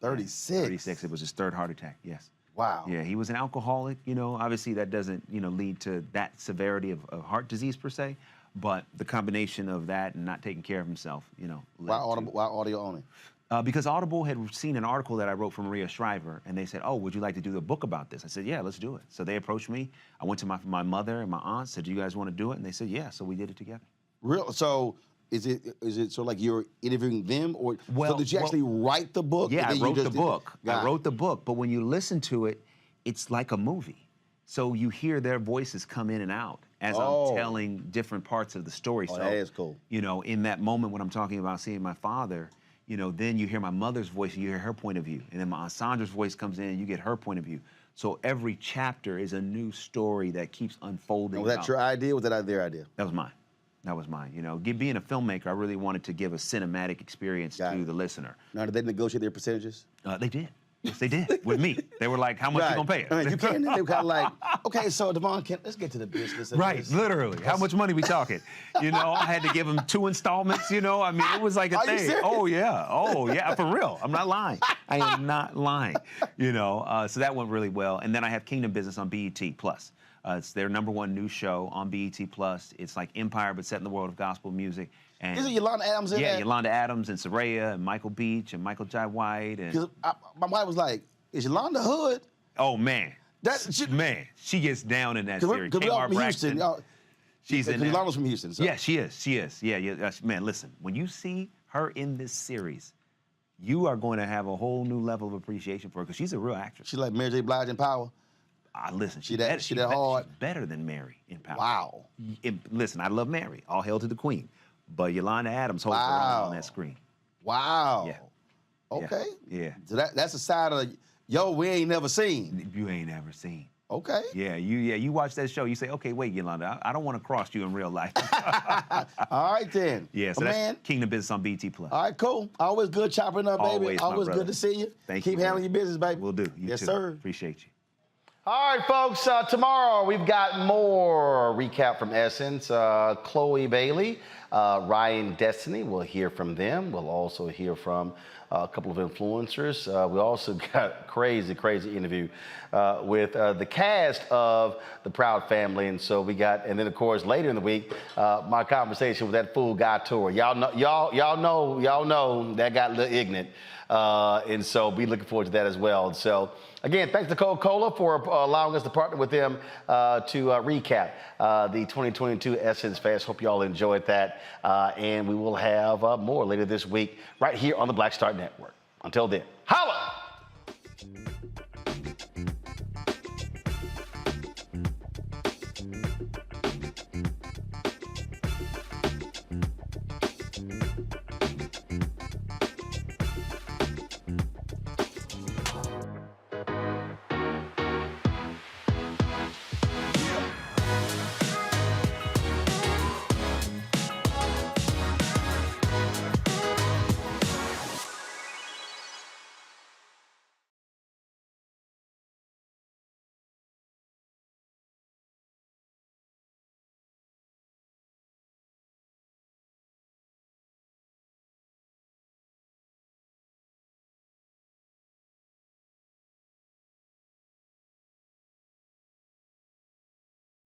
36? 36. It was his third heart attack, yes. Wow. Yeah, he was an alcoholic. You know, obviously that doesn't, you know, lead to that severity of heart disease per se. But the combination of that and not taking care of himself, you know. Why audio only? Because Audible had seen an article that I wrote for Maria Shriver, and they said, "Oh, would you like to do a book about this?" I said, "Yeah, let's do it." So they approached me. I went to my mother and my aunt, said, "Do you guys want to do it?" And they said, "Yeah." So we did it together. Real? So is it so like you're interviewing them, or so did you actually write the book? Yeah, I and then wrote you the just book. Got I it. wrote the book, but when you listen to it, it's like a movie. So you hear their voices come in and out as I'm telling different parts of the story. Oh, So that is cool. You know, in that moment when I'm talking about seeing my father, you know, then you hear my mother's voice, and you hear her point of view. And then my Aunt Sandra's voice comes in, and you get her point of view. So every chapter is a new story that keeps unfolding. And was that your idea, or was that their idea? That was mine. That was mine. You know, being a filmmaker, I really wanted to give a cinematic experience to the listener. Now, did they negotiate their percentages? They did. Yes, they did. With me. They were like, how much you gonna pay us? I mean, you can't, they were kind of like, okay, so Devon, let's get to the business. of Right, this. literally. How much money we talking? You know, I had to give him 2 installments, you know? I mean, it was like a Are you thing. serious? Oh, yeah, for real. I'm not lying. I am not lying, you know? So that went really well. And then I have Kingdom Business on BET+. It's their #1 news show on BET+. It's like Empire, but set in the world of gospel music. And Isn't Yolanda Adams in yeah, that? Yolanda Adams and Soraya and Michael Beach and Michael Jai White. And Because my wife was like, is Yolanda Hood? oh, man. Man, she gets down in that series. Because we're all Kmart from Houston. Braxton. She's in there. Yolanda's from Houston. So. Yeah, she is. Yeah. Man, listen, when you see her in this series, you are going to have a whole new level of appreciation for her because she's a real actress. She like Mary J. Blige in Power? Listen, She that hard? she's better than Mary in Power. Wow. Listen, I love Mary. All hail to the queen. But Yolanda Adams holds her own on that screen. Wow. Yeah. Okay. Yeah. So that's a side of, we ain't never seen. You ain't never seen. Okay. Yeah, you watch that show, you say, okay, wait, Yolanda, I don't want to cross you in real life. All right, then. Yeah, so that's Kingdom Business on BET+. All right, cool. Always good chopping up, baby. Always, my Always brother. good to see you. Thank you. Keep handling your business, baby. Will do. You yes, too. sir. Appreciate you. All right, folks, tomorrow we've got more recap from Essence. Chloe Bailey, Ryan Destiny, we'll hear from them. We'll also hear from a couple of influencers. We also got a crazy interview with the cast of The Proud Family. And so we got, and then of course later in the week, my conversation with that fool Guy Tour. Y'all know that got a little ignorant. And so be looking forward to that as well. So again, thanks to Coca-Cola for allowing us to partner with them to recap the 2022 Essence Fest. Hope y'all enjoyed that. And we will have more later this week right here on the Black Star Network. Until then, holla!